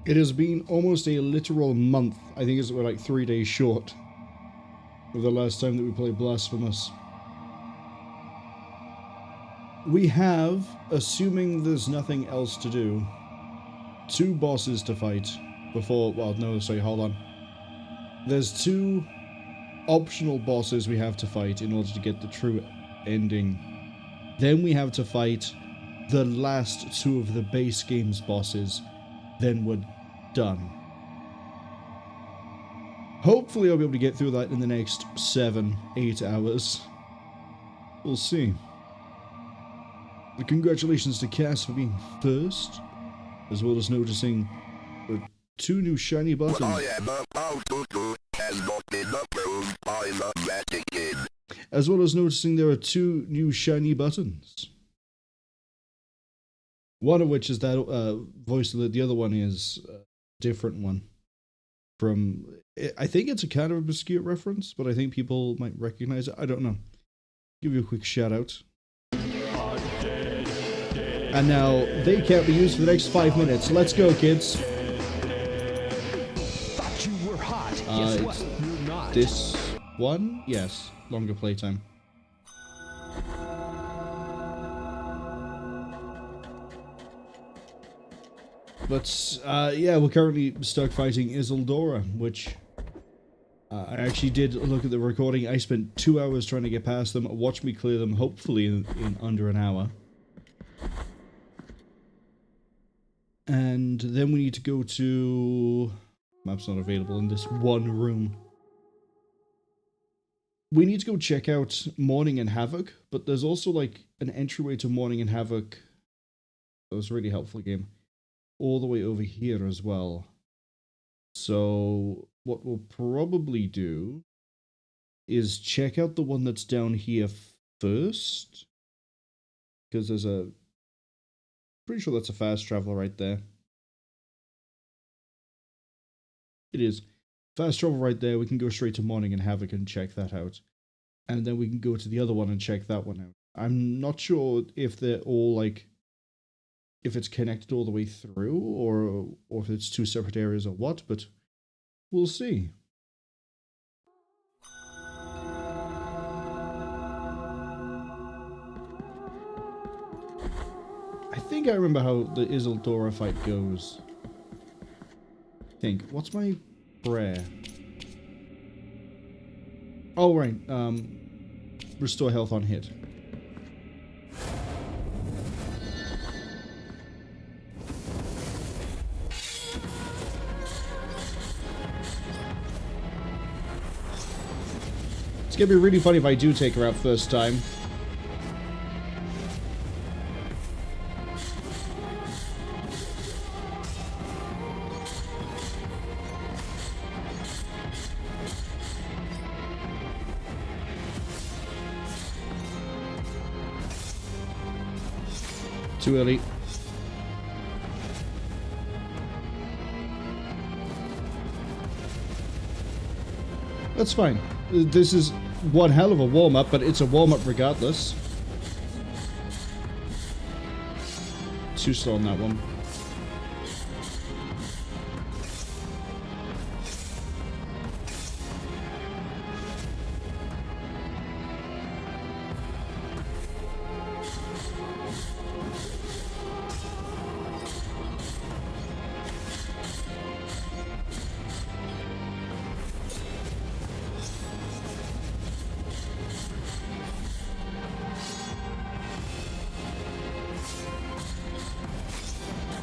It has been almost a literal month. I think it's like 3 days short of the last time that we played Blasphemous. We have, assuming there's nothing else to do, 2 bosses to fight before, well, no, sorry, hold on. There's 2 optional bosses we have to fight in order to get the true ending. Then we have to fight the last 2 of the base game's bosses. Then we're done. Hopefully I'll be able to get through that in the next 7-8 hours. We'll see. But congratulations to Cass for being first, as well as noticing 2 new shiny buttons. As well as noticing there are 2 new shiny buttons. One of which is that voice alert, the other one is a different one. From, I think it's a kind of obscure reference, but I think people might recognize it. I don't know. Give you a quick shout out. And now, they can't be used for the next 5 minutes. Let's go, kids. Thought you were hot. Guess what? You're not. This one? Yes. Longer playtime. But, yeah, we're currently stuck fighting Isidora, which I actually did look at the recording. I spent 2 hours trying to get past them. Watch me clear them, hopefully in under an hour. And then we need to go to... Map's not available in this one room. We need to go check out Mourning and Havoc, but there's also like an entryway to Mourning and Havoc. That was a really helpful game. All the way over here as well. So what we'll probably do is check out the one that's down here first. Because there's a... Pretty sure that's a fast travel right there. It is. Fast travel right there. We can go straight to Mourning and Havoc and check that out. And then we can go to the other one and check that one out. I'm not sure if they're all like... if it's connected all the way through, or if it's 2 separate areas or what, but we'll see. I think I remember how the Isidora fight goes. What's my prayer? Oh, right, restore health on hit. It's gonna be really funny if I do take her out first time. Too early. That's fine. This is one hell of a warm-up, but it's a warm-up regardless. Too slow on that one.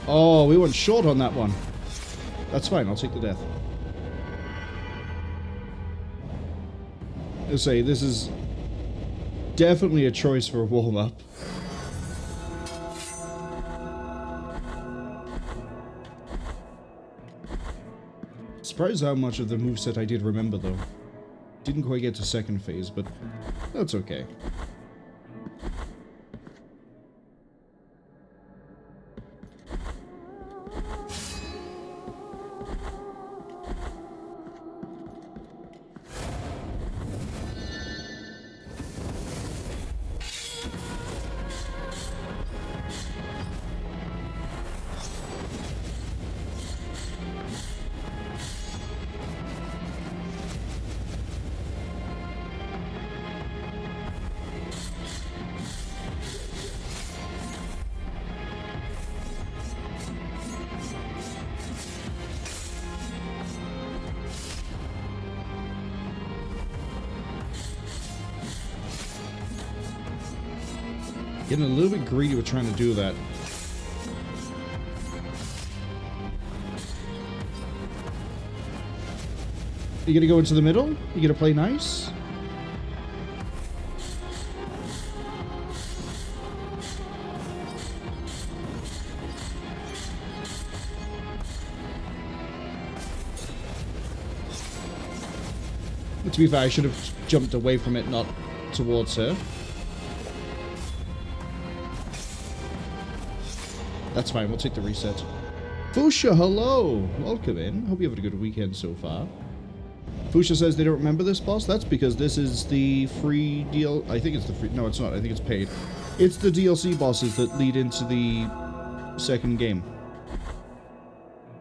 Oh, we went short on that one. That's fine, I'll take the death. I'll say, this is definitely a choice for a warm-up. Surprised how much of the moveset I did remember, though. Didn't quite get to second phase, but that's okay. Getting a little bit greedy with trying to do that. You gonna go into the middle? You gonna play nice? To be fair, I should have jumped away from it, not towards her. That's fine, we'll take the reset. Fuchsia, hello! Welcome in. Hope you have a good weekend so far. Fuchsia says they don't remember this boss. That's because this is the free deal. I think it's the free. No, it's not. I think it's paid. It's the DLC bosses that lead into the second game.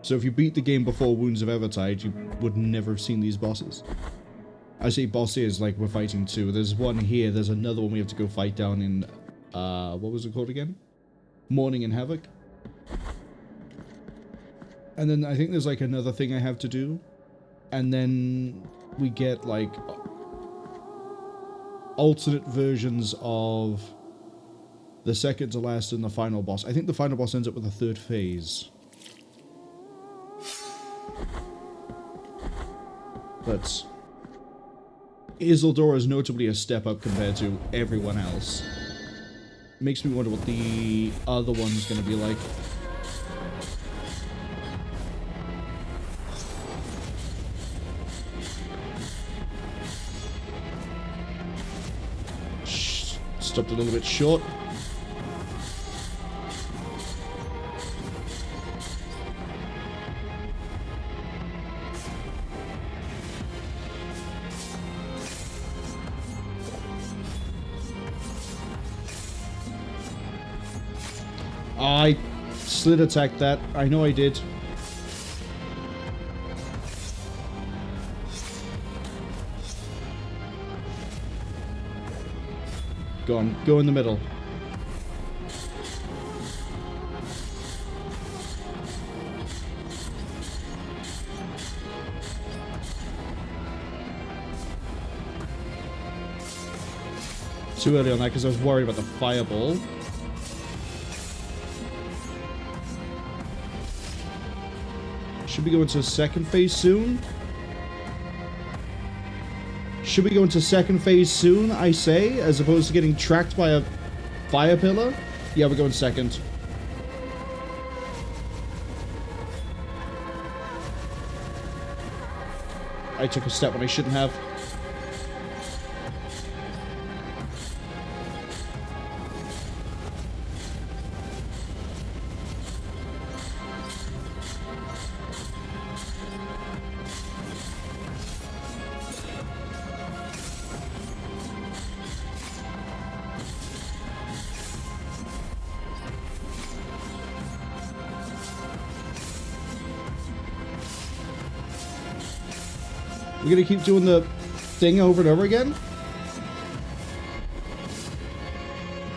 So if you beat the game before Wounds of Evertide, you would never have seen these bosses. I say bosses like we're fighting two. There's one here. There's another one we have to go fight down in, what was it called again? Mourning and Havoc. And then I think there's like another thing I have to do. And then we get like alternate versions of the second to last and the final boss. I think the final boss ends up with a third phase. But Isidora is notably a step up compared to everyone else. Makes me wonder what the other one's going to be like. Stopped a little bit short. I slid attacked that. I know I did. Go on, go in the middle. Too early on that because I was worried about the fireball. Should we go into second phase soon? Should we go into second phase soon, I say, as opposed to getting tracked by a fire pillar? Yeah, we're going second. I took a step when I shouldn't have. We're gonna keep doing the thing over and over again?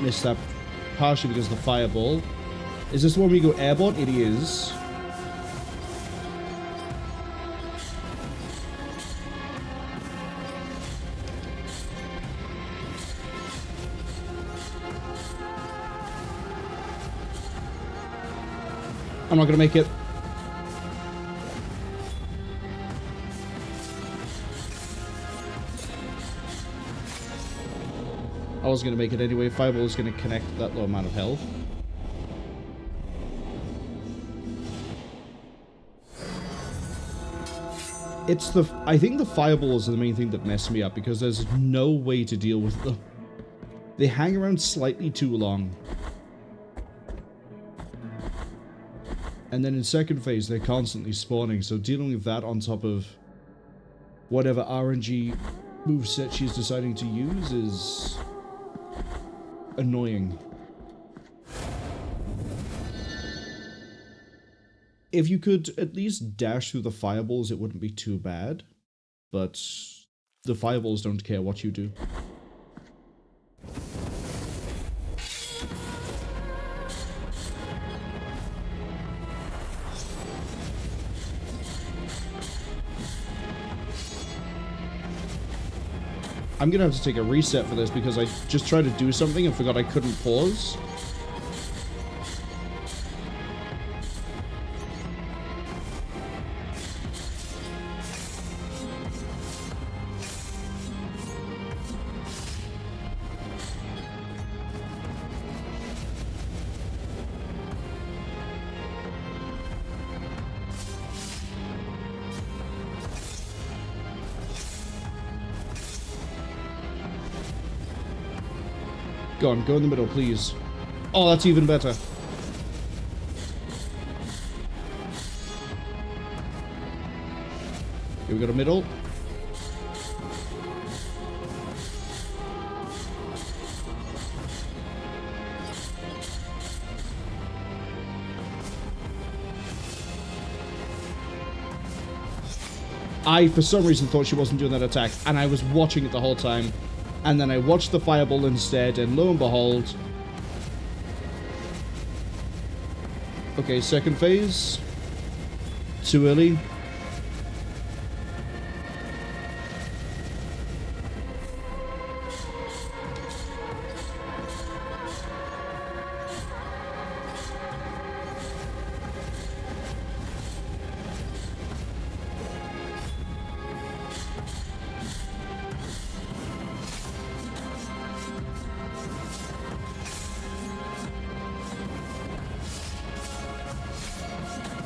Missed that partially because of the fireball. Is this the one where you go airborne? It is. I'm not gonna make it. I was going to make it anyway. Fireball is going to connect that low amount of health. It's the... I think the fireballs are the main thing that messed me up because there's no way to deal with them. They hang around slightly too long. And then in second phase, they're constantly spawning, so dealing with that on top of whatever RNG moveset she's deciding to use is annoying. If you could at least dash through the fireballs, it wouldn't be too bad. But the fireballs don't care what you do. I'm gonna have to take a reset for this because I just tried to do something and forgot I couldn't pause. Go on, go in the middle, please. Oh, that's even better. Here we got a middle. I, for some reason, thought she wasn't doing that attack, and I was watching it the whole time. And then I watched the fireball instead, and lo and behold... Okay, second phase. Too early.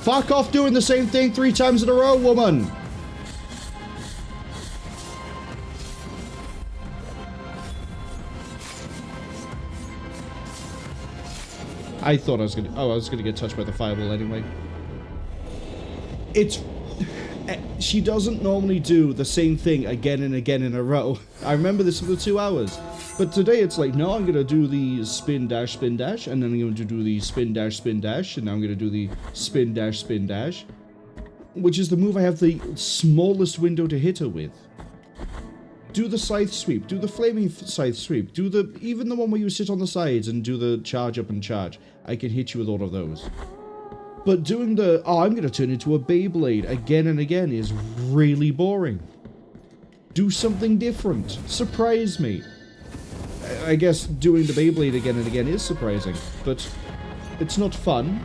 Fuck off doing the same thing 3 times in a row, woman! I thought I was gonna... Oh, I was gonna get touched by the fireball anyway. It's... She doesn't normally do the same thing again and again in a row. I remember this for the 2 hours. But today it's like, no, I'm going to do the spin dash, and then I'm going to do the spin dash, and now I'm going to do the spin dash, which is the move I have the smallest window to hit her with. Do the scythe sweep, do the flaming scythe sweep, do the, even the one where you sit on the sides and do the charge up and charge. I can hit you with all of those. But doing the, oh, I'm going to turn into a Beyblade again and again is really boring. Do something different. Surprise me. I guess doing the Beyblade again and again is surprising, but it's not fun.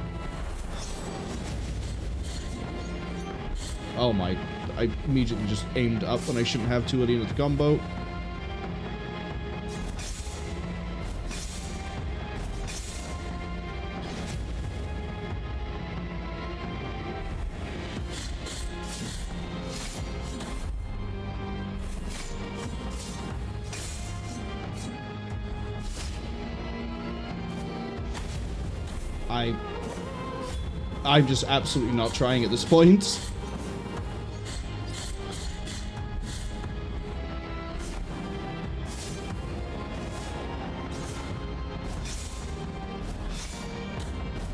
Oh my, I immediately just aimed up when I shouldn't have too early into the combo. I'm just absolutely not trying at this point.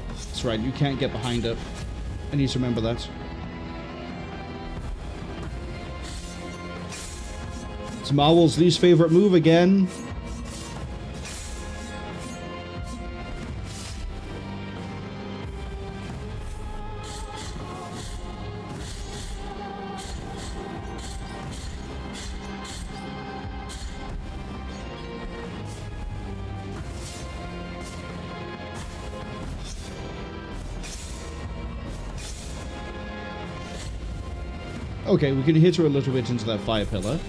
That's right, you can't get behind it. I need to remember that. It's Marwol's least favorite move again. Okay, we can hit her a little bit into that fire pillar.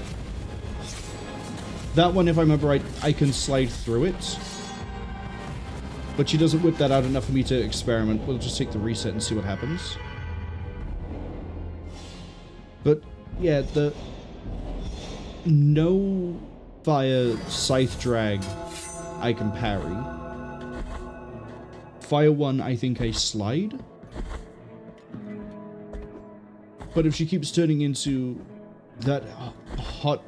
That one, if I remember right, I can slide through it. But she doesn't whip that out enough for me to experiment. We'll just take the reset and see what happens. But, yeah, the... No fire scythe drag I can parry. Fire one, I think I slide. But if she keeps turning into that hot,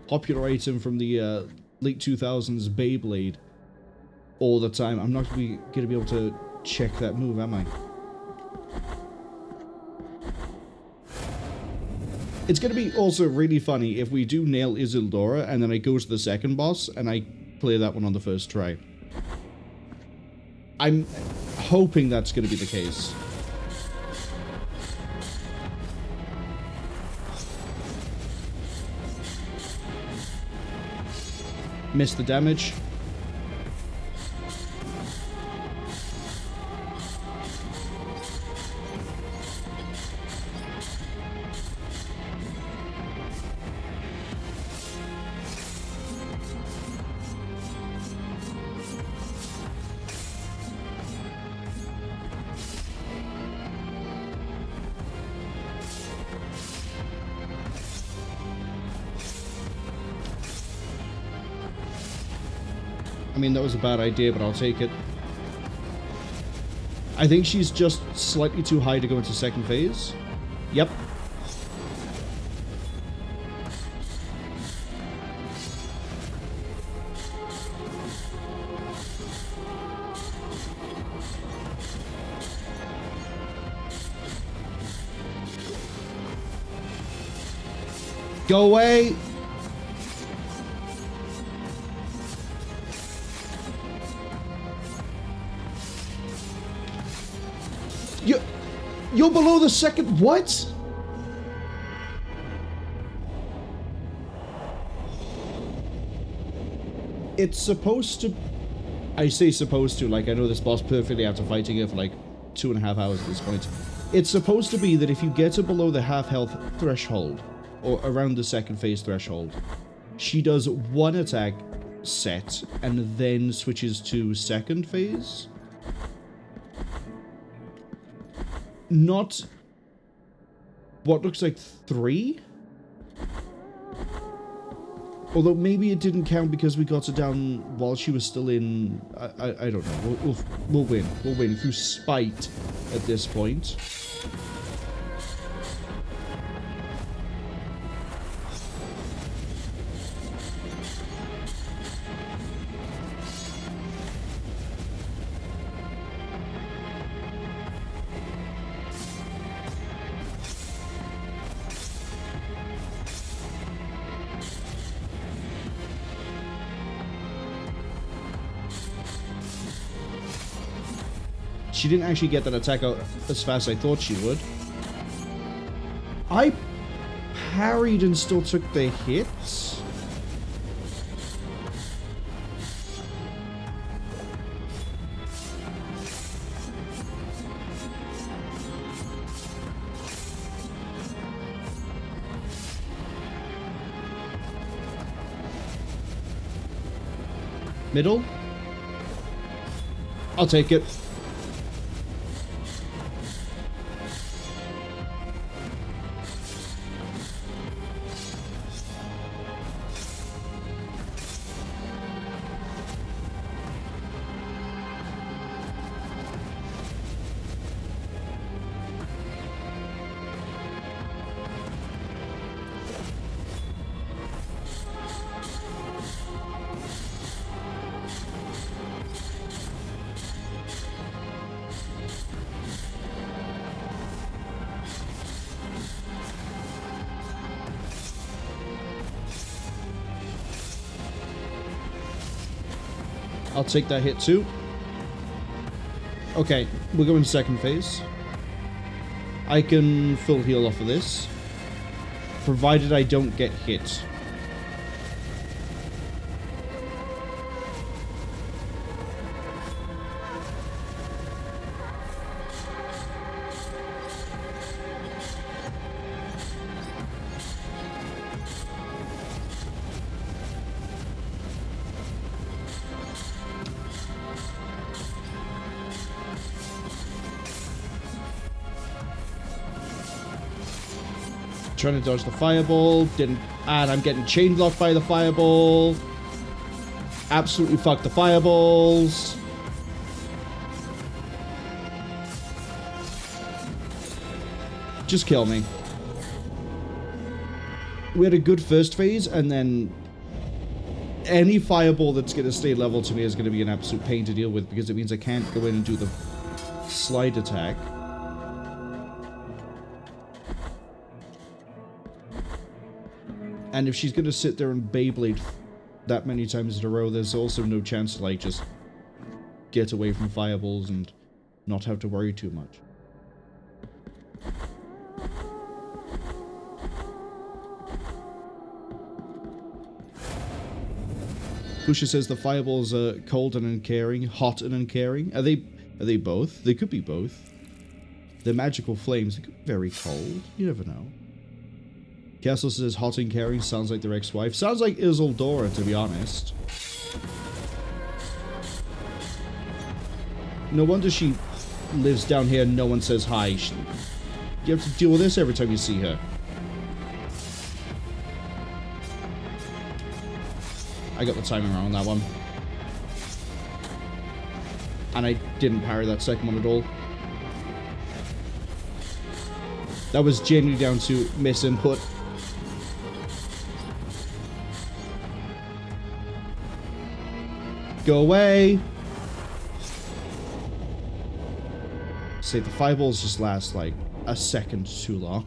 popular item from the late 2000s Beyblade all the time, I'm not going to be able to check that move, am I? It's going to be also really funny if we do nail Isidora and then I go to the second boss and I play that one on the first try. I'm hoping that's going to be the case. Missed the damage. I mean, that was a bad idea, but I'll take it. I think she's just slightly too high to go into second phase. Yep. Go away! You're below the second... What? It's supposed to... I say supposed to, like, I know this boss perfectly after fighting it for, like, 2.5 hours at this point. It's supposed to be that if you get her below the half-health threshold, or around the second phase threshold, she does one attack set, and then switches to second phase. Not what looks like 3? Although maybe it didn't count because we got her down while she was still in... I don't know. We'll win. We'll win through spite at this point. She didn't actually get that attack out as fast as I thought she would. I parried and still took the hits. Middle? I'll take it. I'll take that hit too. Okay, we're going second phase. I can full heal off of this, provided I don't get hit. Trying to dodge the fireball, didn't, and I'm getting chain blocked by the fireball. Absolutely fucked the fireballs. Just kill me. We had a good first phase, and then any fireball that's going to stay level to me is going to be an absolute pain to deal with, because it means I can't go in and do the slide attack. And if she's going to sit there and Beyblade that many times in a row, there's also no chance to, like, just get away from fireballs and not have to worry too much. Pusha says the fireballs are cold and uncaring, hot and uncaring. Are they both? They could be both. They're magical flames. They could be very cold. You never know. Castle says hot and caring. Sounds like their ex-wife. Sounds like Isidora, to be honest. No wonder she lives down here and no one says hi. You have to deal with this every time you see her. I got the timing wrong on that one. And I didn't parry that second one at all. That was genuinely down to misinput. Go away! See, the fireballs just last like a second too long.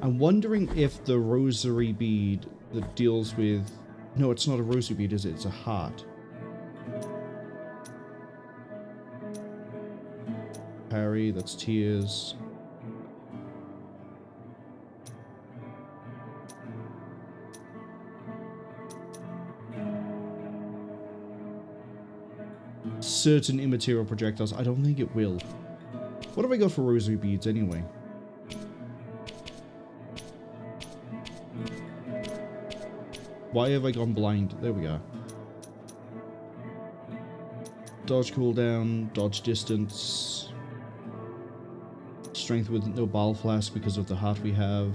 I'm wondering if the rosary bead that deals with... No, it's not a rosary bead, is it? It's a heart. Parry, that's tears. Certain immaterial projectiles. I don't think it will. What have I got for rosary beads anyway? Why have I gone blind? There we go. Dodge cooldown, dodge distance. Strength with no bile flask because of the heart we have.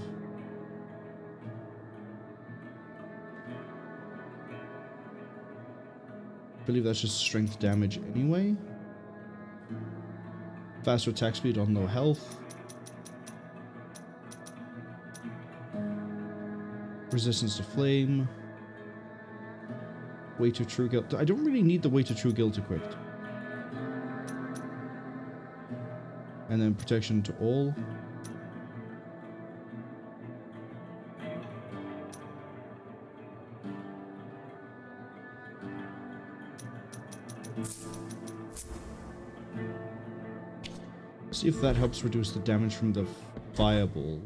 I believe that's just strength damage anyway. Faster attack speed on low health. Resistance to flame. Weight of true guilt. I don't really need the weight of true guilt equipped. And then protection to all. See if that helps reduce the damage from the fireball.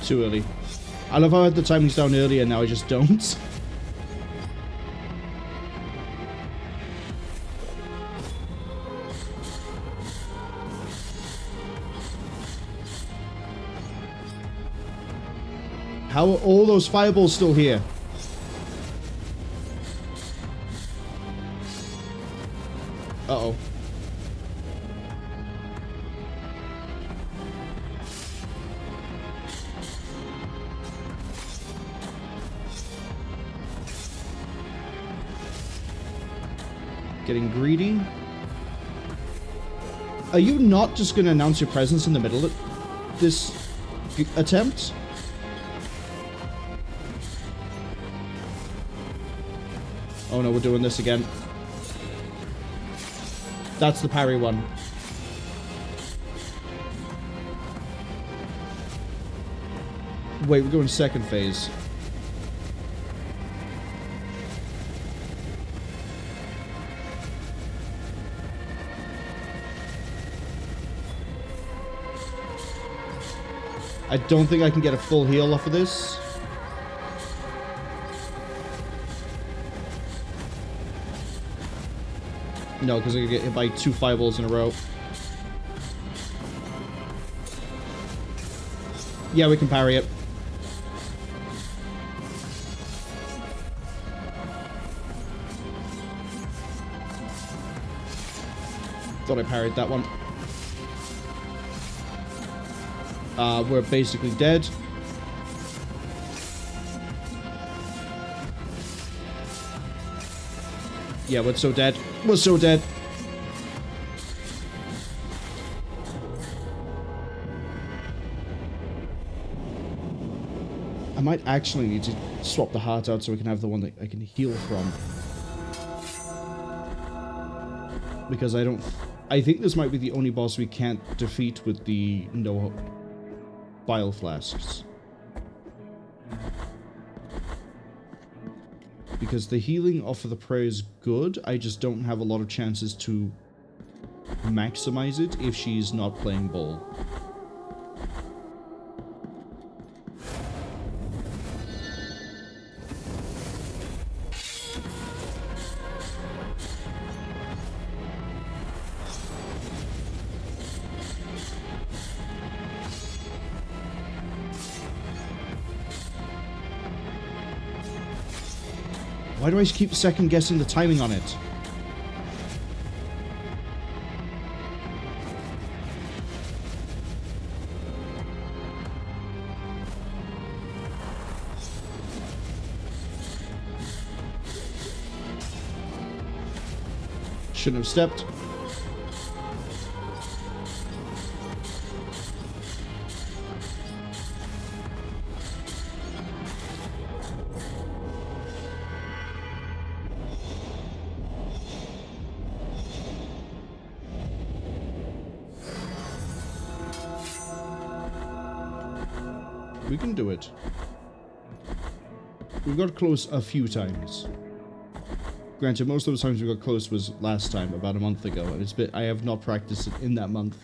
Too early. I love how I had the timings down earlier, now I just don't. How are all those fireballs still here? Uh-oh. Getting greedy. Are you not just going to announce your presence in the middle of this attempt? Oh no, we're doing this again. That's the parry one. Wait, we're going second phase. I don't think I can get a full heal off of this. No, because I get hit by 2 fireballs in a row. Yeah, we can parry it. Thought I parried that one. We're basically dead. Yeah, we're so dead. We're so dead. I might actually need to swap the heart out so we can have the one that I can heal from. Because I think this might be the only boss we can't defeat with the no bile flasks. Because the healing off of the prayer is good, I just don't have a lot of chances to maximize it if she's not playing ball. Why do I keep second guessing the timing on it? Shouldn't have stepped. We can do it. We've got close a few times. Granted, most of the times we got close was last time, about a month ago, and I have not practiced it in that month.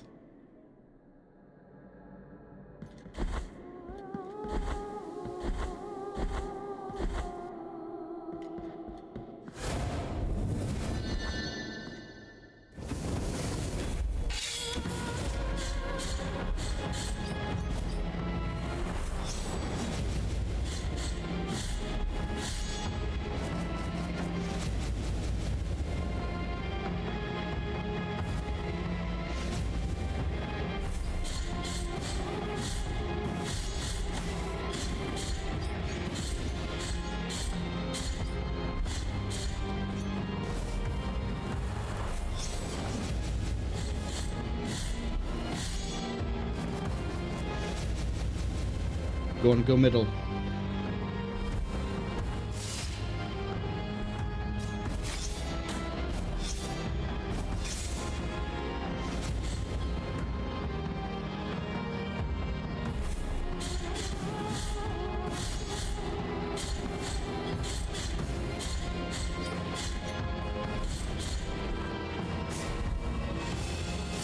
Go middle.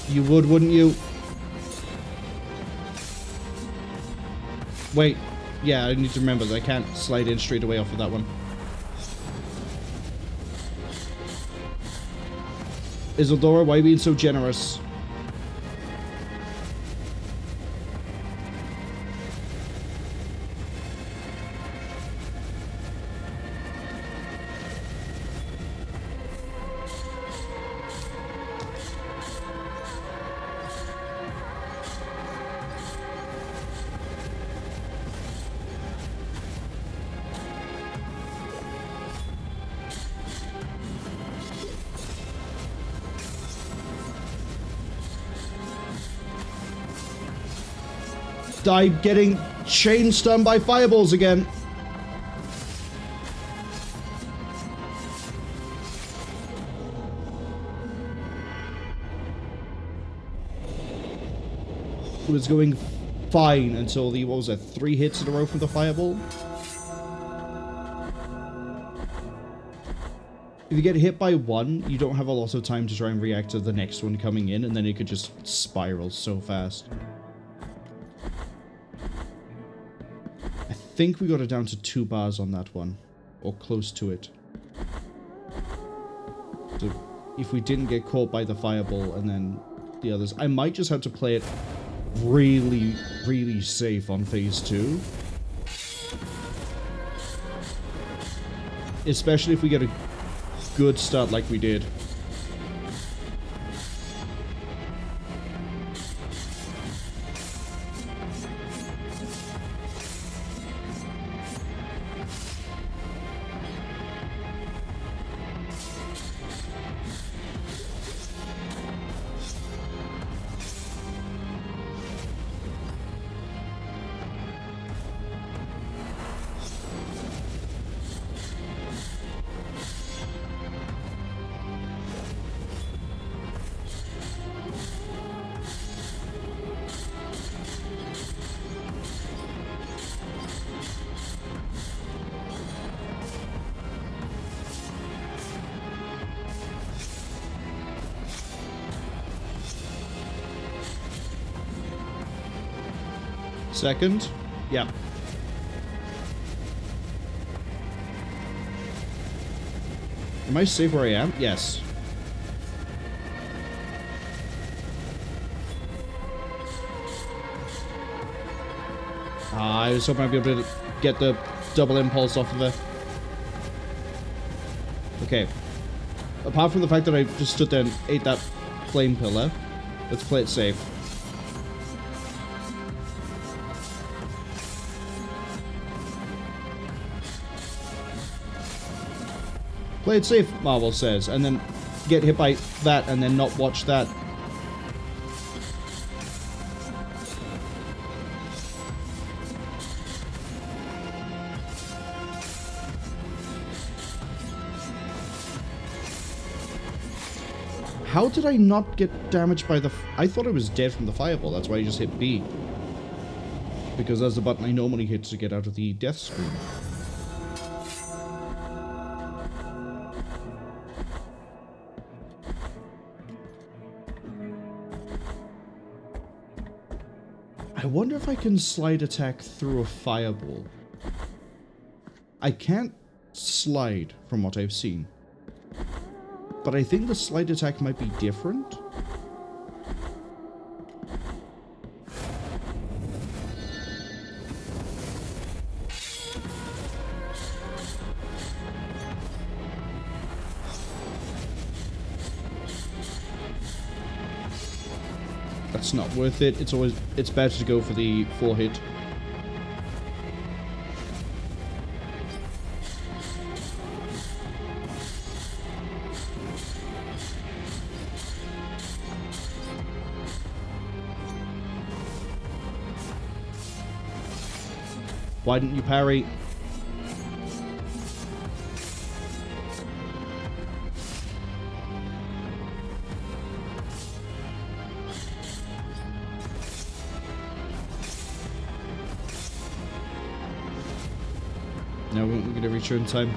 You would, wouldn't you? Wait. Yeah, I need to remember that I can't slide in straight away off of that one. Isidora, why are you being so generous? I'm getting chain stunned by fireballs again. It was going fine until the, what was that, 3 hits in a row from the fireball? If you get hit by one, you don't have a lot of time to try and react to the next one coming in, and then it could just spiral so fast. I think we got it down to 2 bars on that one, or close to it. So if we didn't get caught by the fireball and then the others, I might just have to play it really, really safe on phase 2. Especially if we get a good start like we did. second. Yeah. Am I safe where I am? Yes. I was hoping I'd be able to get the double impulse off of there. Okay. Apart from the fact that I just stood there and ate that flame pillar, let's play it safe. Play it safe, Marwol says, and then get hit by that and then not watch that. How did I not get damaged by the... I thought I was dead from the fireball. That's why I just hit B. Because that's the button I normally hit to get out of the death screen. I wonder if I can slide attack through a fireball. I can't slide from what I've seen. But I think the slide attack might be different. That's not worth it. It's better to go for the 4-hit. Why didn't you parry? No, we're going to reach her in time.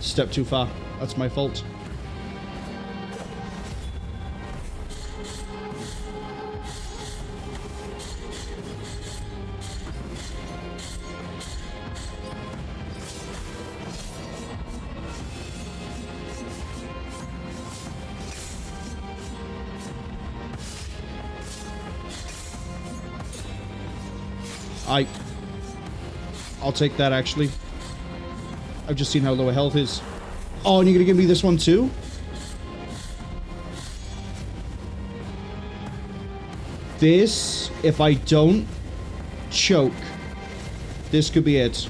Step too far. That's my fault. I'll take that, actually. I've just seen how low health is. Oh, and you're gonna give me this one too? This, if I don't choke, this could be it.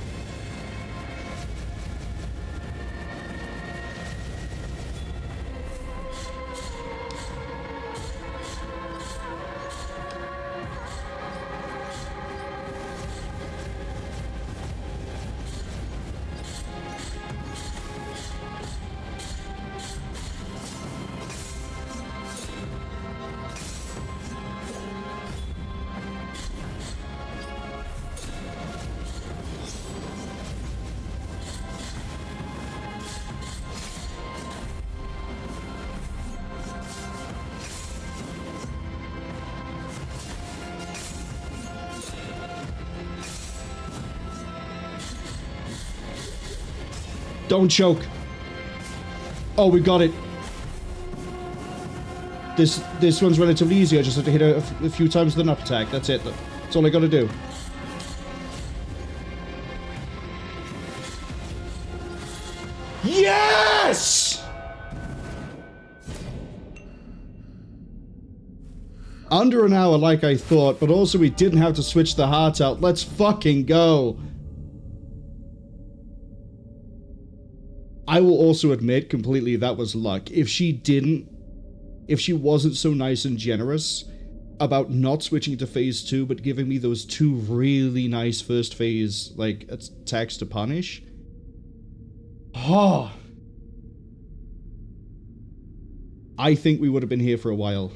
Don't choke. Oh, we got it. This one's relatively easy. I just have to hit her a few times with an up attack. That's it. That's all I gotta do. Yes! Under an hour like I thought, but also we didn't have to switch the heart out. Let's fucking go. I will also admit completely that was luck. If she wasn't so nice and generous about not switching to phase 2, but giving me those 2 really nice first phase, like, attacks to punish. Oh. I think we would have been here for a while,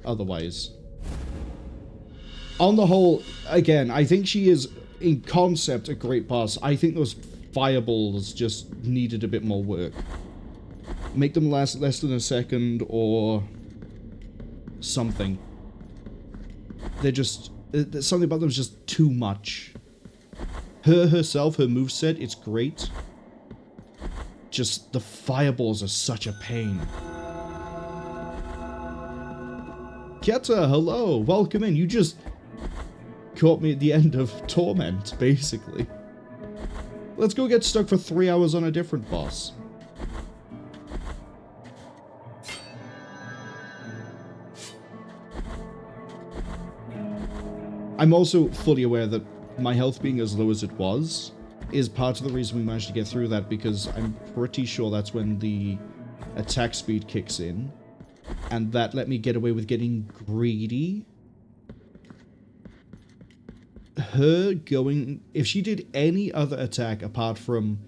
otherwise. On the whole, again, I think she is, in concept, a great boss. I think those fireballs just needed a bit more work. Make them last less than a second, or something. They're just... something about them is just too much. Herself, her moveset, it's great. Just, the fireballs are such a pain. Keta, hello! Welcome in. You just caught me at the end of Torment, basically. Let's go get stuck for 3 hours on a different boss. I'm also fully aware that my health being as low as it was is part of the reason we managed to get through that, because I'm pretty sure that's when the attack speed kicks in, and that let me get away with getting greedy. Her going... if she did any other attack apart from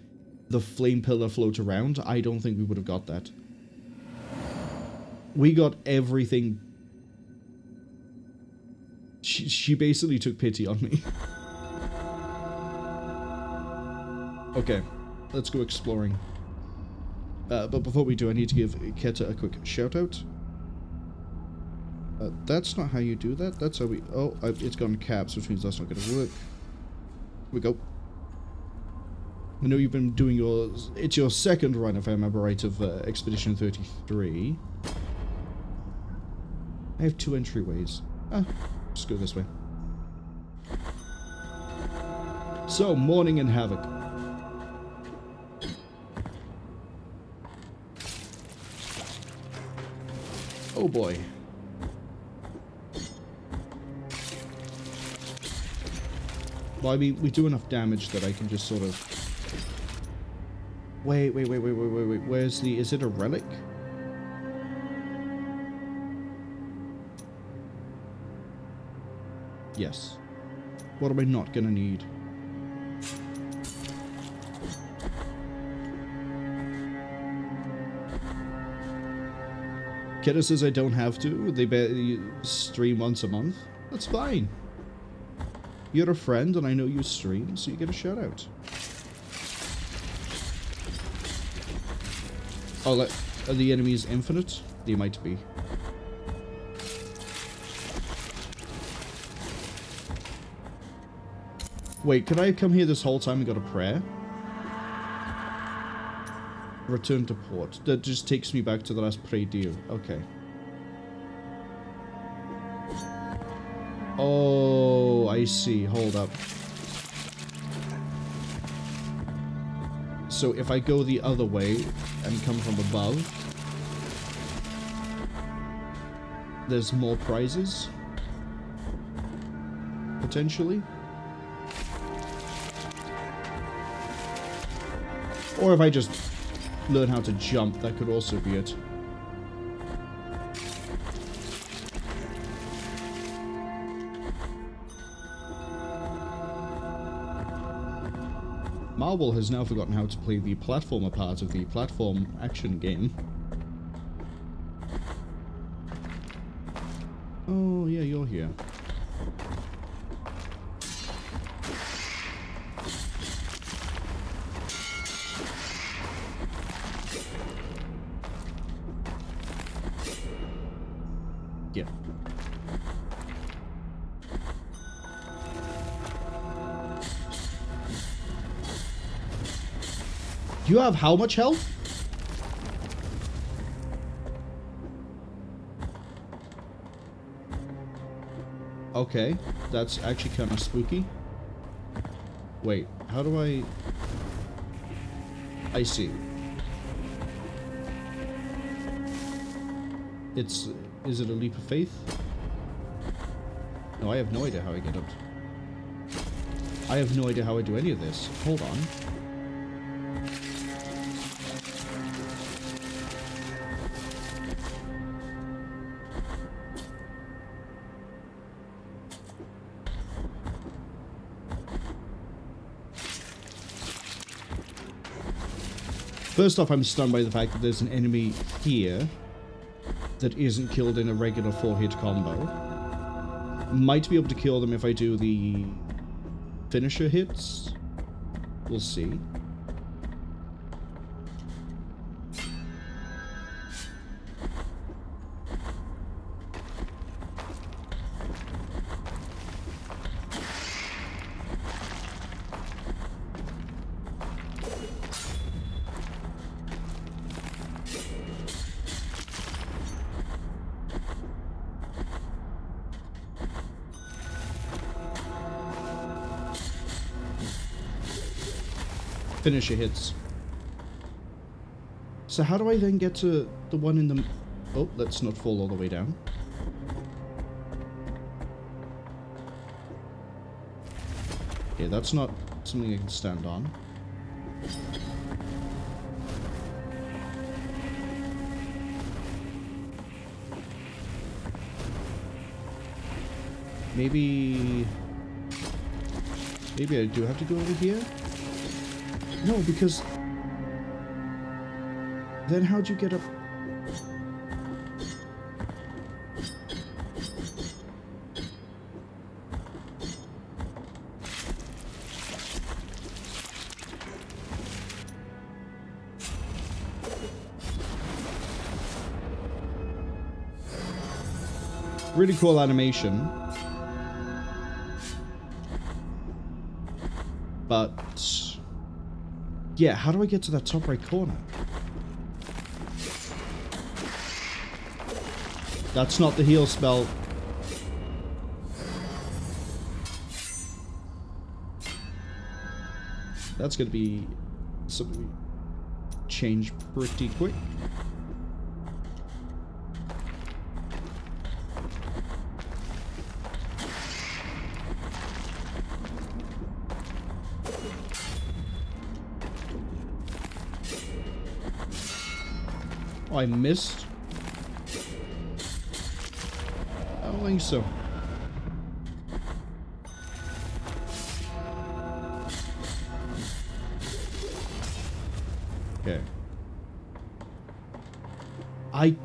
the flame pillar float around, I don't think we would have got that. We got everything. She basically took pity on me. Okay, let's go exploring. But before we do, I need to give Keta a quick shout-out. That's not how you do that. That's how we... oh, it's gone caps, which means that's not going to work. Here we go. I know you've been doing your... it's your second run, if I remember right, of Expedition 33. I have 2 entryways. Let's go this way. So, Mourning and Havoc. Oh boy. Well, I mean, we do enough damage that I can just sort of... wait. Where's the... is it a relic? Yes. What am I not gonna need? Keta says I don't have to. They barely stream once a month. That's fine. You're a friend and I know you stream, so you get a shout out. Oh, are the enemies infinite? They might be. Wait, could I come here this whole time and got a prayer? Return to port. That just takes me back to the last pray deal. Okay. Oh, I see. Hold up. So if I go the other way and come from above, there's more prizes? Potentially? Or if I just learn how to jump, that could also be it. Marwol has now forgotten how to play the platformer part of the platform action game. Oh, yeah, you're here. Yeah. You have how much health? Okay, that's actually kind of spooky. Wait, how do I see. Is it a leap of faith? No, I have no idea how I get out. I have no idea how I do any of this. Hold on. First off, I'm stunned by the fact that there's an enemy here that isn't killed in a regular 4-hit combo. Might be able to kill them if I do the finisher hits. We'll see. Finisher hits. So how do I then get to the one in the... Oh, let's not fall all the way down. Okay, that's not something I can stand on. Maybe I do have to go over here? No, because then how'd you get up? Really cool animation. But yeah, how do I get to that top right corner? That's not the heal spell. That's gonna be something we change pretty quick. I missed. I don't think so. Okay. I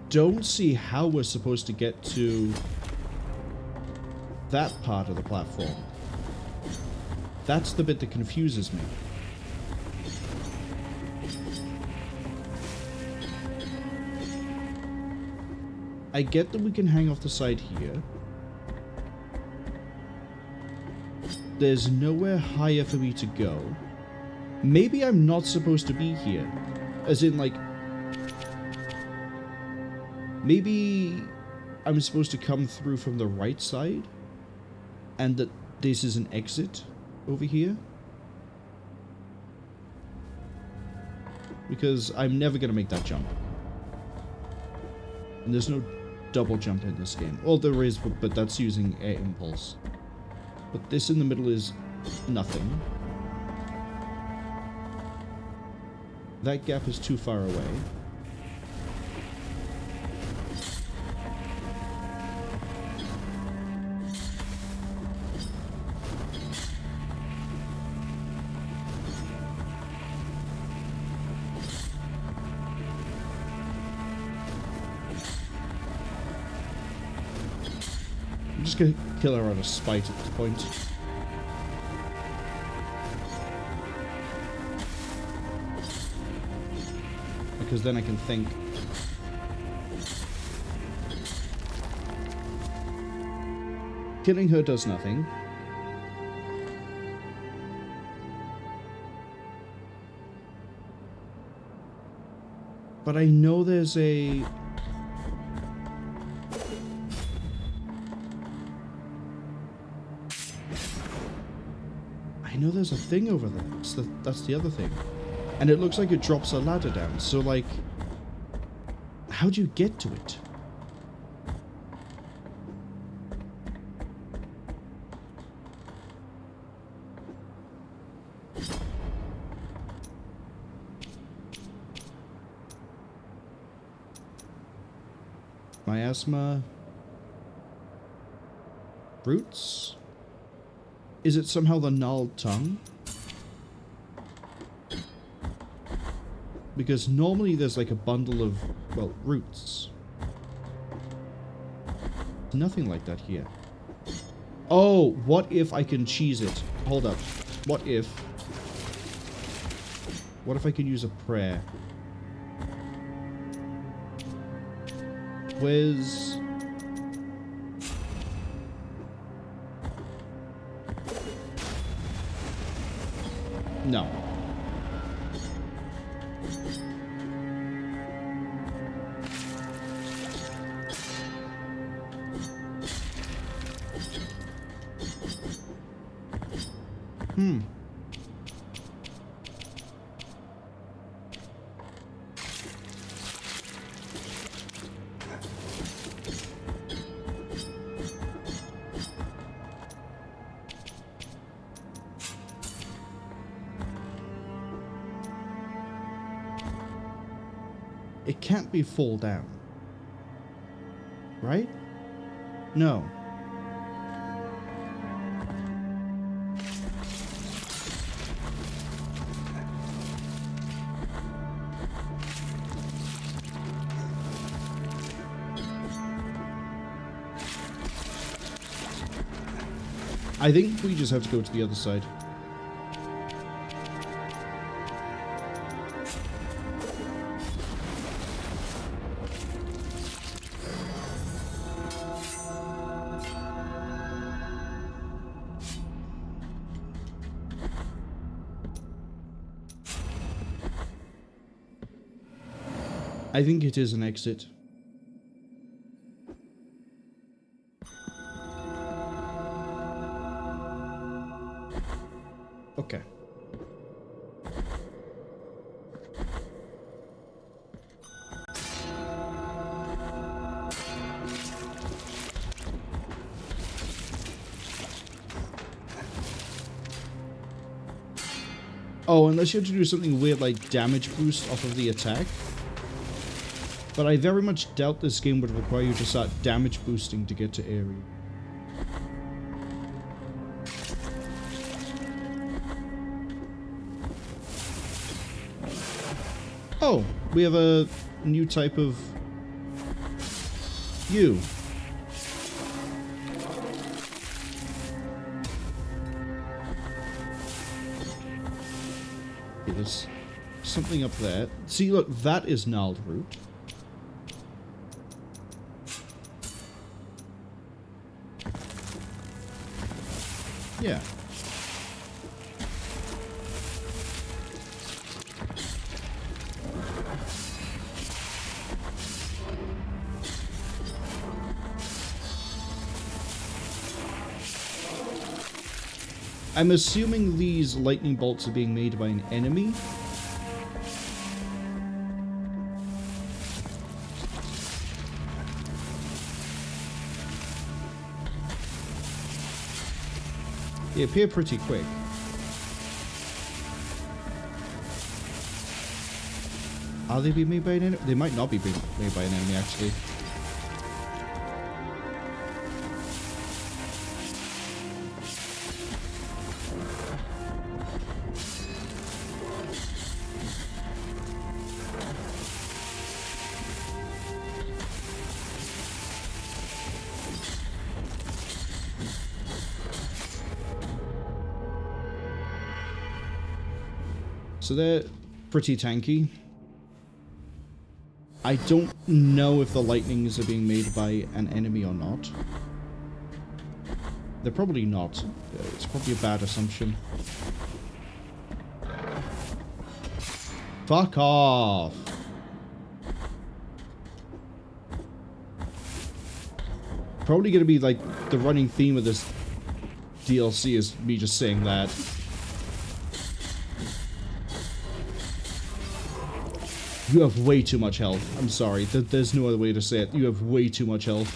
don't see how we're supposed to get to that part of the platform. That's the bit that confuses me. I get that we can hang off the side here. There's nowhere higher for me to go. Maybe I'm not supposed to be here. As in, like... Maybe I'm supposed to come through from the right side? And that this is an exit over here? Because I'm never going to make that jump. And there's no double jump in this game. Well, there is, but that's using air impulse. But this in the middle is nothing. That gap is too far away. I'm just gonna kill her out of spite at this point. Because then I can think. Killing her does nothing. But I know there's a... I know there's a thing over there. That's the other thing. And it looks like it drops a ladder down. So, like, how do you get to it? Miasma. Roots? Is it somehow the gnarled tongue? Because normally there's like a bundle of, well, roots. Nothing like that here. Oh, what if I can cheese it? Hold up. What if I can use a prayer? Where's... No. It can't be fall down. Right? No. I think we just have to go to the other side. I think it is an exit. Okay. Oh, unless you have to do something weird like damage boost off of the attack. But I very much doubt this game would require you to start damage boosting to get to area. Oh, we have a new type of you. Okay, there's something up there. See, look, that is gnarled root. Yeah. I'm assuming these lightning bolts are being made by an enemy. They appear pretty quick. Are they being made by an enemy? They might not be being made by an enemy, actually. So they're pretty tanky. I don't know if the lightnings are being made by an enemy or not. They're probably not. It's probably a bad assumption. Fuck off! Probably gonna be like the running theme of this DLC is me just saying that. You have way too much health. I'm sorry. There's no other way to say it. You have way too much health.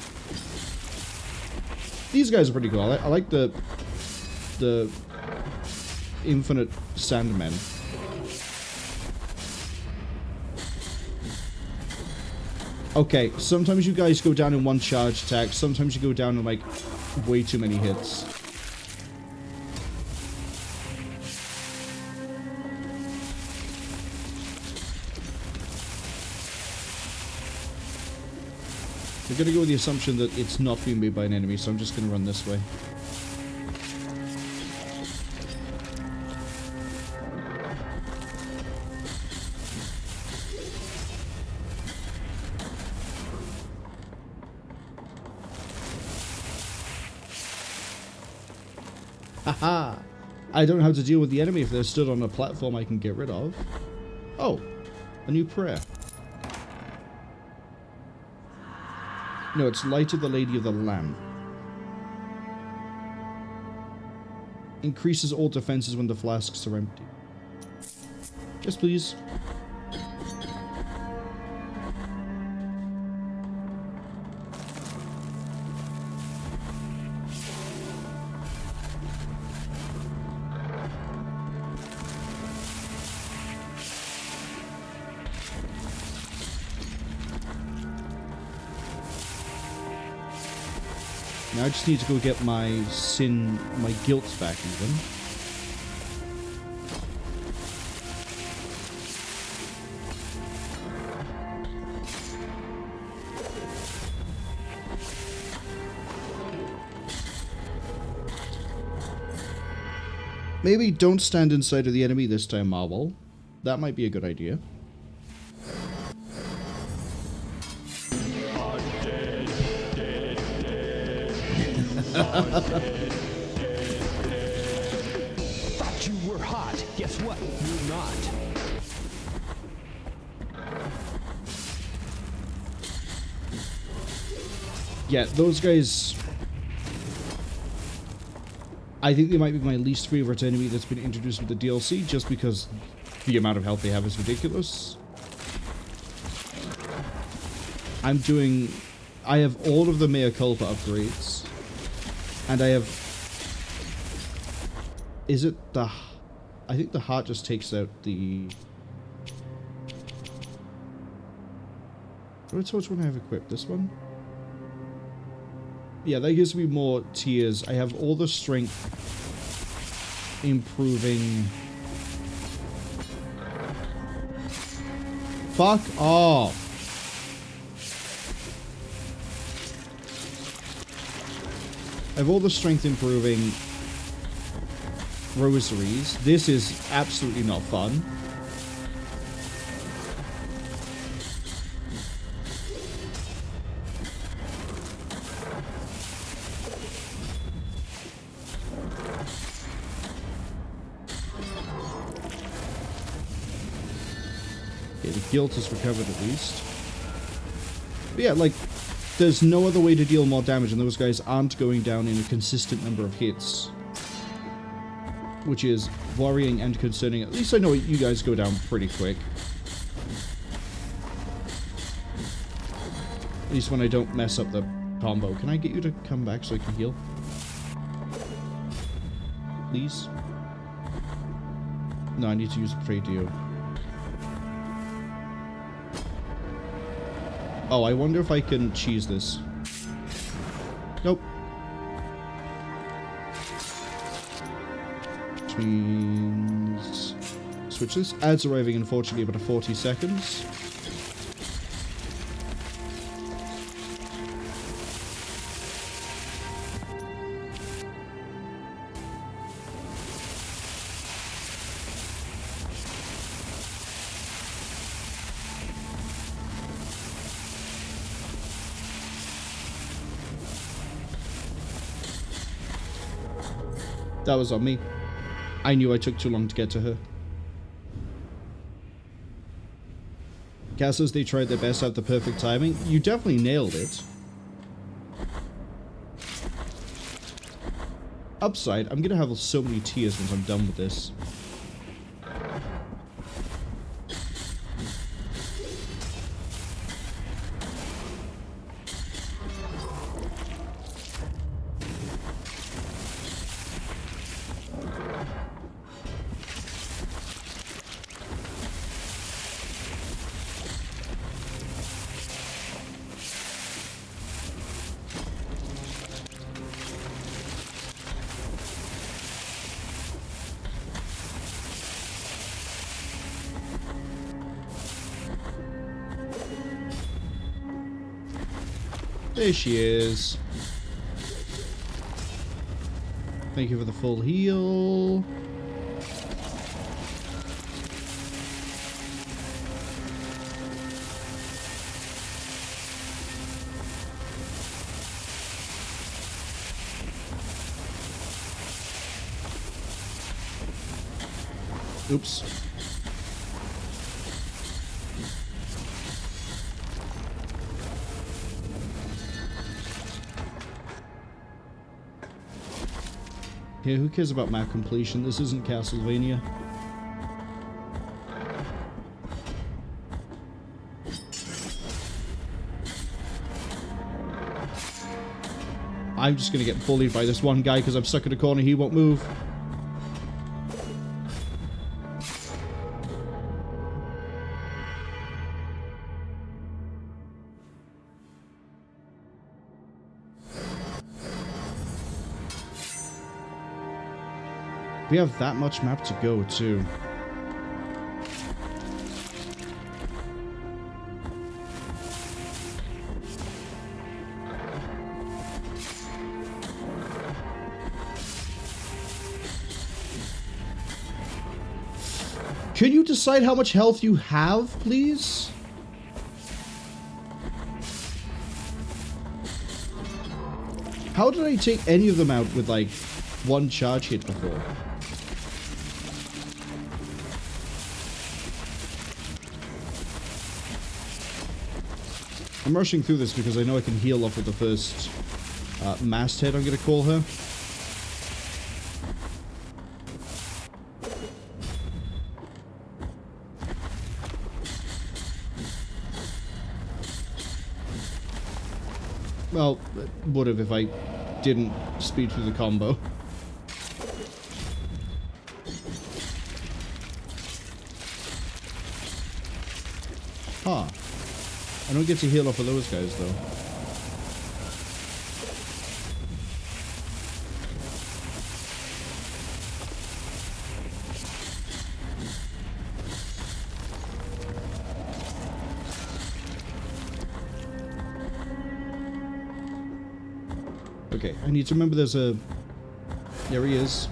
These guys are pretty cool. I like the infinite Sandmen. Okay, sometimes you guys go down in one charge attack. Sometimes you go down in like way too many hits. We're going to go with the assumption that it's not being made by an enemy, so I'm just going to run this way. Haha! I don't know how to deal with the enemy if they're stood on a platform I can get rid of. Oh, a new prayer. No, it's Light of the Lady of the Lamp. Increases all defenses when the flasks are empty. Yes, please. Now I just need to go get my guilt back even. Maybe don't stand inside of the enemy this time, Marwol. That might be a good idea. Thought you were hot. Guess what? You're not. Yeah, those guys... I think they might be my least favorite enemy that's been introduced with the DLC, just because the amount of health they have is ridiculous. I have all of the Mea Culpa upgrades. And I have... Is it the... I think the heart just takes out the... Which one I have equipped? This one? Yeah, that gives me more tears. I have all the strength improving. Fuck off. I have all the strength improving rosaries. This is absolutely not fun. Guilt is recovered at least. But yeah, like, there's no other way to deal more damage, and those guys aren't going down in a consistent number of hits. Which is worrying and concerning. At least I know you guys go down pretty quick. At least when I don't mess up the combo. Can I get you to come back so I can heal? Please? No, I need to use Pray Dio. Oh, I wonder if I can cheese this. Nope. Which means... Switch this. Ads arriving unfortunately about 40 seconds. That was on me. I knew I took too long to get to her. Cass, they tried their best to have the perfect timing. You definitely nailed it. Upside, I'm gonna have so many tears once I'm done with this. There she is. Thank you for the full heal. Oops. Yeah, who cares about map completion? This isn't Castlevania. I'm just gonna get bullied by this one guy because I'm stuck in a corner. He won't move. We have that much map to go, too. Can you decide how much health you have, please? How did I take any of them out with, like, one charge hit before? I'm rushing through this because I know I can heal off of the first masthead, I'm going to call her. Well, would have if I didn't speed through the combo. Huh. I don't get to heal off of those guys, though. Okay, I need to remember there's a... There he is.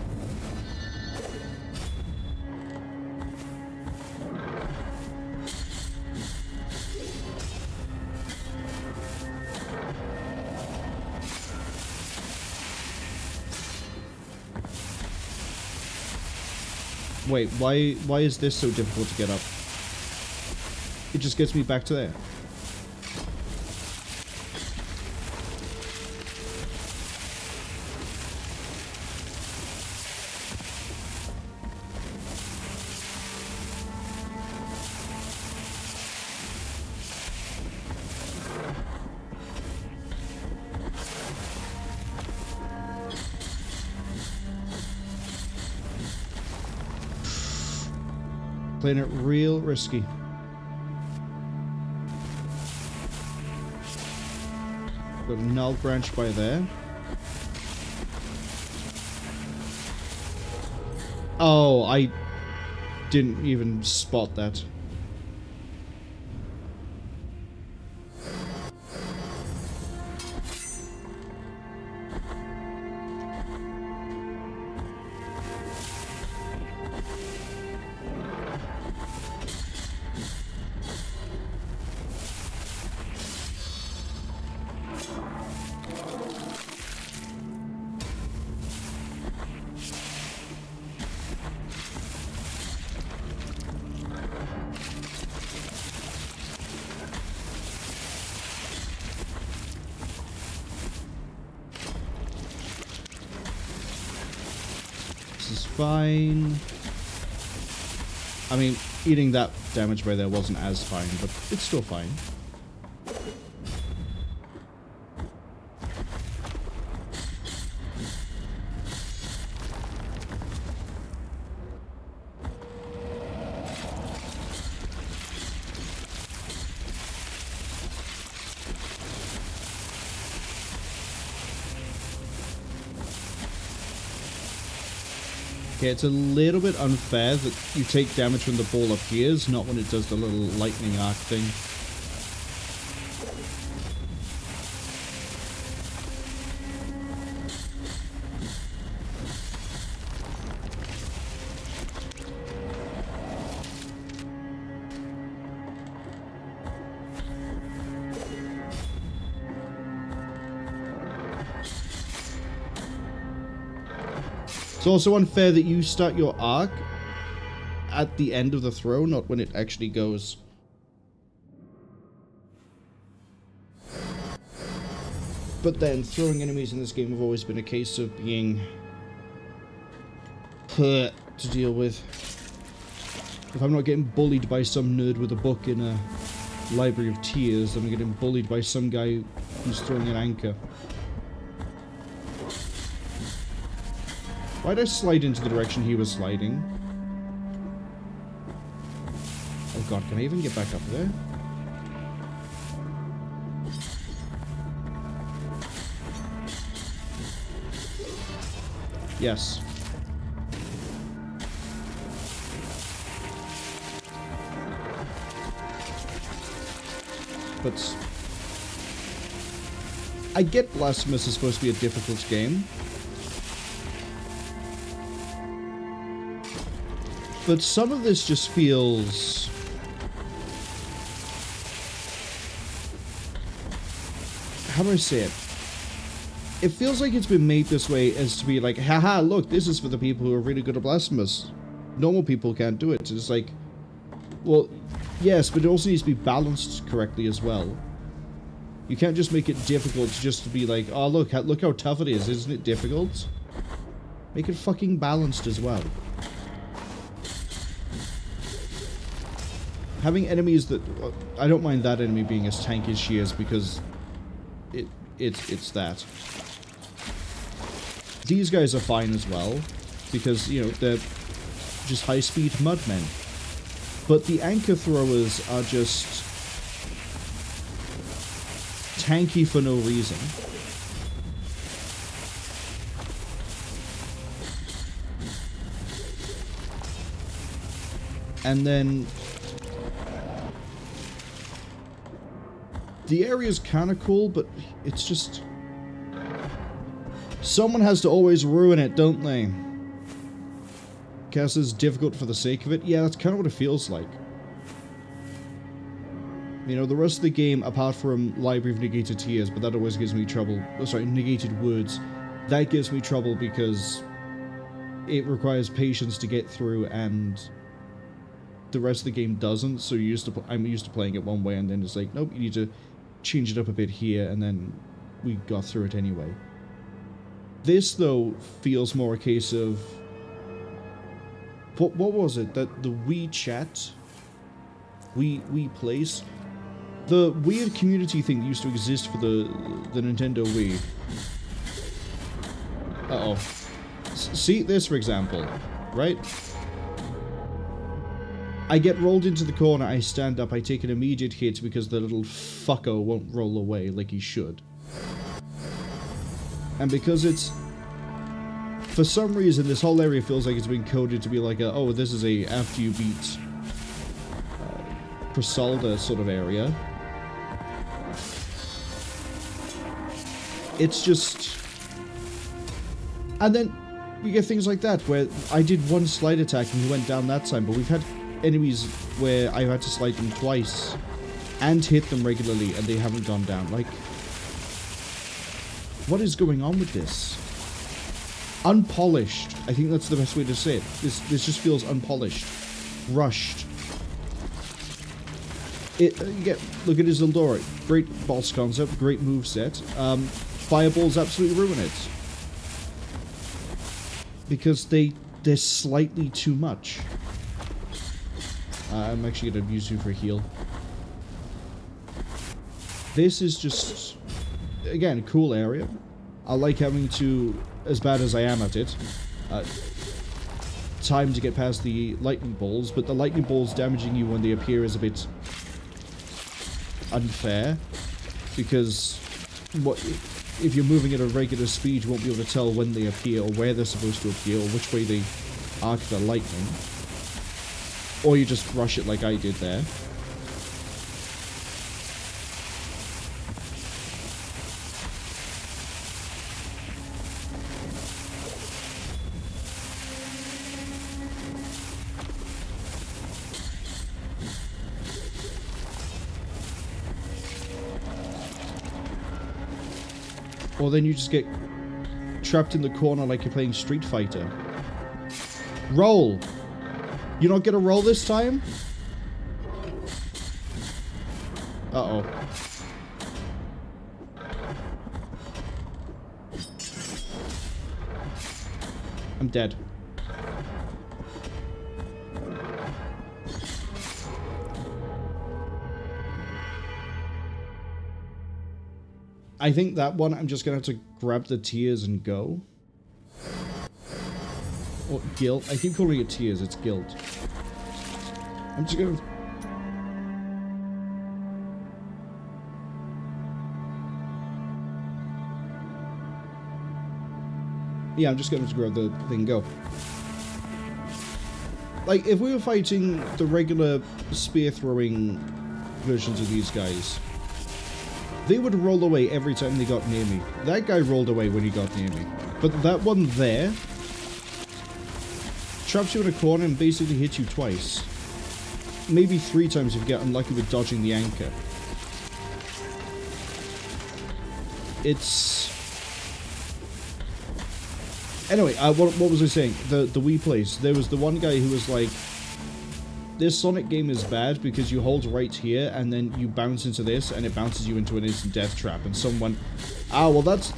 Wait, why is this so difficult to get up? It just gets me back to there. Playing it real risky. Got a null branch by there. Oh, I didn't even spot that. Is fine. I mean, eating that damage by there wasn't as fine, but it's still fine. Okay, it's a little bit unfair that you take damage when the ball appears, not when it does the little lightning arc thing. It's also unfair that you start your arc at the end of the throw, not when it actually goes. But then, throwing enemies in this game have always been a case of being to deal with. If I'm not getting bullied by some nerd with a book in a library of tears, I'm getting bullied by some guy who's throwing an anchor. Why'd I slide into the direction he was sliding? Oh god, can I even get back up there? Yes. But I get Blasphemous is supposed to be a difficult game. But some of this just feels... How do I say it? It feels like it's been made this way as to be like, haha, look, this is for the people who are really good at Blasphemous. Normal people can't do it. It's like, well, yes, but it also needs to be balanced correctly as well. You can't just make it difficult just to be like, oh, look how tough it is, isn't it difficult? Make it fucking balanced as well. Having enemies that... I don't mind that enemy being as tanky as she is, because it's that. These guys are fine as well, because, you know, they're just high-speed mudmen. But the anchor throwers are just tanky for no reason. And then the area's kind of cool, but it's just... Someone has to always ruin it, don't they? Guess it's difficult for the sake of it. Yeah, that's kind of what it feels like. You know, the rest of the game, apart from Library of Negated Tears, but that always gives me trouble. Oh, sorry, Negated Words. That gives me trouble because it requires patience to get through, and the rest of the game doesn't. So I'm used to playing it one way, and then it's like, nope, you need to change it up a bit here, and then we got through it anyway. This, though, feels more a case of... What was it? That the Wii Chat? Wii Place? The weird community thing that used to exist for the Nintendo Wii. Uh-oh. See this, for example, right? I get rolled into the corner, I stand up, I take an immediate hit because the little fucko won't roll away like he should. And because it's... For some reason, this whole area feels like it's been coded to be like a, oh, this is a after you beat Chrisanta sort of area. It's just... And then you get things like that, where I did one slide attack and he went down that time, but we've had enemies where I've had to slide them twice and hit them regularly and they haven't gone down. Like, what is going on with this? Unpolished. I think that's the best way to say it. This just feels unpolished. Rushed. Look at Isidora. Great boss concept, great moveset. Fireballs absolutely ruin it. Because they're slightly too much. I'm actually going to use you for a heal. This is just, again, a cool area. I like having to, as bad as I am at it, time to get past the lightning balls, but the lightning balls damaging you when they appear is a bit unfair, because if you're moving at a regular speed, you won't be able to tell when they appear, or where they're supposed to appear, or which way they arc the lightning. Or you just rush it like I did there. Or then you just get trapped in the corner like you're playing Street Fighter. Roll! You not gonna roll this time? Uh-oh. I'm dead. I think that one I'm just gonna have to grab the tears and go. Or guilt. I keep calling it tears, it's guilt. I'm just gonna... Yeah, I'm just going to grab the thing and go. Like, if we were fighting the regular spear-throwing versions of these guys, they would roll away every time they got near me. That guy rolled away when he got near me. But that one there traps you in a corner and basically hits you twice. Maybe 3 times if you get unlucky with dodging the anchor. It's... Anyway, what was I saying? The Wii place. There was the one guy who was like, this Sonic game is bad because you hold right here and then you bounce into this and it bounces you into an instant death trap. And someone, well that's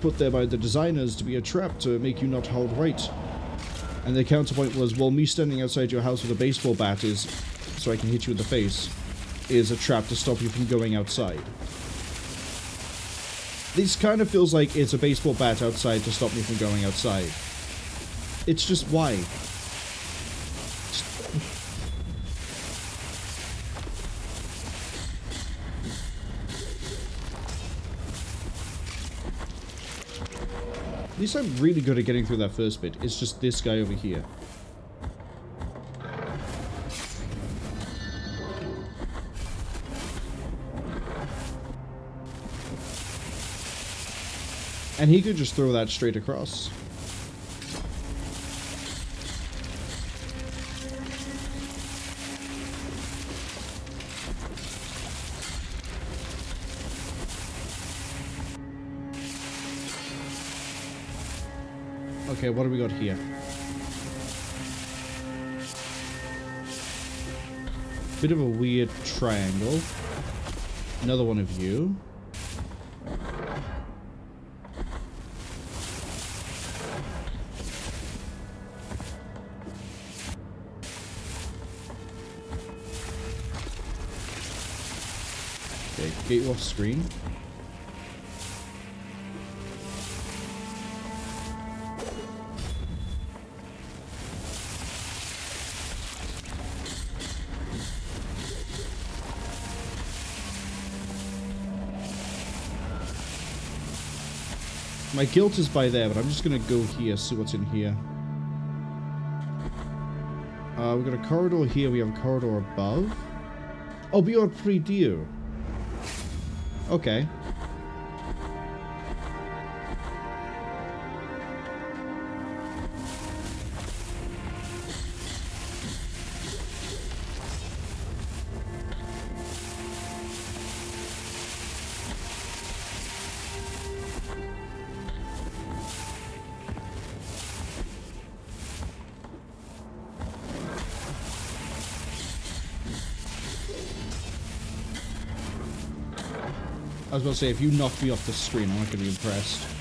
put there by the designers to be a trap to make you not hold right. And the counterpoint was, well, me standing outside your house with a baseball bat is, so I can hit you in the face, is a trap to stop you from going outside. This kind of feels like it's a baseball bat outside to stop me from going outside. It's just why? At least I'm really good at getting through that first bit. It's just this guy over here. And he could just throw that straight across. Okay, what do we got here? Bit of a weird triangle. Another one of you. Get you off screen. My guilt is by there, but I'm just gonna go here, see what's in here. We've got a corridor here, we have a corridor above. Oh, beyond pre-deal. Okay. I was about to say, if you knock me off the screen, I'm not going to be impressed.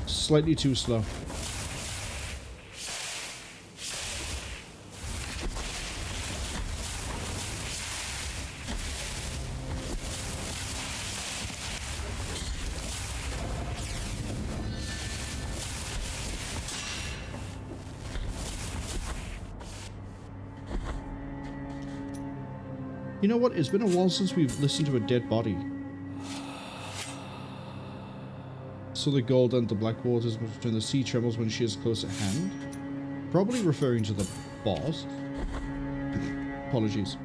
Slightly too slow. You know what? It's been a while since we've listened to a dead body. So the gold and the black waters between the sea trembles when she is close at hand. Probably referring to the boss. Apologies.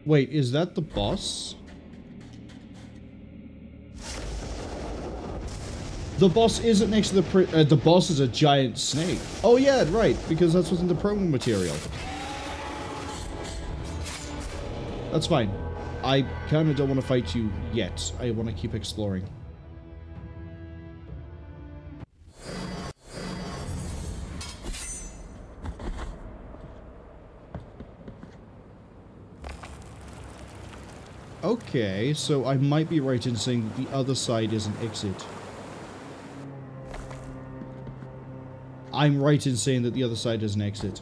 Wait, is that the boss? The boss isn't next to the boss is a giant snake. Oh yeah, right, because that's what's in the promo material. That's fine. I kind of don't want to fight you yet. I want to keep exploring. Okay, so I might be right in saying that the other side is an exit. I'm right in saying that the other side is an exit.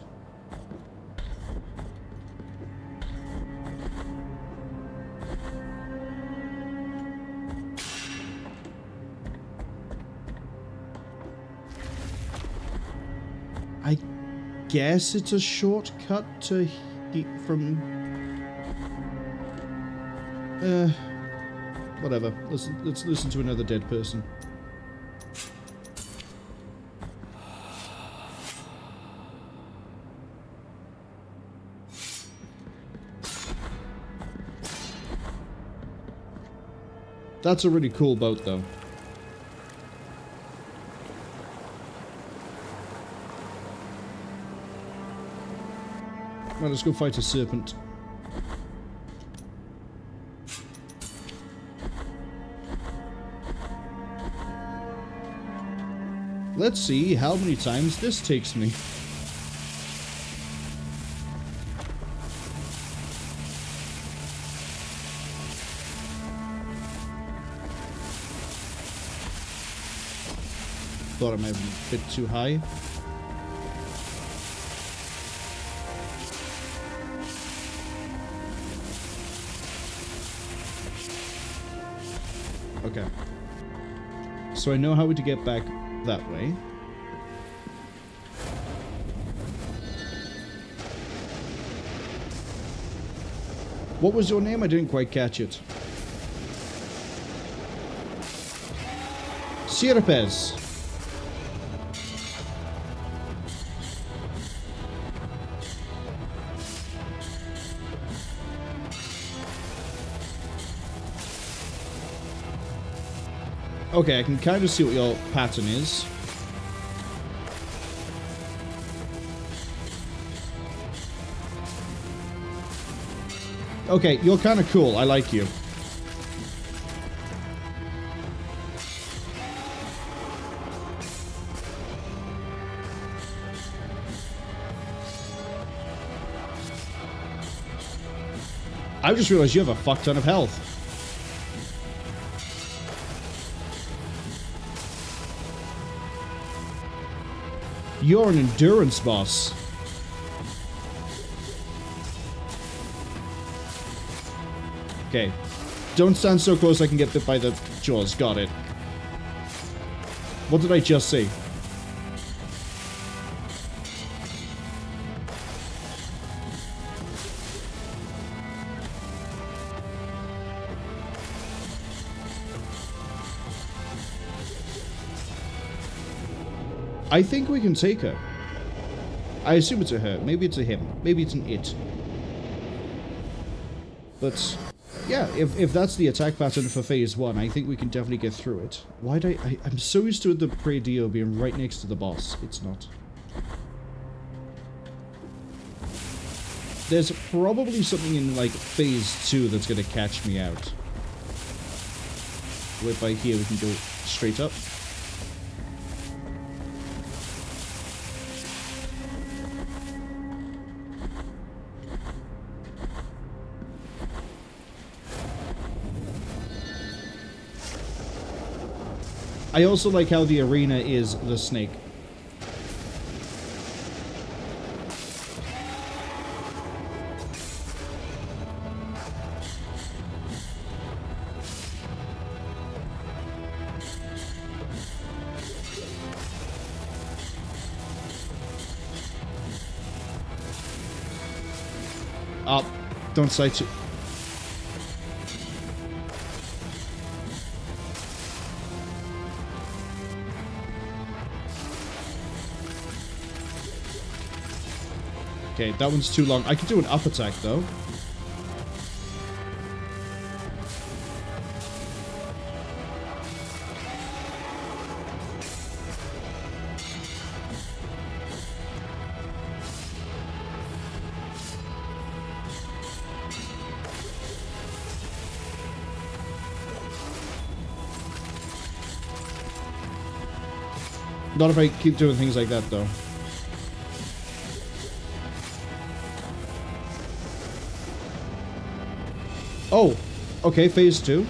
I guess it's a shortcut to from... whatever. Let's listen to another dead person. That's a really cool boat, though. Well, let's go fight a serpent. Let's see how many times this takes me. Thought I might have been a bit too high. Okay. So I know how to get back that way. What was your name? I didn't quite catch it. Sierpes. Okay, I can kind of see what your pattern is. Okay, you're kind of cool. I like you. I just realized you have a fuck ton of health. You're an endurance boss. Okay. Don't stand so close I can get bit by the jaws. Got it. What did I just say? I think we can take her. I assume it's a her. Maybe it's a him. Maybe it's an it. But, yeah, if that's the attack pattern for phase 1, I think we can definitely get through it. Why'd I'm so used to the Praedio being right next to the boss. It's not. There's probably something in, like, phase 2 that's gonna catch me out. Whereby here we can go straight up. I also like how the arena is the snake. Up. Don't sight it. Okay, that one's too long. I could do an up attack, though. Not if I keep doing things like that, though. Oh, okay, phase 2.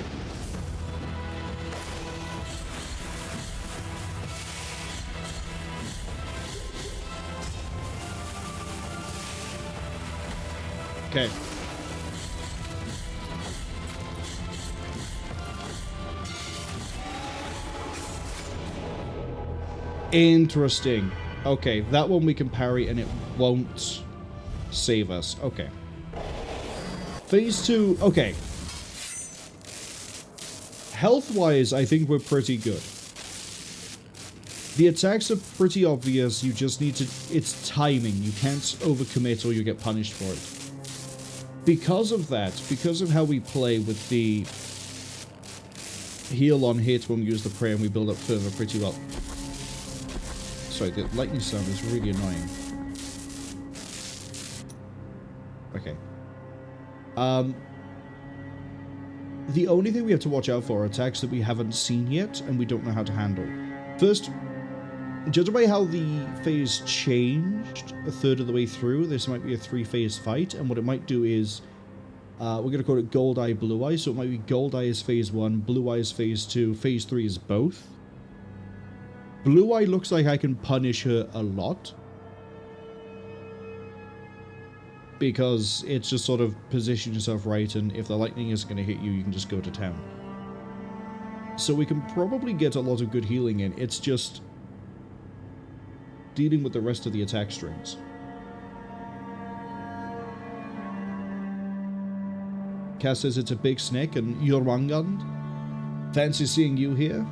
Okay. Interesting. Okay, that one we can parry and it won't save us. Okay. Phase 2, okay. Health-wise, I think we're pretty good. The attacks are pretty obvious, you just need to... It's timing, you can't overcommit or you get punished for it. Because of that, because of how we play with the heal on hit when we use the prayer and we build up further pretty well. Sorry, the lightning sound is really annoying. Okay. The only thing we have to watch out for are attacks that we haven't seen yet and we don't know how to handle. First, judging by how the phase changed a third of the way through, this might be a 3-phase fight, and what it might do is, we're going to call it Gold Eye, Blue Eye, so it might be Gold Eye is phase 1, Blue Eye is phase 2, phase 3 is both. Blue Eye looks like I can punish her a lot. Because it's just sort of position yourself right, and if the lightning is going to hit you, you can just go to town. So we can probably get a lot of good healing in. It's just dealing with the rest of the attack strings. Cass says it's a big snake, and Jormungand. Fancy seeing you here.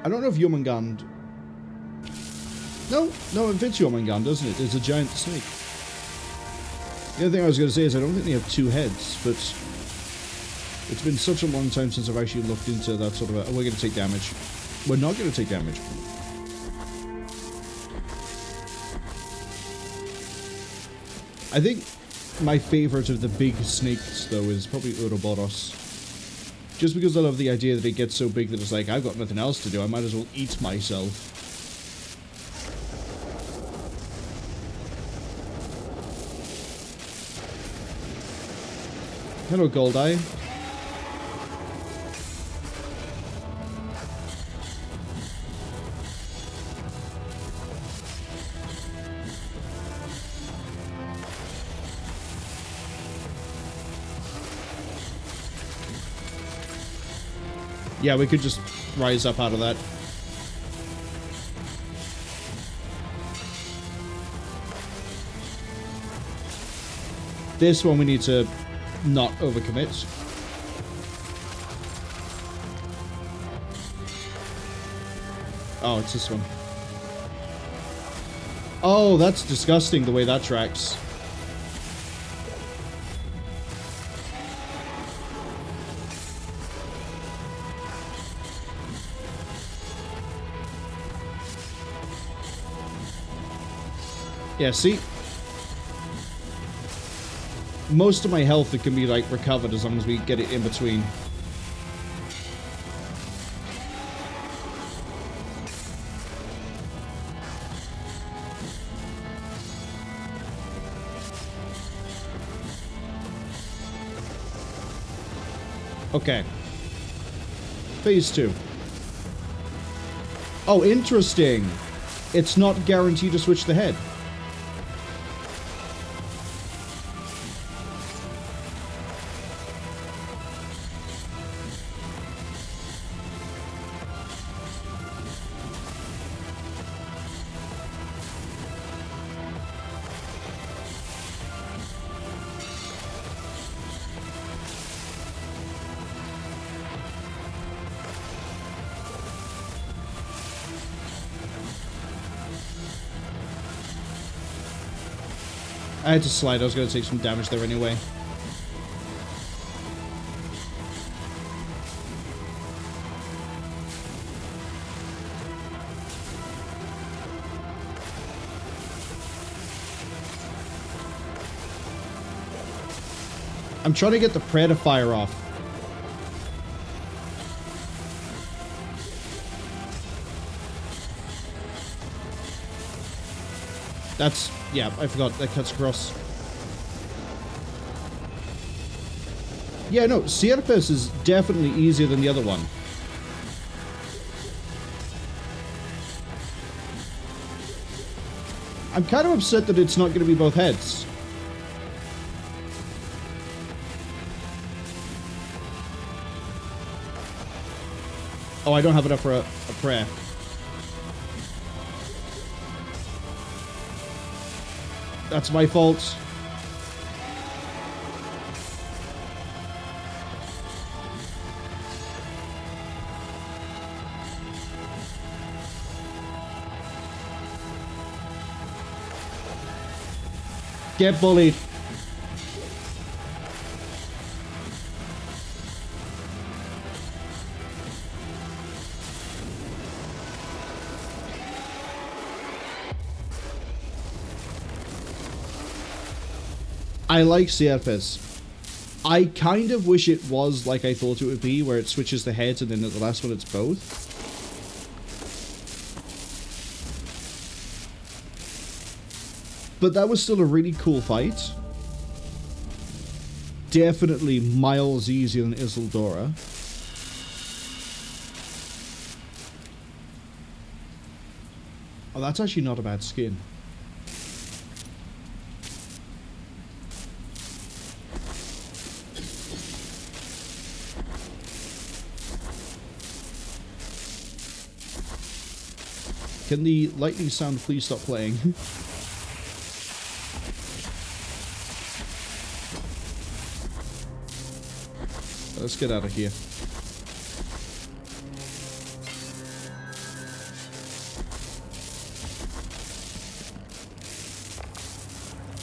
I don't know if Jormungand... No, it fits Jormungand, doesn't it? It's a giant snake. The other thing I was going to say is I don't think they have 2 heads, but it's been such a long time since I've actually looked into that sort of a... Oh, we're going to take damage. We're not going to take damage. I think my favorite of the big snakes, though, is probably Ouroboros. Just because I love the idea that it gets so big that it's like, I've got nothing else to do, I might as well eat myself. Hello, Goldeye. Yeah, we could just rise up out of that. This one we need to not overcommit. Oh, it's this one. Oh, that's disgusting the way that tracks. Yeah, see? Most of my health, it can be, like, recovered as long as we get it in between. Okay. Phase 2. Oh, interesting. It's not guaranteed to switch the head. I had to slide. I was going to take some damage there anyway. I'm trying to get the prayer to fire off. That's... yeah, I forgot. That cuts across. Yeah, no, Sierpes is definitely easier than the other one. I'm kind of upset that it's not going to be both heads. Oh, I don't have enough for a prayer. That's my fault. Get bullied. I like Sierpes. I kind of wish it was like I thought it would be, where it switches the heads and then at the last one it's both. But that was still a really cool fight. Definitely miles easier than Isidora. Oh, that's actually not a bad skin. Can the lightning sound please stop playing? Let's get out of here.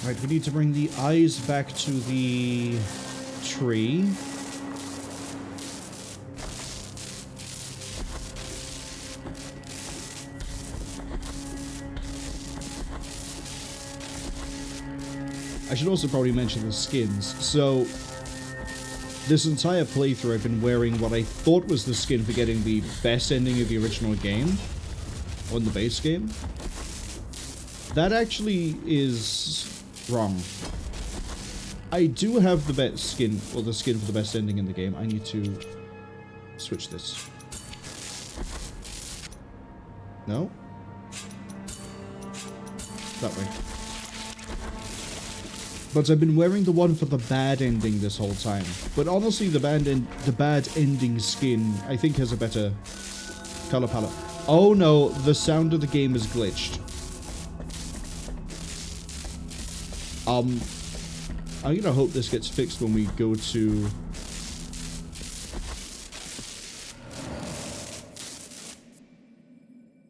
Right, we need to bring the eyes back to the tree. I should also probably mention the skins. So, this entire playthrough I've been wearing what I thought was the skin for getting the best ending of the original game, on the base game. That actually is wrong. I do have the best skin, or the skin for the best ending in the game. I need to switch this. No? That way. But I've been wearing the one for the bad ending this whole time. But honestly, the bad ending skin, I think, has a better color palette. Oh no, the sound of the game is glitched. I'm gonna hope this gets fixed when we go to...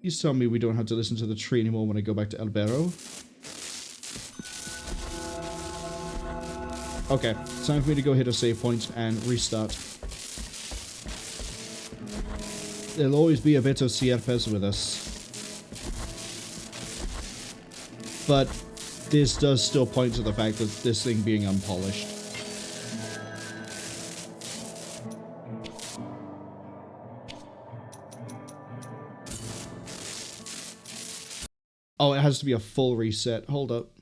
Please tell me we don't have to listen to the tree anymore when I go back to El Barro. Okay, time for me to go hit a save point and restart. There'll always be a bit of Sierpes with us. But this does still point to the fact that this thing being unpolished. Oh, it has to be a full reset. Hold up.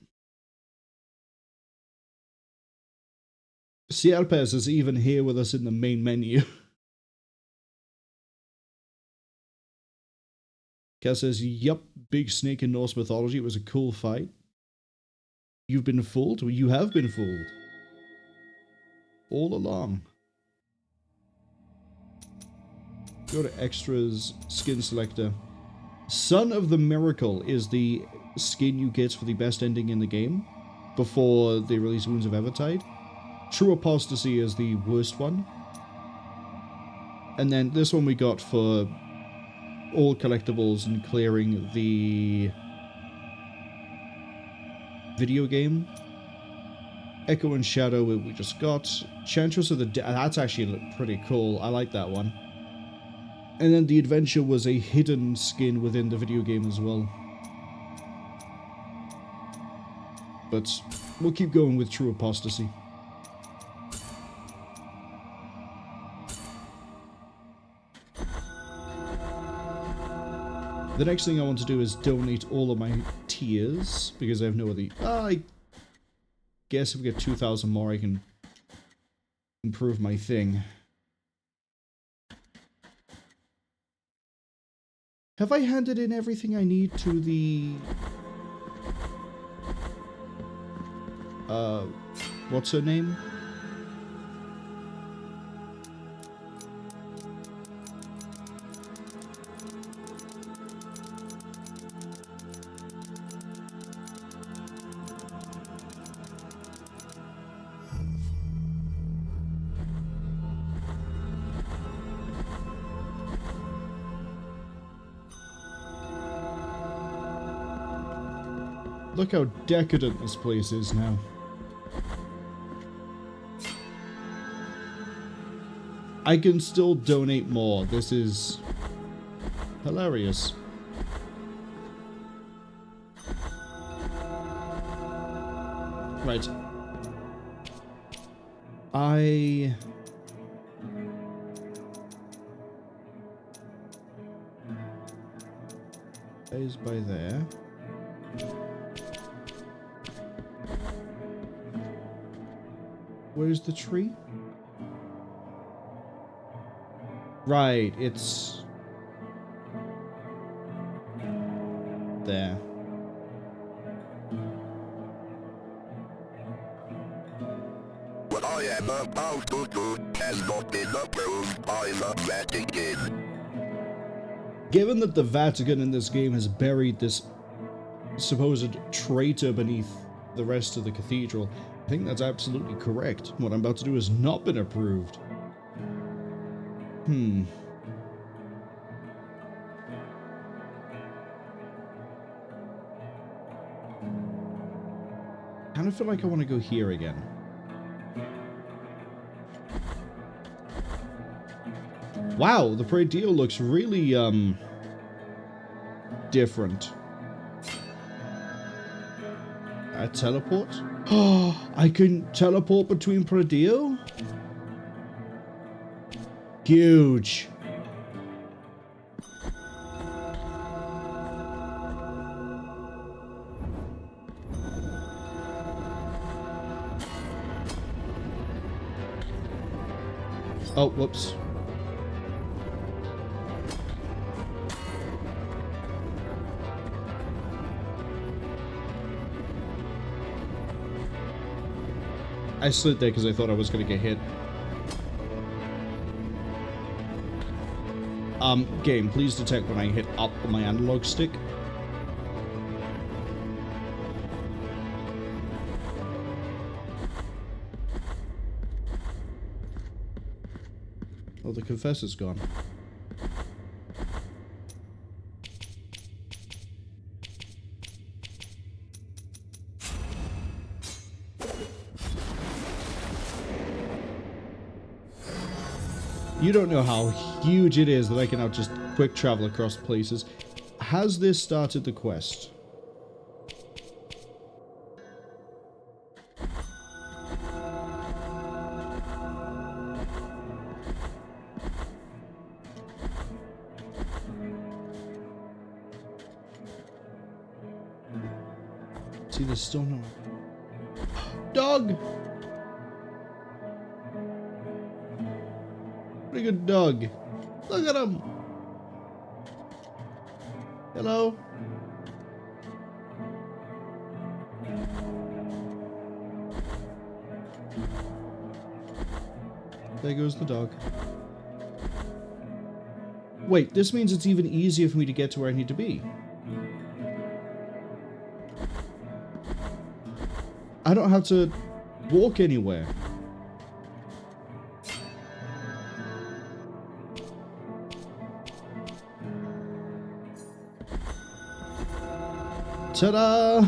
Sierpes is even here with us in the main menu. Kaz says, yup, big snake in Norse mythology. It was a cool fight. You've been fooled? Well, you have been fooled. All along. Go to extras, skin selector. Son of the Miracle is the skin you get for the best ending in the game before they release Wounds of Evertide. True Apostasy is the worst one. And then this one we got for all collectibles and clearing the video game Echo and Shadow we just got. Chantress of the that's actually pretty cool. I like that one. And then the adventure was a hidden skin within the video game as well. But we'll keep going with True Apostasy. The next thing I want to do is donate all of my tears, because I have no other... I guess if we get 2,000 more, I can improve my thing. Have I handed in everything I need to the... what's her name? Look how decadent this place is now. I can still donate more. This is hilarious. Right. That is by there. Where's the tree? Right, it's... there. What I am about to do has not been approved by the Vatican. Given that the Vatican in this game has buried this supposed traitor beneath the rest of the cathedral, I think that's absolutely correct. What I'm about to do has not been approved. I kind of feel like I want to go here again. Wow, the Pradio looks really, different. A teleport? Oh, I can teleport between Pradio? Huge. Oh, whoops. I slid there because I thought I was going to get hit. Game, please detect when I hit up on my analog stick. Oh, the confessor's gone. You don't know how huge it is that I can now just quick travel across places. Has this started the quest? See, there's still no... Dog! Pretty good dog. Look at him. Hello. There goes the dog. Wait, this means it's even easier for me to get to where I need to be. I don't have to walk anywhere. Ta-da!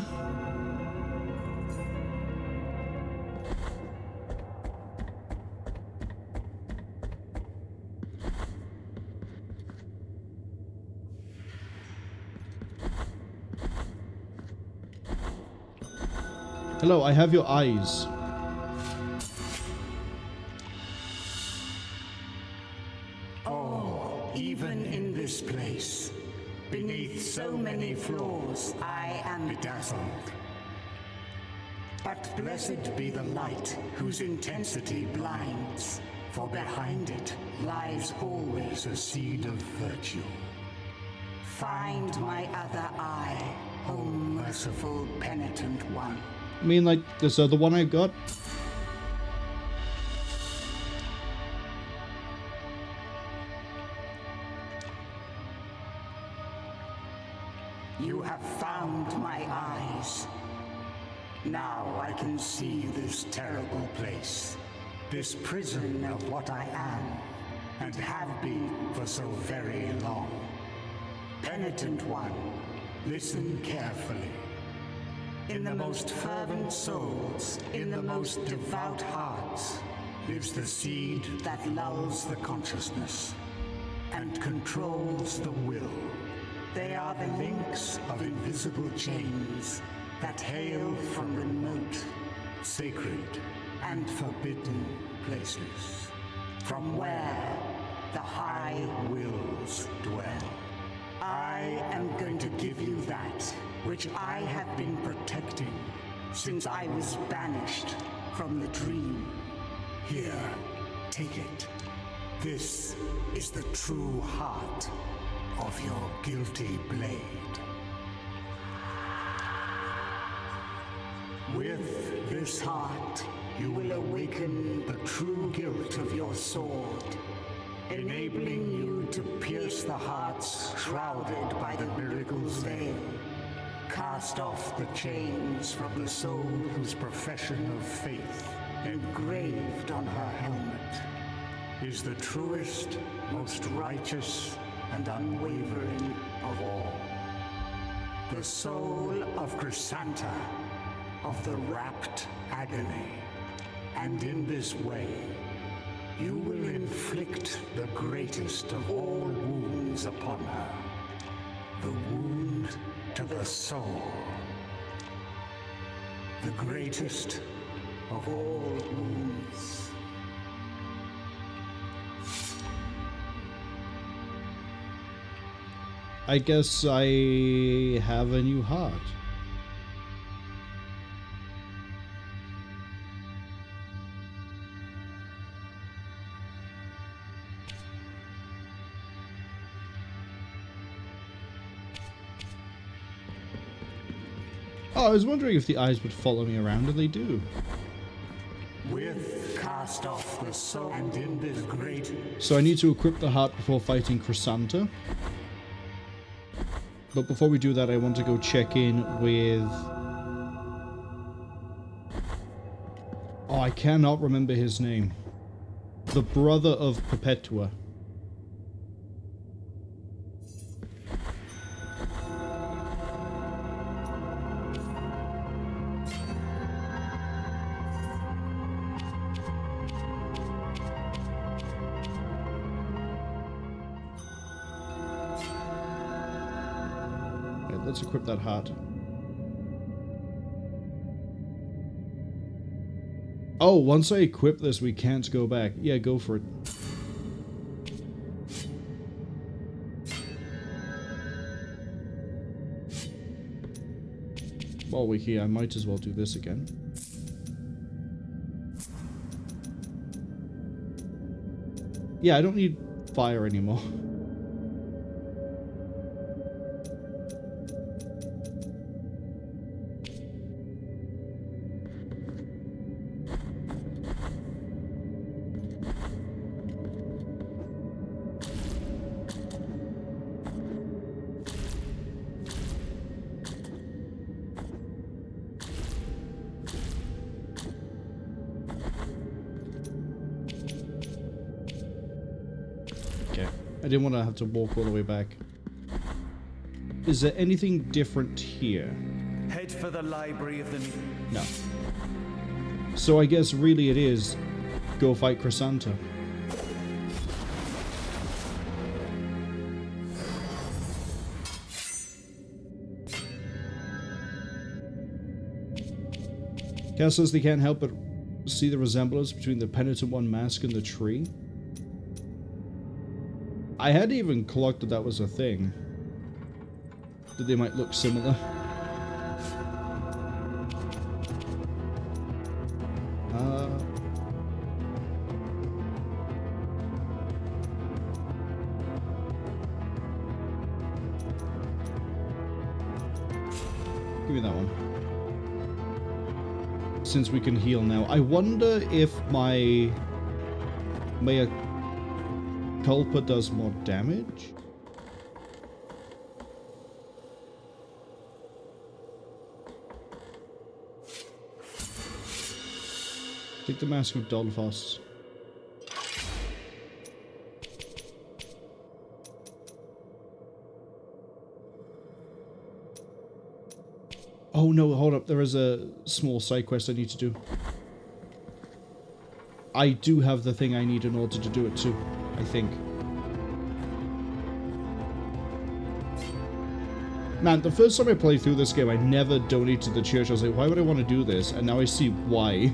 Hello, I have your eyes. Oh, even in this place, beneath so many flaws, I am bedazzled. But blessed be the light whose intensity blinds, for behind it lies always a seed of virtue. Find my other eye, O merciful Penitent One. I mean, like this other one I got. You have found my eyes. Now I can see this terrible place, this prison of what I am, and have been for so very long. Penitent One, listen carefully. In the most fervent souls, in the most devout hearts, lives the seed that lulls the consciousness and controls the will. They are the links of invisible chains that hail from remote, sacred, and forbidden places, from where the high wills dwell. I am going to give you that which I have been protecting since I was banished from the dream. Here, take it. This is the true heart of your guilty blade. With this heart, you will awaken the true guilt of your sword, enabling you to pierce the hearts shrouded by the miracle's veil. Cast off the chains from the soul whose profession of faith, engraved on her helmet, is the truest, most righteous, and unwavering of all. The soul of Chrisanta, of the rapt Agony. And in this way, you will inflict the greatest of all wounds upon her. The wound to the soul. The greatest of all wounds. I guess I have a new heart. Oh, I was wondering if the eyes would follow me around, and they do. With cast off the soul and in this great... So I need to equip the heart before fighting Chrisanta. But before we do that, I want to go check in with... Oh, I cannot remember his name. The brother of Perpetua. Let's equip that heart. Oh, once I equip this, we can't go back. Yeah, go for it. While we're here, I might as well do this again. Yeah, I don't need fire anymore. I didn't want to have to walk all the way back. Is there anything different here? Head for the library of the... No. So I guess really it is go fight Chrisanta. Cass says they can't help but see the resemblance between the Penitent One mask and the tree. I hadn't even clocked that that was a thing. That they might look similar. Give me that one. Since we can heal now. I wonder if my Mea Culpa does more damage? Take the Mask of Dolphos. Oh no, hold up. There is a small side quest I need to do. I do have the thing I need in order to do it too, I think. Man, the first time I played through this game, I never donated to the church. I was like, why would I want to do this? And now I see why.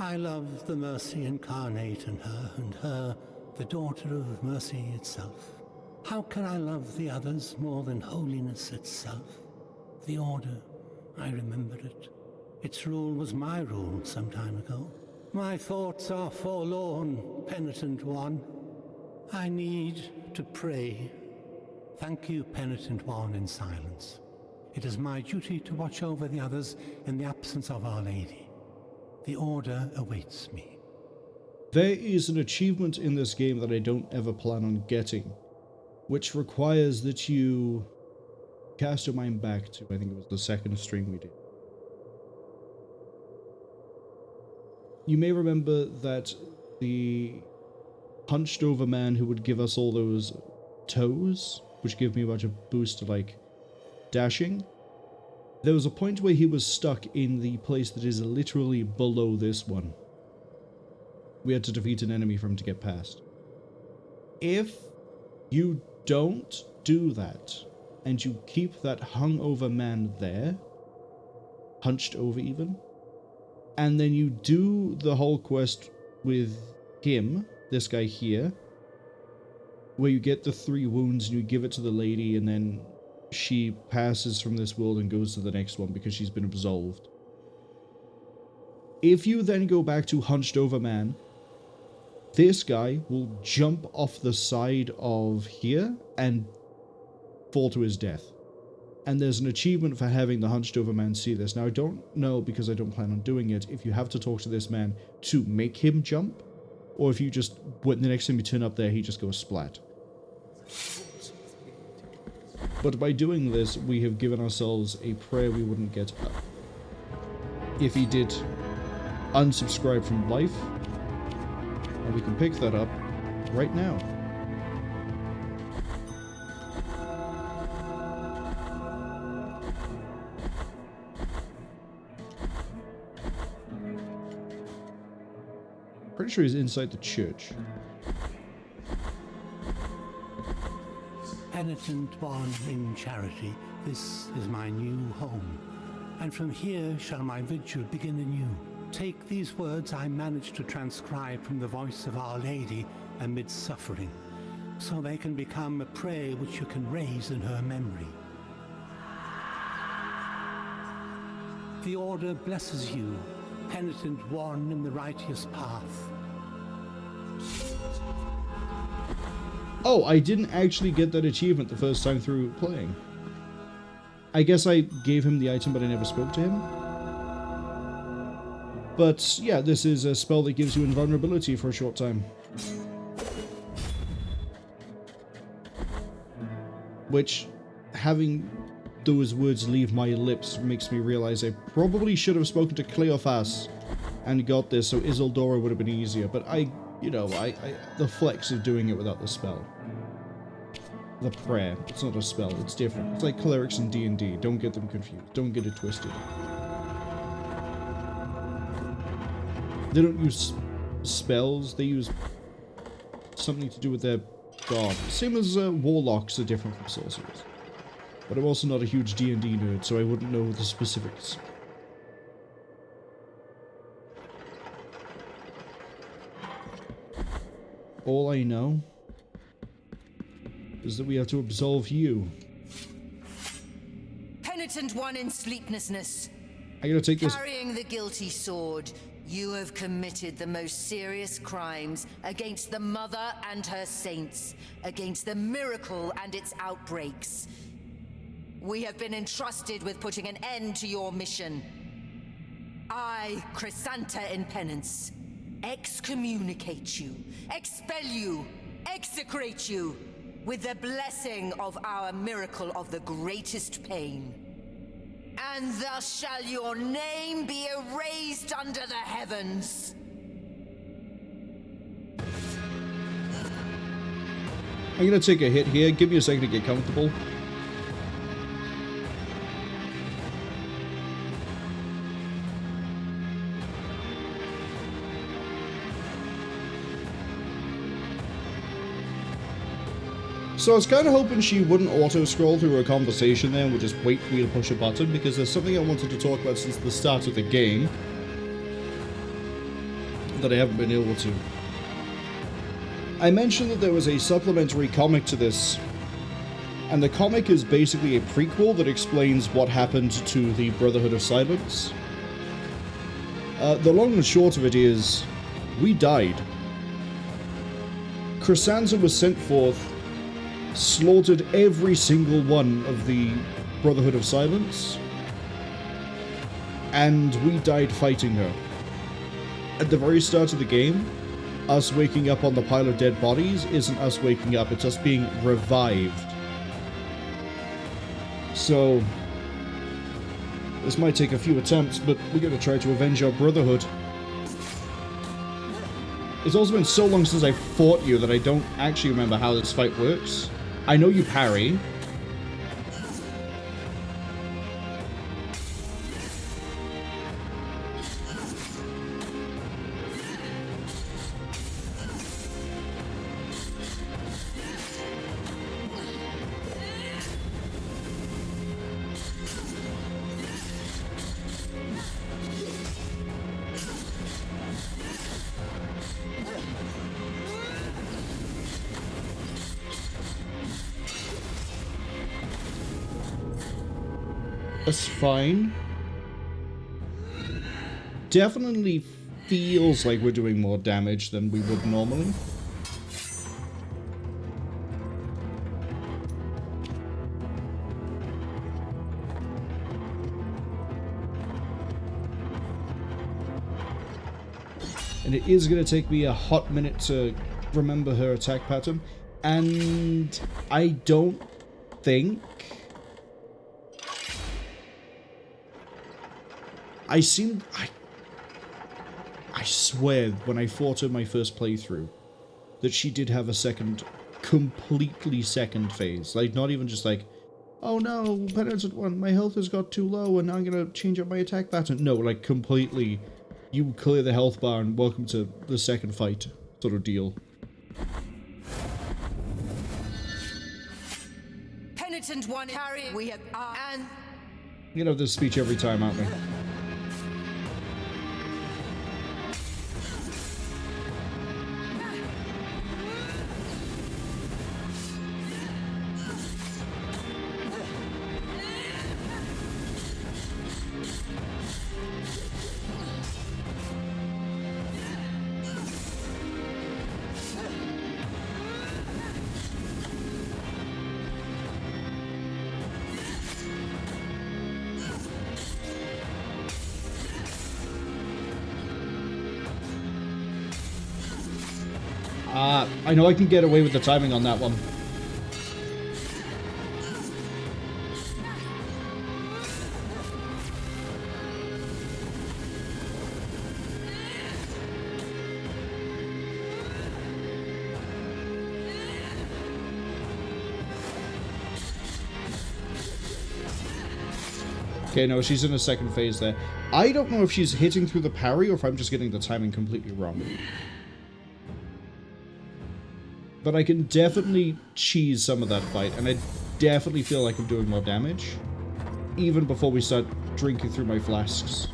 I love the mercy incarnate in her, and her, the daughter of mercy itself. How can I love the others more than holiness itself? The order, I remember it. Its rule was my rule some time ago. My thoughts are forlorn, Penitent One. I need to pray. Thank you, Penitent One, in silence. It is my duty to watch over the others in the absence of Our Lady. The order awaits me. There is an achievement in this game that I don't ever plan on getting, which requires that you cast your mind back to, I think it was the second stream we did. You may remember that the hunched over man who would give us all those toes, which give me a bunch of boost to like dashing. There was a point where he was stuck in the place that is literally below this one. We had to defeat an enemy for him to get past. If you don't do that, and you keep that hungover man there, hunched over even, and then you do the whole quest with him, this guy here, where you get the 3 wounds and you give it to the lady and then she passes from this world and goes to the next one because she's been absolved. If you then go back to hunched over man, this guy will jump off the side of here and fall to his death. And there's an achievement for having the hunched over man see this. Now I don't know, because I don't plan on doing it, if you have to talk to this man to make him jump, or if you just, when the next time you turn up there, he just goes splat. But by doing this, we have given ourselves a prayer we wouldn't get if he did unsubscribe from life. And we can pick that up right now. Pretty sure he's inside the church. Penitent One in charity, this is my new home, and from here shall my vigil begin anew. Take these words I managed to transcribe from the voice of Our Lady amid suffering, so they can become a prayer which you can raise in her memory. The Order blesses you, Penitent One in the righteous path. Oh, I didn't actually get that achievement the first time through playing. I guess I gave him the item, but I never spoke to him. But yeah, this is a spell that gives you invulnerability for a short time. Which, having those words leave my lips, makes me realize I probably should have spoken to Cleophas and got this, so Isidora would have been easier. But the flex of doing it without the spell. The prayer. It's not a spell, it's different. It's like clerics in D&D. Don't get them confused. Don't get it twisted. They don't use spells, they use something to do with their god. Same as warlocks are different from sorcerers. But I'm also not a huge D&D nerd, so I wouldn't know the specifics. All I know is that we have to absolve you. Penitent One in sleeplessness. I'm gonna take this. Carrying the guilty sword, you have committed the most serious crimes against the Mother and her saints, against the miracle and its outbreaks. We have been entrusted with putting an end to your mission. I, Chrisanta in penance, excommunicate you, expel you, execrate you, with the blessing of our miracle of the greatest pain. And thus shall your name be erased under the heavens. I'm gonna take a hit here. Give me a second to get comfortable. So I was kind of hoping she wouldn't auto-scroll through her conversation there and would just wait for me to push a button, because there's something I wanted to talk about since the start of the game that I haven't been able to. I mentioned that there was a supplementary comic to this, and the comic is basically a prequel that explains what happened to the Brotherhood of Silence. The long and short of it is, we died. Chrisanta was sent forth, slaughtered every single one of the Brotherhood of Silence, and we died fighting her. At the very start of the game, us waking up on the pile of dead bodies isn't us waking up, it's us being revived. So, this might take a few attempts, but we're going to try to avenge our Brotherhood. It's also been so long since I fought you that I don't actually remember how this fight works. I know you parry. That's fine. Definitely feels like we're doing more damage than we would normally. And it is going to take me a hot minute to remember her attack pattern. And I don't think... I swear, when I fought her my first playthrough, that she did have a completely second phase. Like, not even just like, oh no, Penitent One, my health has got too low and now I'm gonna change up my attack pattern. No, like, completely, you clear the health bar and welcome to the second fight sort of deal. Penitent One, carry, we have, and... You know this speech every time, aren't we? I know I can get away with the timing on that one. Okay, no, she's in a second phase there. I don't know if she's hitting through the parry or if I'm just getting the timing completely wrong. But I can definitely cheese some of that fight, and I definitely feel like I'm doing more damage, even before we start drinking through my flasks.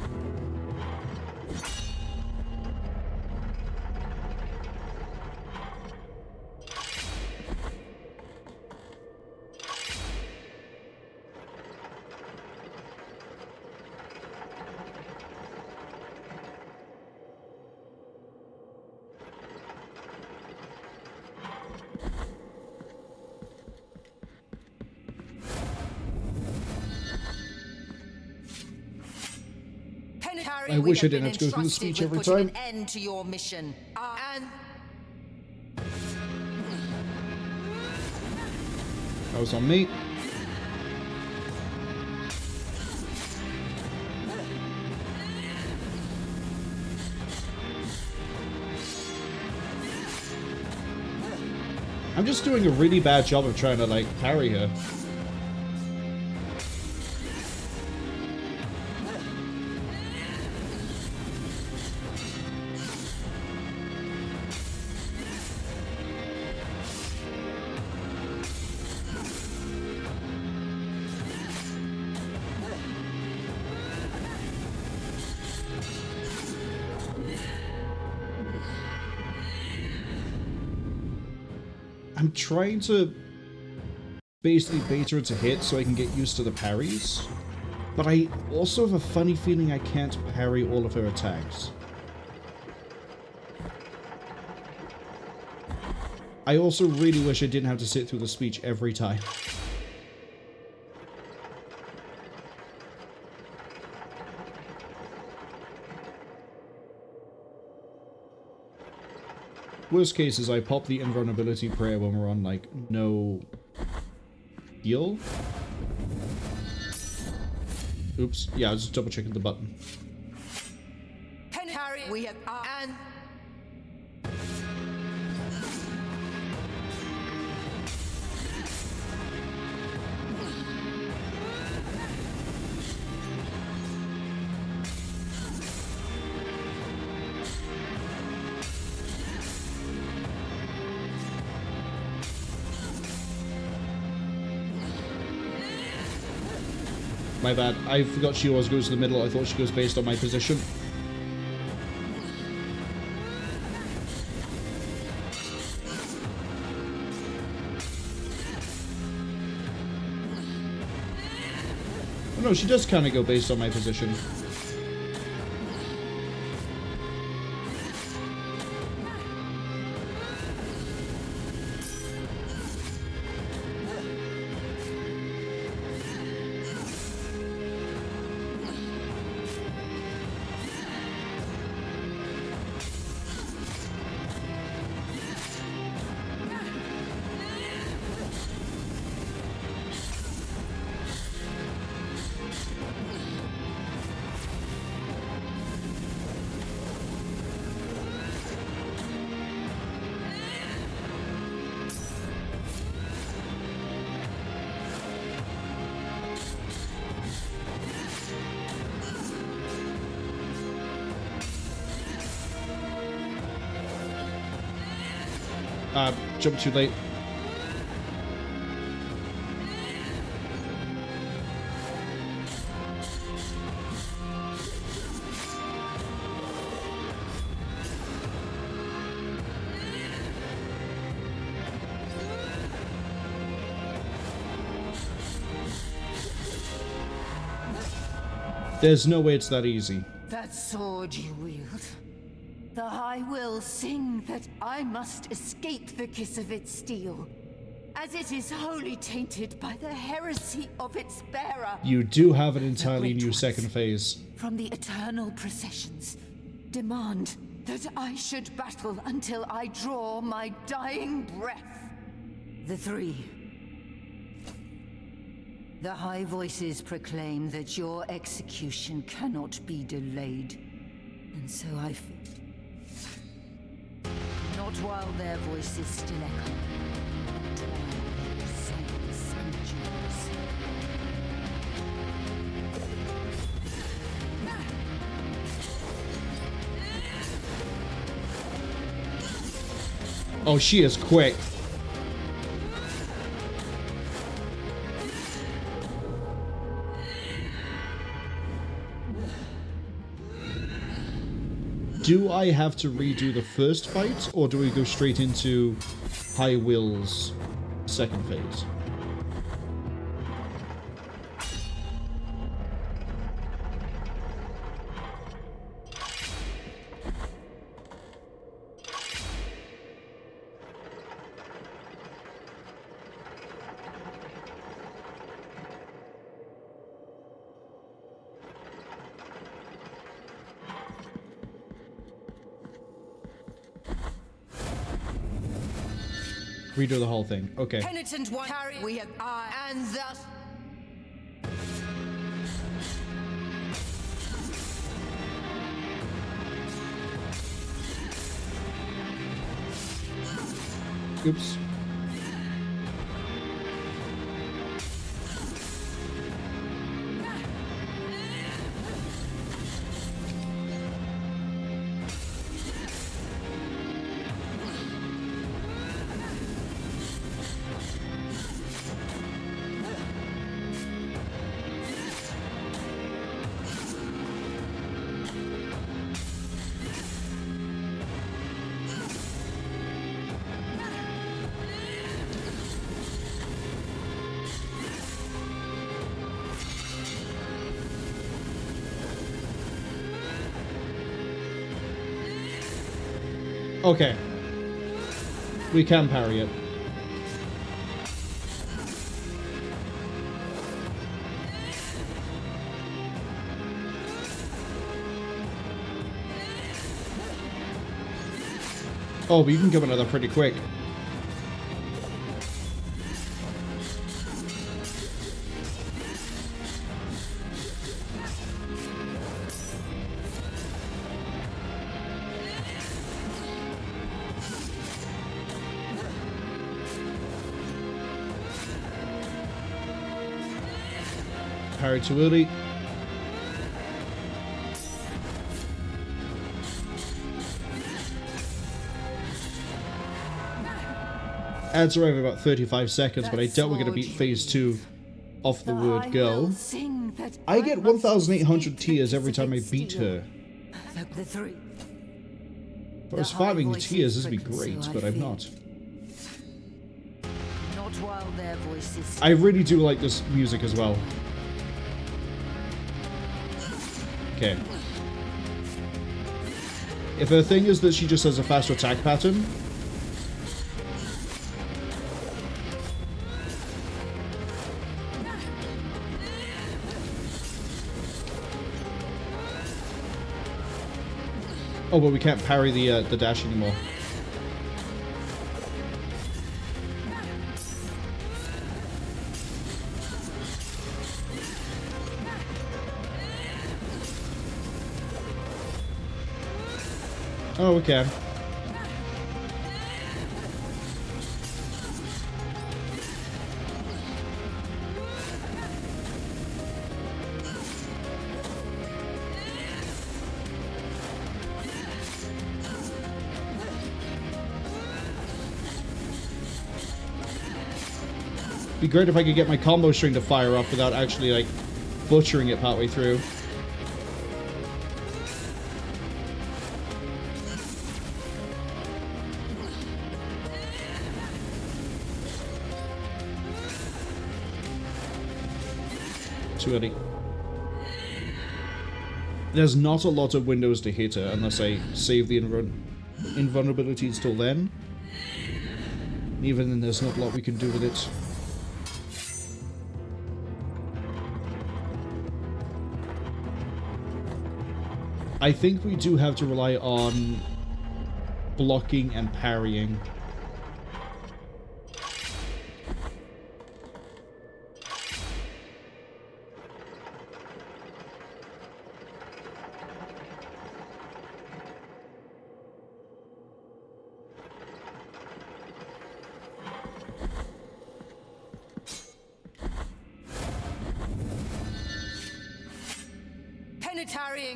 I wish I didn't have to go through the speech every time. An end to your mission. And That was on me. I'm just doing a really bad job of trying to, like, parry her. I'm trying to basically bait her into hit so I can get used to the parries, but I also have a funny feeling I can't parry all of her attacks. I also really wish I didn't have to sit through the speech every time. Worst case is I pop the invulnerability prayer when we're on, like, no heal. Oops. Yeah, I was just double checking the button. Harry, we have and My bad. I forgot she always goes to the middle. I thought she goes based on my position. Oh no, she does kind of go based on my position. Jumped too late. There's no way it's that easy. that sword you wield. The High will sing that I must escape the kiss of its steel, as it is wholly tainted by the heresy of its bearer. You do have an entirely new second phase. From the eternal processions, demand that I should battle until I draw my dying breath. The three. The High Voices proclaim that your execution cannot be delayed. And so I fear. Not while their voices still echo. Not while their silence endures. Oh, she is quick. Do I have to redo the first fight, or do we go straight into High Will's second phase? Redo the whole thing. Okay. Penitent One, we have and thus. Oops. Okay. We can parry it. Oh, but you can come another pretty quick. Parry too early. Ads are over about 35 seconds, but I doubt we're going to beat phase 2 off the word go. I get 1,800 tears every time I beat her. If I was farming tears, this would be great, but I'm not. I really do like this music as well. Okay. If her thing is that she just has a faster attack pattern, oh, but we can't parry the dash anymore. Oh, okay. Be great if I could get my combo string to fire up without actually, like, butchering it partway through. Too early. There's not a lot of windows to hit her unless I save the invulnerabilities till then. Even then, there's not a lot we can do with it. I think we do have to rely on blocking and parrying.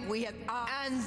We have and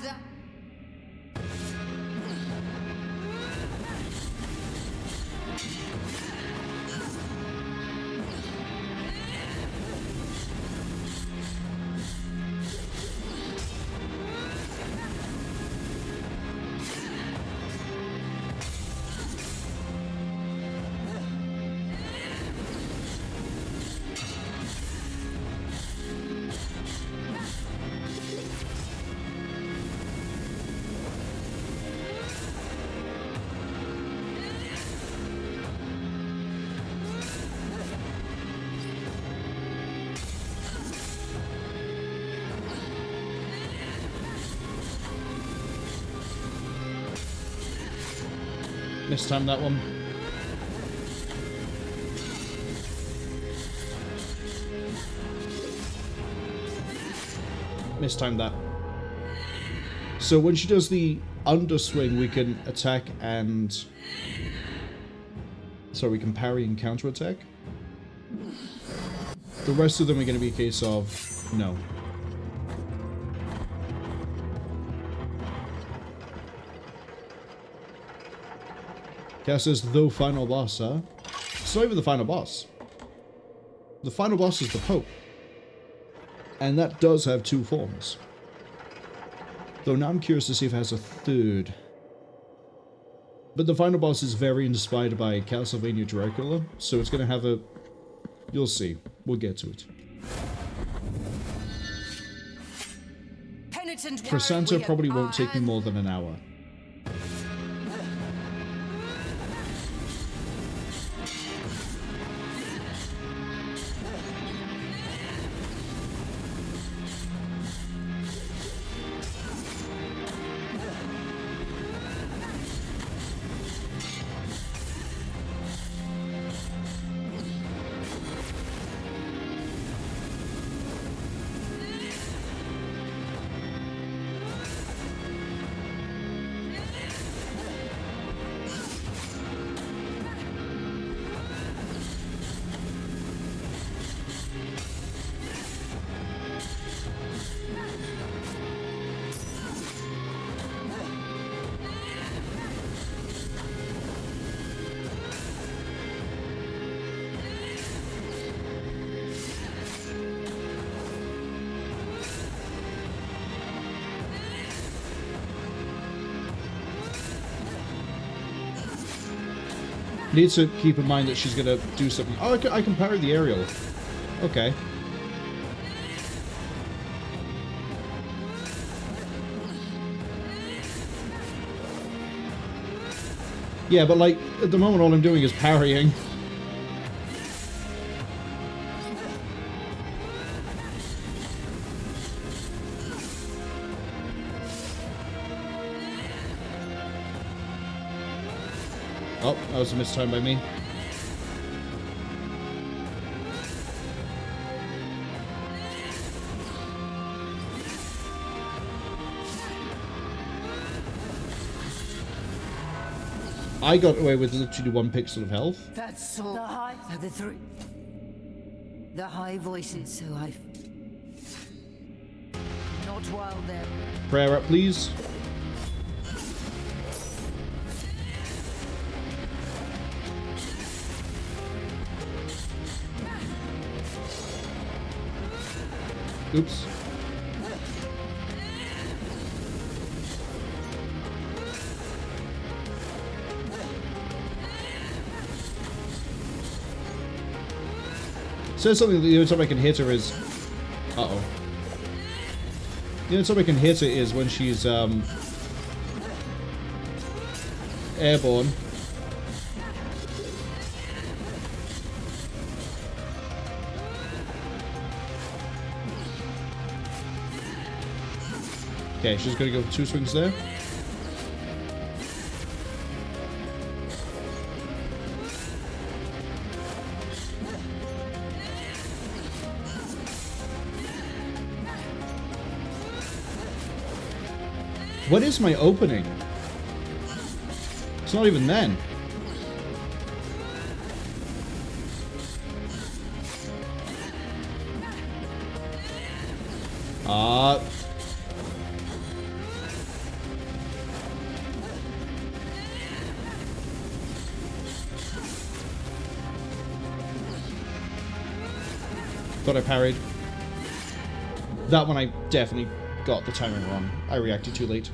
Mistimed that one. Mistimed that. So when she does the underswing, we can attack and... So we can parry and counterattack. The rest of them are going to be a case of no. Cass says, though final boss, huh? It's not even the final boss. The final boss is the Pope. And that does have 2 forms. Though now I'm curious to see if it has a 3rd. But the final boss is very inspired by Castlevania Dracula, so it's going to have a... You'll see. We'll get to it. Penitent One, Chrisanta probably won't take me more than an hour. Need to keep in mind that she's gonna do something. Oh, I can parry the aerial. Okay. Yeah, but like, at the moment all I'm doing is parrying. Oh, that was a mistime by me. I got away with literally 1 pixel of health. That's all. The high voices, so I've... Not while they're... Prayer up, please. Oops. Says something that the only time I can hit her is... Uh-oh. The only time I can hit her is when she's, airborne. Okay, she's gonna go for 2 swings there. What is my opening? It's not even then. Thought I parried. That one I definitely got the timing wrong. I reacted too late.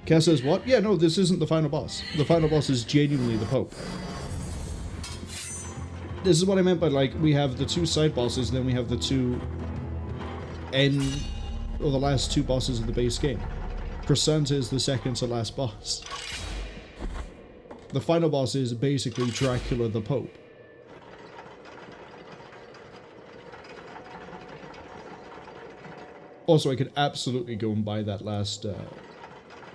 Cass says, what? Yeah, no, this isn't the final boss. The final boss is genuinely the Pope. This is what I meant by, like, we have the 2 side bosses, and then we have the 2 end, or the last 2 bosses of the base game. Chrisanta is the second to last boss. The final boss is basically Dracula the Pope. Also, I could absolutely go and buy that last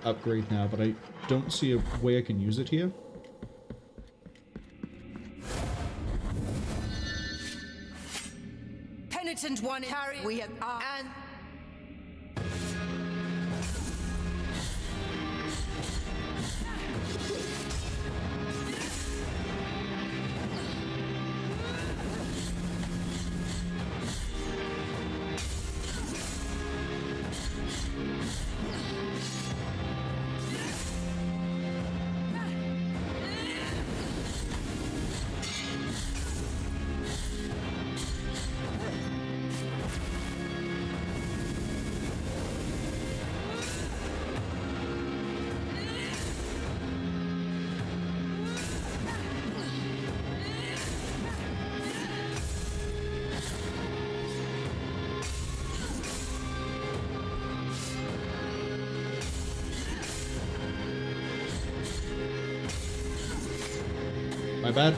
upgrade now, but I don't see a way I can use it here. Penitent One, carry. We have and. My bad.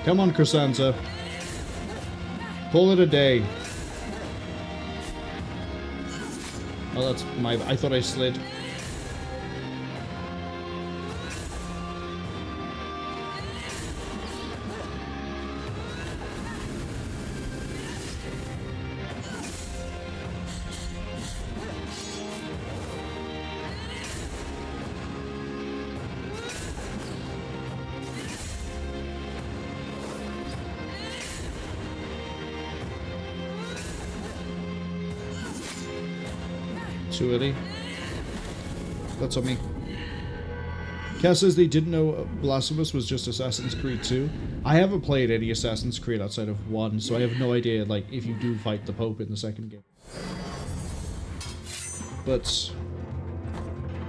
Come on, Chrisanta. Call it a day. Oh, that's my... I thought I slid. Too early. That's on me. Cass says they didn't know Blasphemous was just Assassin's Creed 2. I haven't played any Assassin's Creed outside of 1, so I have no idea, like, if you do fight the Pope in the second game. But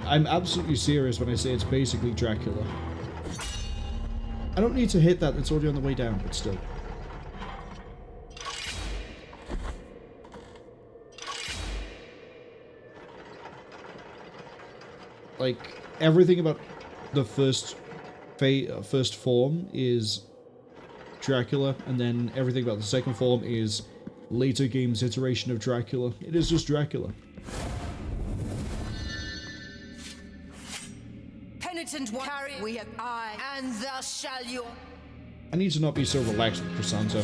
I'm absolutely serious when I say it's basically Dracula. I don't need to hit that, it's already on the way down, but still. Like, everything about the first form is Dracula, and then everything about the second form is later games' iteration of Dracula. It is just Dracula. Penitent One, carry. We have and thus shall you. I need to not be so relaxed with Chrisanta.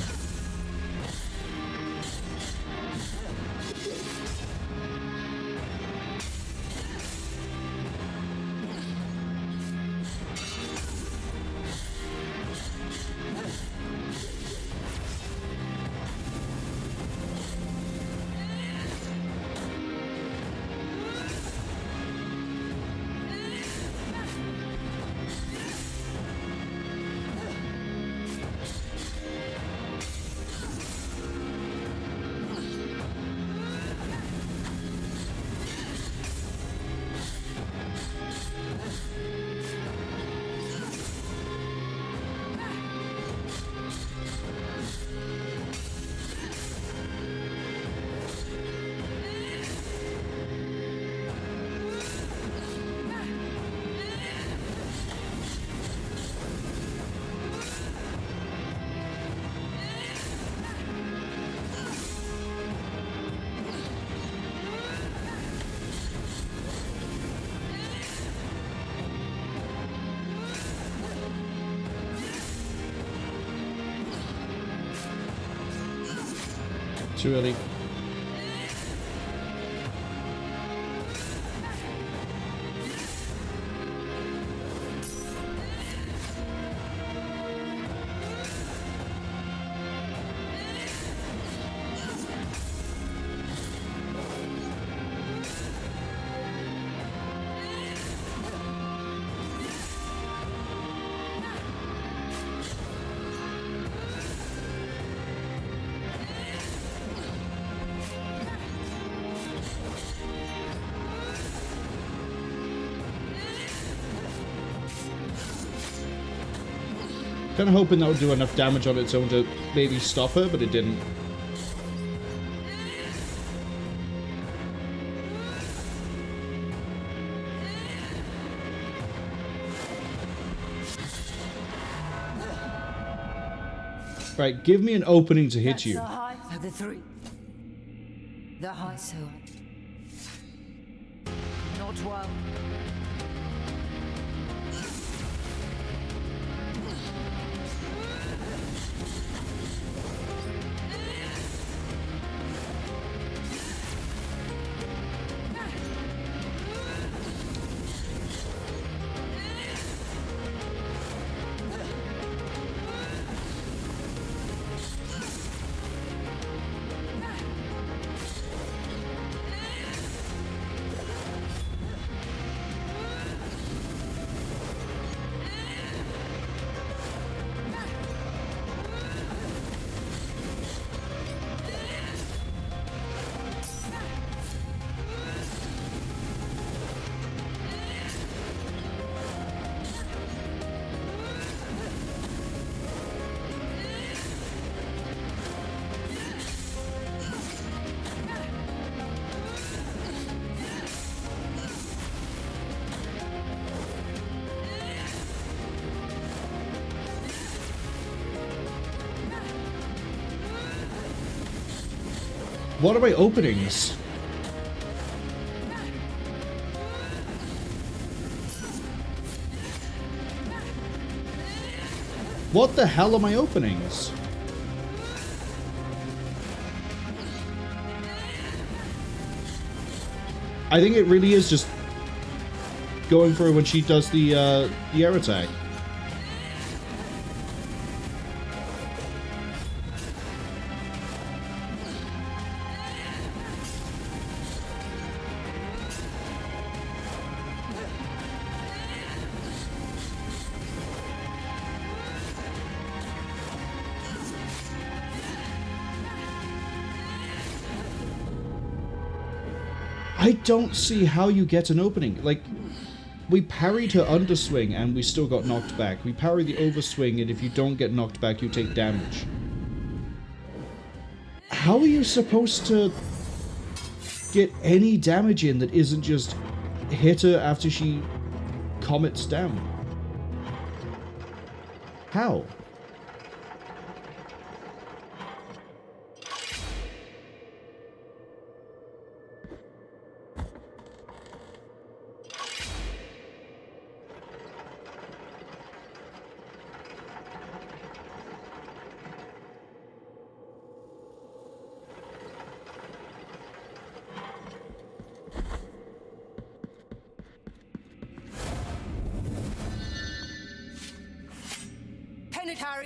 Too early. Kind of hoping that would do enough damage on its own to maybe stop her, but it didn't. Right, give me an opening to hit you. The high for the three. The high sword. Not well. What are my openings? What the hell are my openings? I think it really is just going for her when she does the air attack. I don't see how you get an opening. Like, we parried her underswing and we still got knocked back. We parry the overswing and if you don't get knocked back, you take damage. How are you supposed to get any damage in that isn't just hit her after she comets down? How?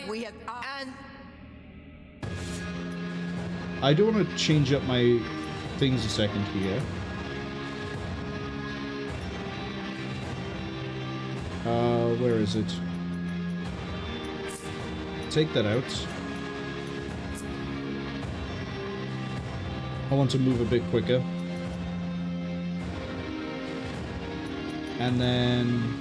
We have and I do want to change up my things a second here. Where is it? Take that out. I want to move a bit quicker. And then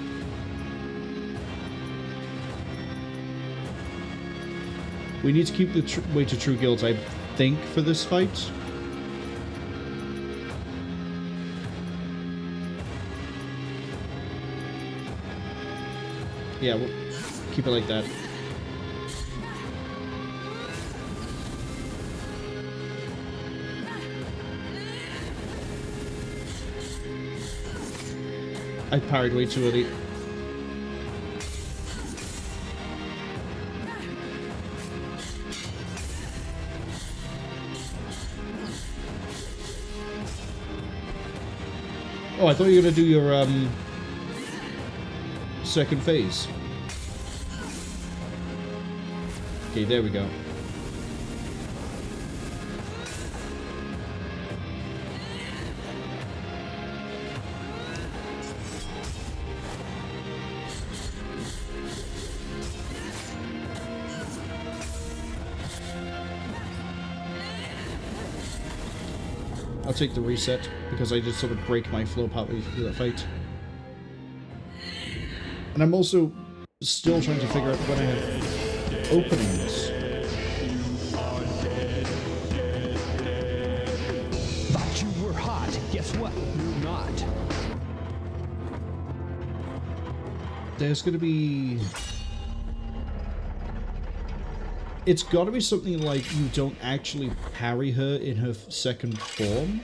we need to keep the way to True Guilds, I think, for this fight. Yeah, we'll keep it like that. I parried way too early. Oh, I thought you were gonna do your second phase. Okay, there we go. I'll take the reset, because I just sort of break my flow partway through that fight. And I'm also still trying to figure out when I have openings. Thought you were hot. Guess what? You're not. There's gonna be... It's gotta be something like you don't actually parry her in her second form.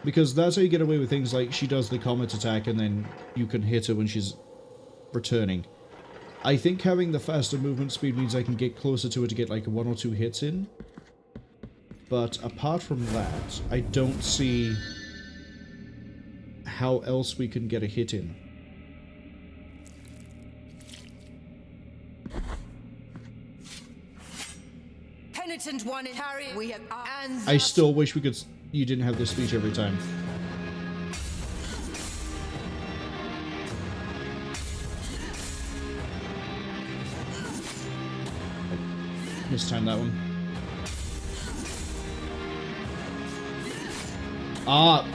Because that's how you get away with things like she does the comet attack and then you can hit her when she's returning. I think having the faster movement speed means I can get closer to her to get like 1 or 2 hits in. But apart from that, I don't see how else we can get a hit in. Penitent One in Harry, we have and I still wish we could... You didn't have this speech every time. Mistimed that one. Ah!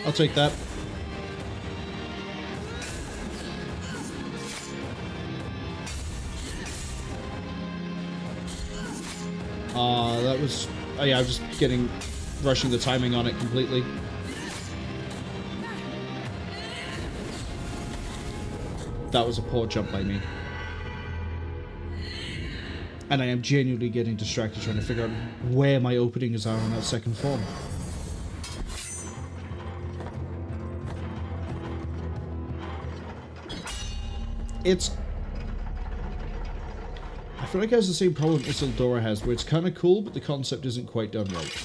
I'll take that. That was... Oh yeah, I was just rushing the timing on it completely. That was a poor jump by me. And I am genuinely getting distracted trying to figure out where my openings are on that second form. It's... I feel like it has the same problem Isidora has, where it's kind of cool, but the concept isn't quite done right.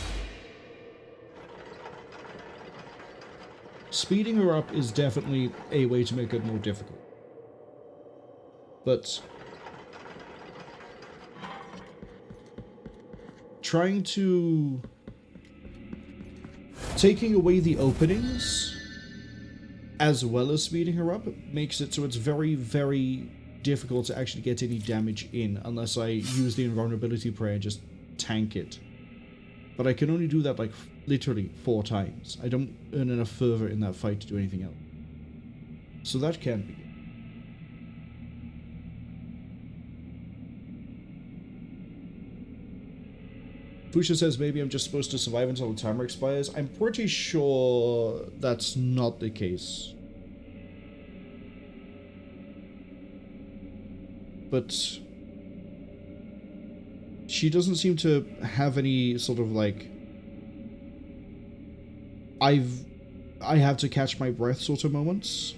Speeding her up is definitely a way to make it more difficult. But... trying to... taking away the openings, as well as speeding her up, makes it so it's very, very difficult to actually get any damage in, unless I use the invulnerability prayer and just tank it. But I can only do that like literally 4 times. I don't earn enough fervor in that fight to do anything else. So that can be. Fusha says maybe I'm just supposed to survive until the timer expires. I'm pretty sure that's not the case. But she doesn't seem to have any sort of like I have to catch my breath sort of moments.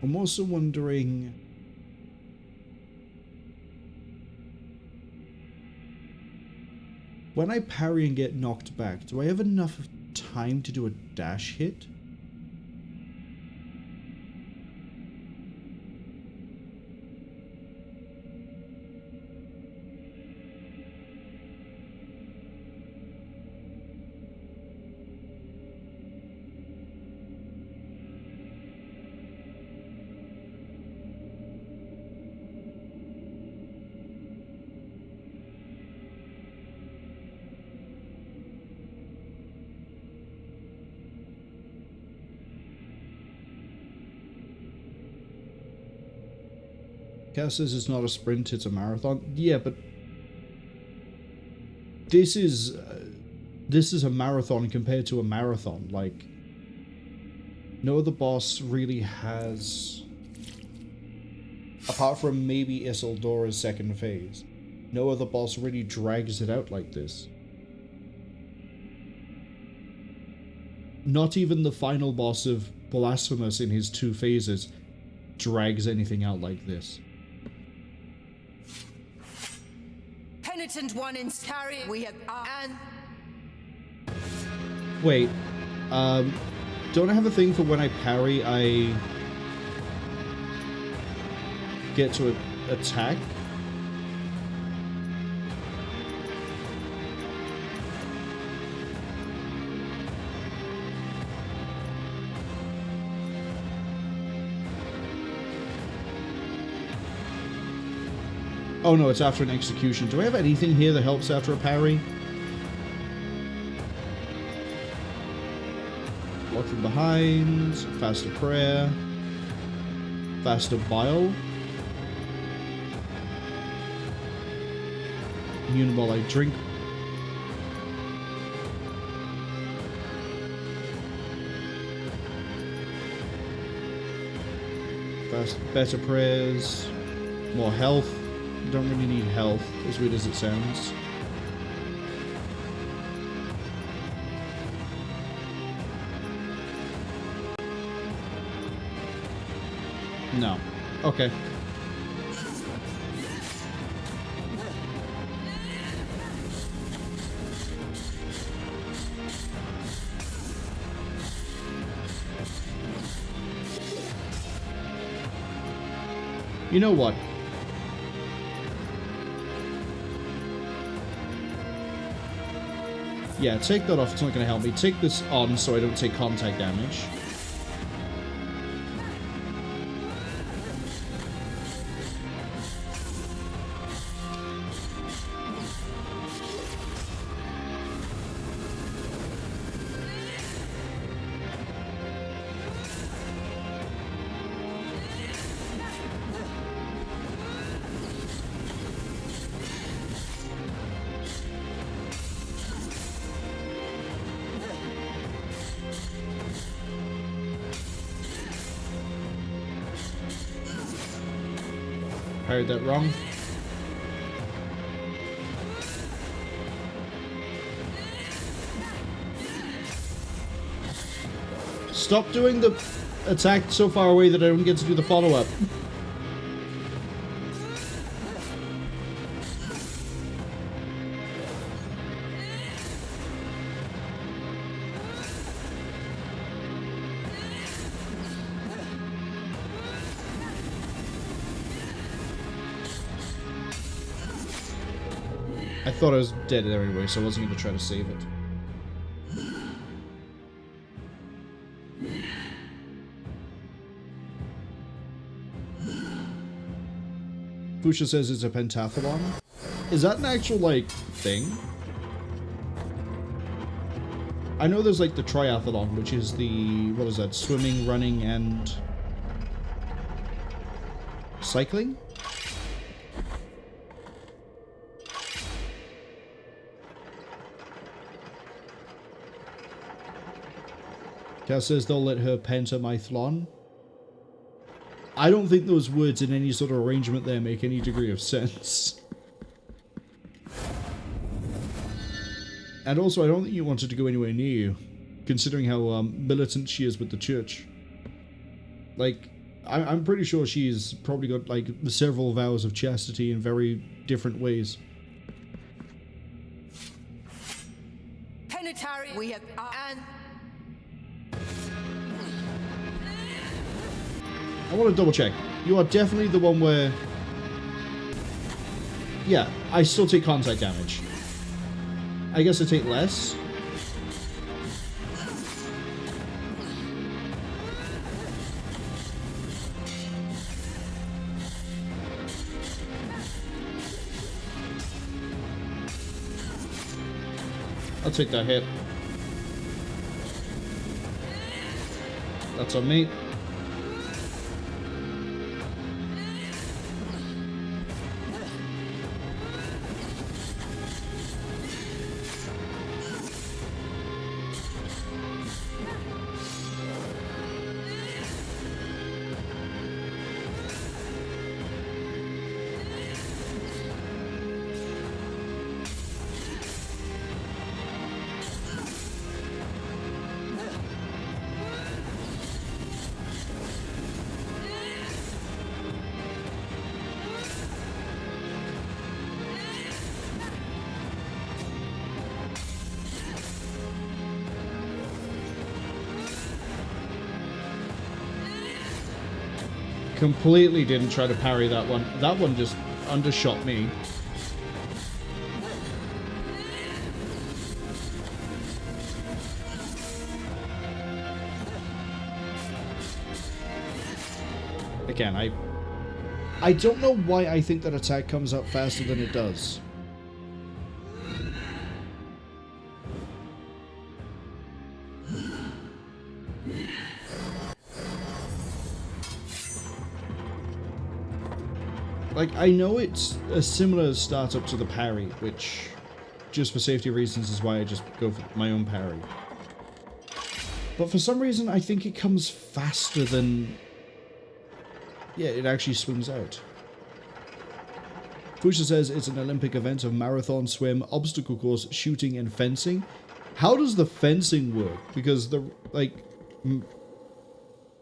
I'm also wondering... when I parry and get knocked back, do I have enough time to do a dash hit? Cass says it's not a sprint, it's a marathon. Yeah, but this is a marathon compared to a marathon. Like, no other boss really has, apart from maybe Isidora's second phase, no other boss really drags it out like this. Not even the final boss of Blasphemous in his 2 phases drags anything out like this. Penitent One in chariot. We have and Wait, don't I have a thing for when I parry, I get to attack? Oh no, it's after an execution. Do I have anything here that helps after a parry? Walk from behind, faster prayer, faster bile, immune while I drink. Better prayers, more health. Don't really need health, as weird as it sounds. No. Okay. You know what? Yeah, take that off, it's not going to help me. Take this on so I don't take contact damage. I heard that wrong. Stop doing the attack so far away that I don't get to do the follow-up. I thought I was dead there anyway, so I wasn't going to try to save it. Fusha says it's a pentathlon. Is that an actual, like, thing? I know there's, like, the triathlon, which is the... what is that? Swimming, running, and... cycling? Cass says they'll let her penta my thlon. I don't think those words in any sort of arrangement there make any degree of sense. And also, I don't think you wanted to go anywhere near you, considering how militant she is with the church. Like, I'm pretty sure she's probably got, like, several vows of chastity in very different ways. Penitentiary. We have and I want to double check. You are definitely the one where... yeah, I still take contact damage. I guess I take less. I'll take that hit. That's on me. completely didn't try to parry that one. That one just undershot me. Again, I don't know why I think that attack comes out faster than it does. Like, I know it's a similar startup to the parry, which, just for safety reasons, is why I just go for my own parry. But for some reason, I think it comes faster than... yeah, it actually swings out. Fusha says it's an Olympic event of marathon, swim, obstacle course, shooting, and fencing. How does the fencing work? Because the, like...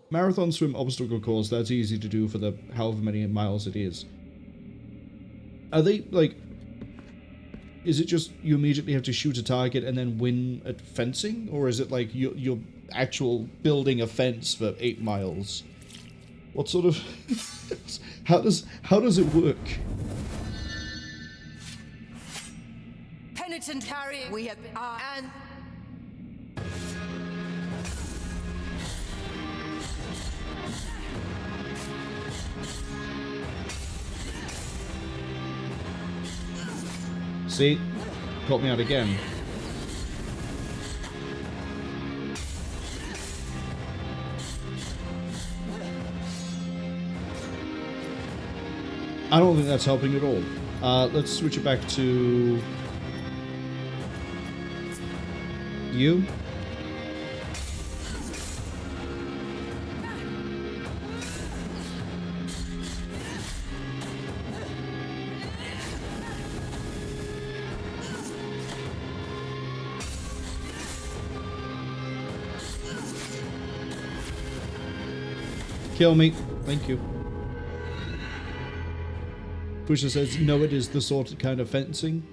marathon, swim, obstacle course, that's easy to do for the however many miles it is. Are they, like... is it just you immediately have to shoot a target and then win at fencing? Or is it like you're actual building a fence for 8 miles? What sort of... how does it work? Penitent carrying. We have been... and... See? Caught me out again. I don't think that's helping at all. Let's switch it back to... you. Kill me. Thank you. Pusha says, no, it is the sort of kind of fencing.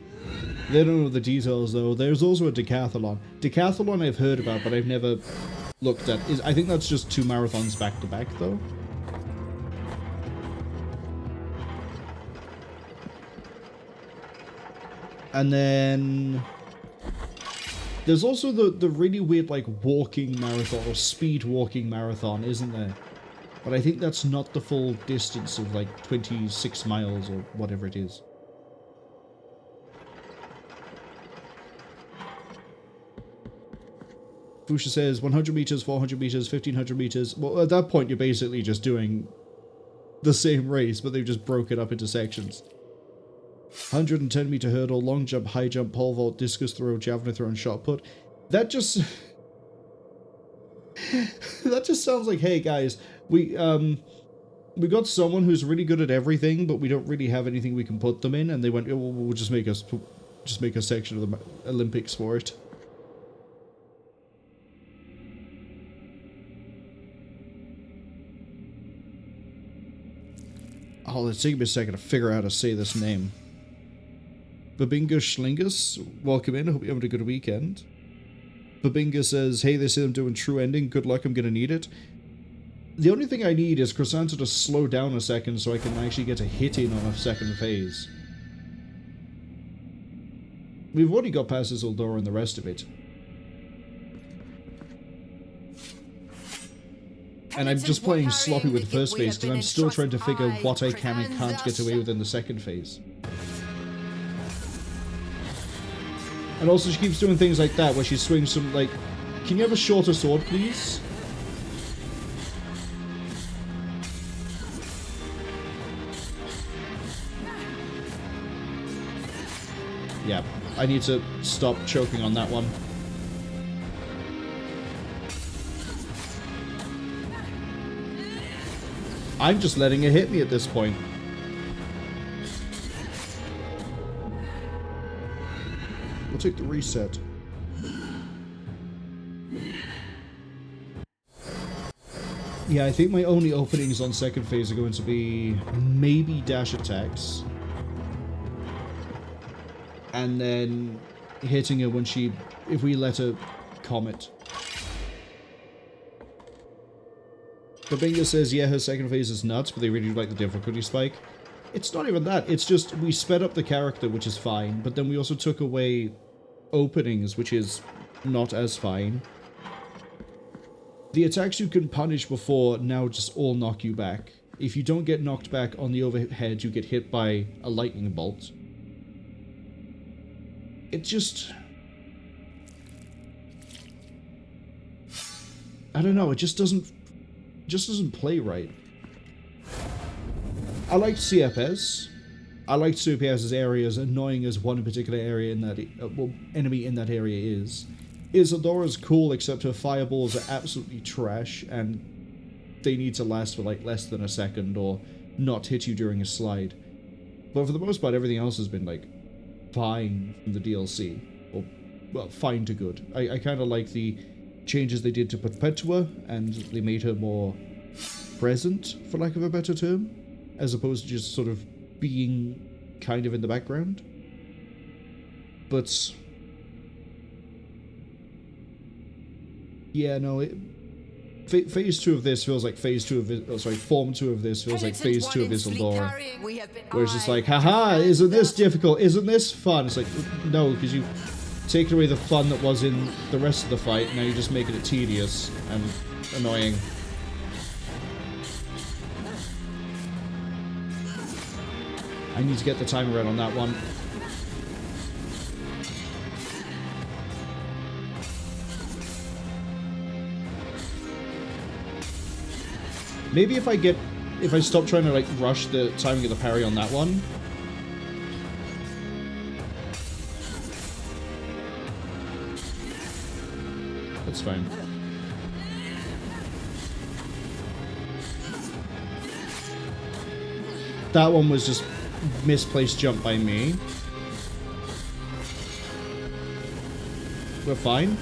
They don't know the details, though. There's also a decathlon. Decathlon I've heard about, but I've never looked at. I think that's just 2 marathons back to back, though. And then... there's also the really weird, like, walking marathon, or speed walking marathon, isn't there? But I think that's not the full distance of, like, 26 miles or whatever it is. Fusha says 100 meters, 400 meters, 1500 meters. Well, at that point, you're basically just doing the same race, but they've just broke it up into sections. 110 meter hurdle, long jump, high jump, pole vault, discus throw, javelin throw, and shot put. That just... that just sounds like, hey guys, we got someone who's really good at everything, but we don't really have anything we can put them in, and they went, oh, we'll just make a section of the Olympics for it. Oh, let's take me a second to figure out how to say this name. Babinga Schlingus, welcome in. I hope you're having a good weekend. Babinga says, hey, they say I'm doing True Ending. Good luck, I'm gonna need it. The only thing I need is Chrisanta to slow down a second so I can actually get a hit in on a second phase. We've already got past Isidora and the rest of it. And I'm just playing sloppy with the first phase because I'm still trying to figure what I can and can't get away with in the second phase. And also she keeps doing things like that where she swings some, like... Can you have a shorter sword, please? Yeah, I need to stop choking on that one. I'm just letting it hit me at this point. We'll take the reset. Yeah, I think my only openings on second phase are going to be maybe dash attacks. And then hitting her when she... if we let her comet. Babinga says, yeah, her second phase is nuts, but they really do like the difficulty spike. It's not even that. It's just we sped up the character, which is fine, but then we also took away openings, which is not as fine. The attacks you can punish before now just all knock you back. If you don't get knocked back on the overhead, you get hit by a lightning bolt. It just... I don't know, it just doesn't play right. I liked Sierpes. I liked Sierpes' area, as annoying as one particular area in that enemy in that area is. Isidora's cool, except her fireballs are absolutely trash, and they need to last for like less than a second or not hit you during a slide. But for the most part, everything else has been like fine from the DLC, or well, fine to good. I kind of like the changes they did to Perpetua, and they made her more present, for lack of a better term, as opposed to just sort of being kind of in the background. But yeah, no, phase 2 of this feels like phase 2 of form 2 of this feels like phase 2 of Isidora, where it's just like, haha, isn't this difficult? Isn't this fun? It's like, no, because you taken away the fun that was in the rest of the fight, now you're just making it tedious and annoying. I need to get the timer right on that one. Maybe if I stop trying to like rush the timing of the parry on that one. That's fine. That one was just misplaced jump by me. We're fine.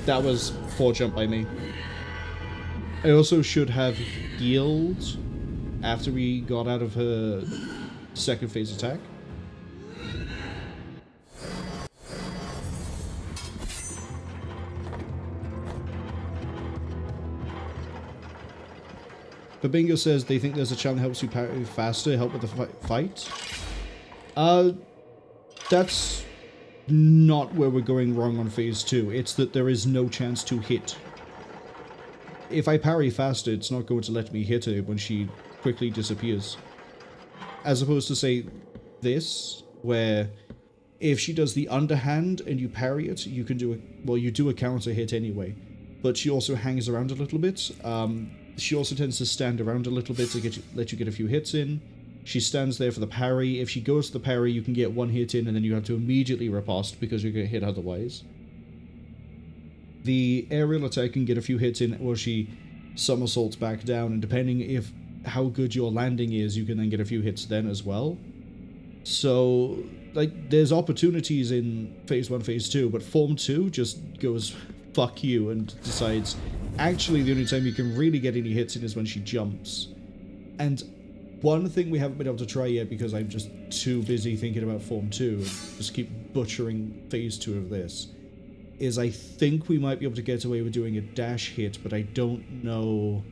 That was poor jump by me. I also should have healed after we got out of her second phase attack. Babingo says they think there's a challenge that helps you parry faster, help with the fight. That's not where we're going wrong on phase 2. It's that there is no chance to hit. If I parry faster, it's not going to let me hit her when she quickly disappears. As opposed to, say, this, where if she does the underhand and you parry it, you can do a... well, you do a counter hit anyway. But she also hangs around a little bit. She also tends to stand around a little bit to let you get a few hits in. She stands there for the parry. If she goes to the parry, you can get one hit in, and then you have to immediately riposte because you're going to hit otherwise. The aerial attack can get a few hits in, or she somersaults back down, and depending if how good your landing is, you can then get a few hits then as well. So, like, there's opportunities in Phase 1, Phase 2, but Form 2 just goes fuck you and decides, actually the only time you can really get any hits in is when she jumps. And one thing we haven't been able to try yet because I'm just too busy thinking about Form 2 and just keep butchering Phase 2 of this, is I think we might be able to get away with doing a dash hit, but I don't know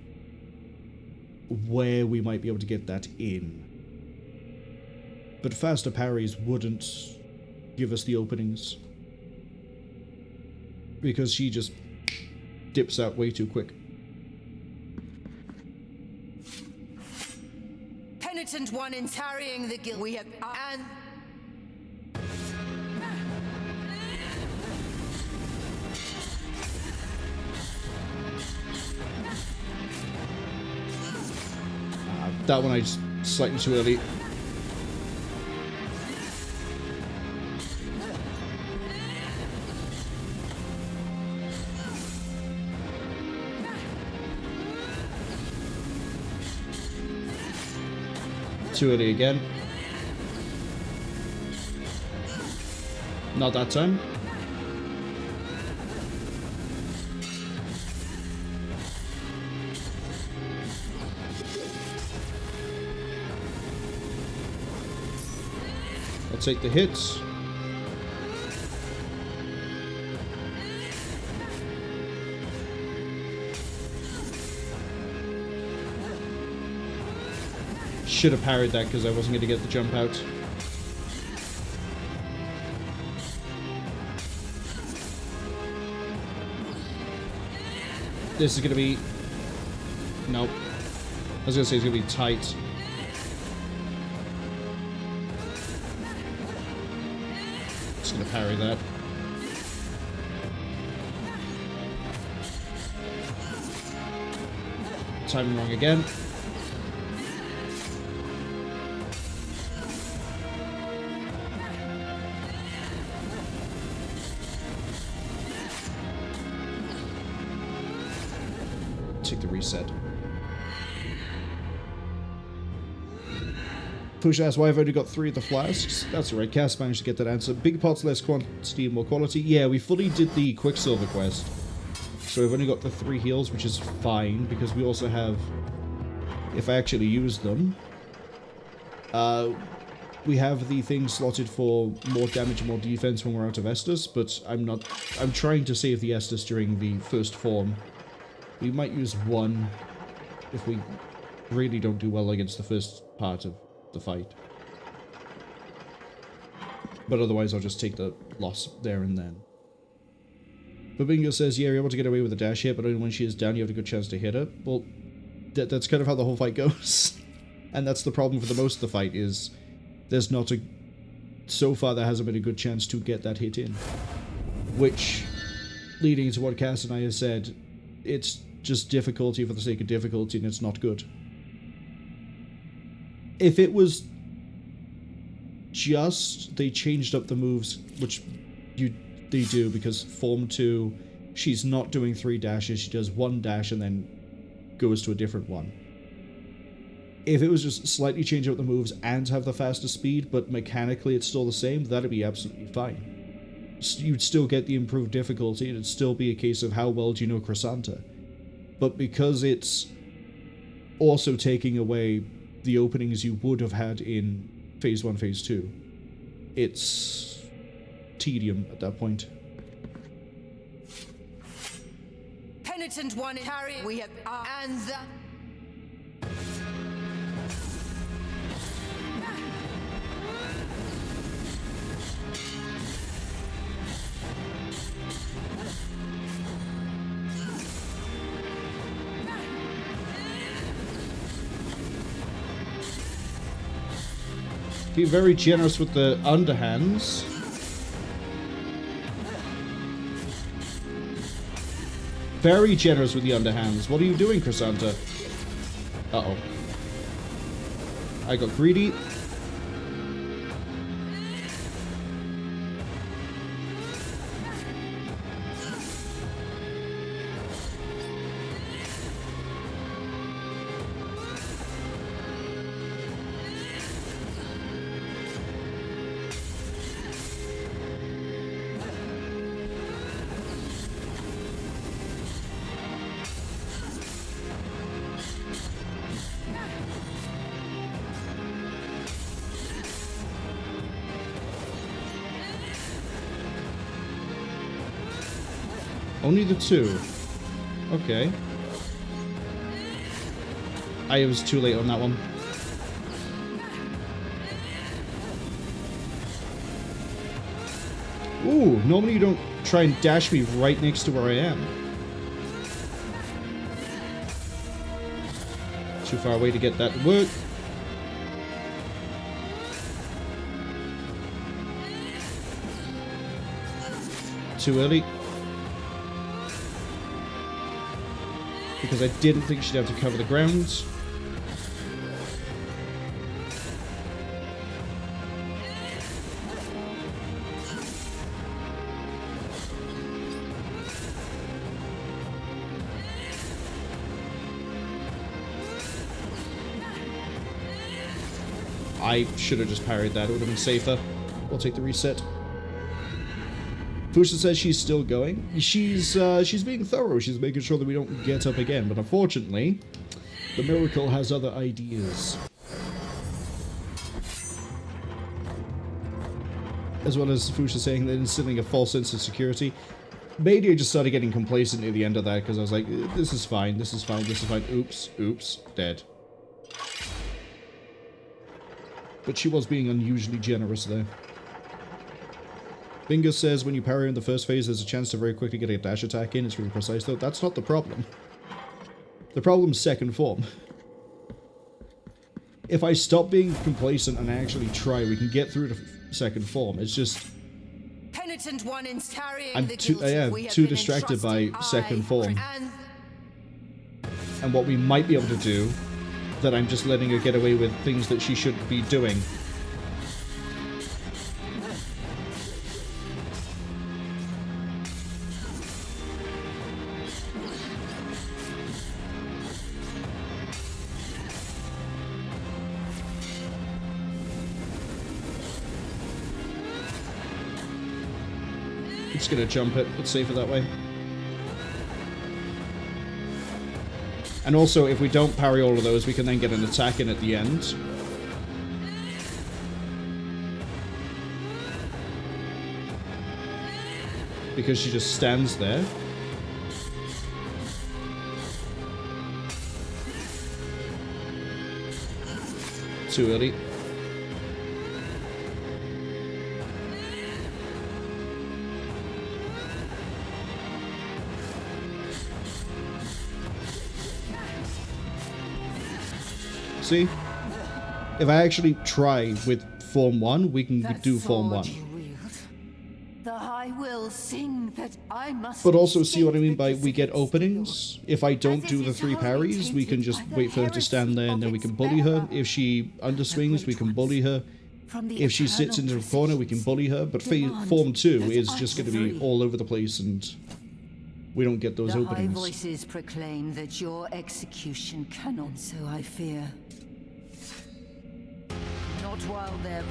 where we might be able to get that in. But faster parries wouldn't give us the openings, because she just dips out way too quick. Penitent One in tarrying the guild. We have and that one I just slightly too early. Too early again. Not that time. I'll take the hits. Should have parried that because I wasn't going to get the jump out. This is going to be... Nope. I was going to say it's going to be tight. Just going to parry that. Timing wrong again. Take the reset. Push asks why I've only got 3 of the flasks. That's alright, Cass managed to get that answer. Big pots, less quantity, more quality. Yeah, we fully did the Quicksilver quest. So we've only got the 3 heals, which is fine, because we also have, if I actually use them, we have the thing slotted for more damage and more defense when we're out of Estus, but I'm trying to save the Estus during the first form. We might use 1 if we really don't do well against the first part of the fight. But otherwise I'll just take the loss there and then. Babingo says, yeah, you're able to get away with a dash hit, but only when she is down you have a good chance to hit her. Well, that's kind of how the whole fight goes. And that's the problem for the most of the fight, is there's not a... So far there hasn't been a good chance to get that hit in. Which, leading into what Cass and I have said, it's just difficulty for the sake of difficulty, and it's not good. If it was just they changed up the moves, which they do, because Form 2, she's not doing 3 dashes, she does 1 dash and then goes to a different one. If it was just slightly change up the moves and have the faster speed, but mechanically it's still the same, that'd be absolutely fine. You'd still get the improved difficulty, and it'd still be a case of how well do you know Chrisanta. But because it's also taking away the openings you would have had in Phase 1, Phase 2, it's tedium at that point. Penitent One, carry. We have and the... Be very generous with the underhands. Very generous with the underhands. What are you doing, Chrisanta? Uh-oh. I got greedy. Only the 2. Okay. I was too late on that one. Ooh, normally you don't try and dash me right next to where I am. Too far away to get that to work. Too early. Because I didn't think she'd have to cover the ground. I should have just parried that, it would have been safer. We'll take the reset. Fusha says she's still going. She's being thorough. She's making sure that we don't get up again. But unfortunately, the miracle has other ideas. as well as Fusha saying that instilling a false sense of security. Maybe I just started getting complacent near the end of that because I was like, this is fine, this is fine, this is fine. Oops, oops, dead. But she was being unusually generous there. Bingo says when you parry in the first phase, there's a chance to very quickly get a dash attack in. It's really precise though. That's not the problem. The problem's second form. If I stop being complacent and I actually try, we can get through to second form. It's just... Penitent One is carrying I'm the too, guilty. too distracted by second form. And what we might be able to do, that I'm just letting her get away with things that she shouldn't be doing. It's gonna jump it. It's safer that way. And also, if we don't parry all of those, we can then get an attack in at the end. Because she just stands there. Too early. See? If I actually try with Form 1, we can do Form 1. The I will sing that I must. But also see what I mean by we get openings. If I don't do the 3 parries, we can just wait for her to stand there and then we can bully her. If she underswings, we can bully her. If she sits into the corner, we can bully her. But Form 2 is just going to be all over the place and we don't get those openings. The high voices proclaim that your execution cannot, so I fear. Not while they're...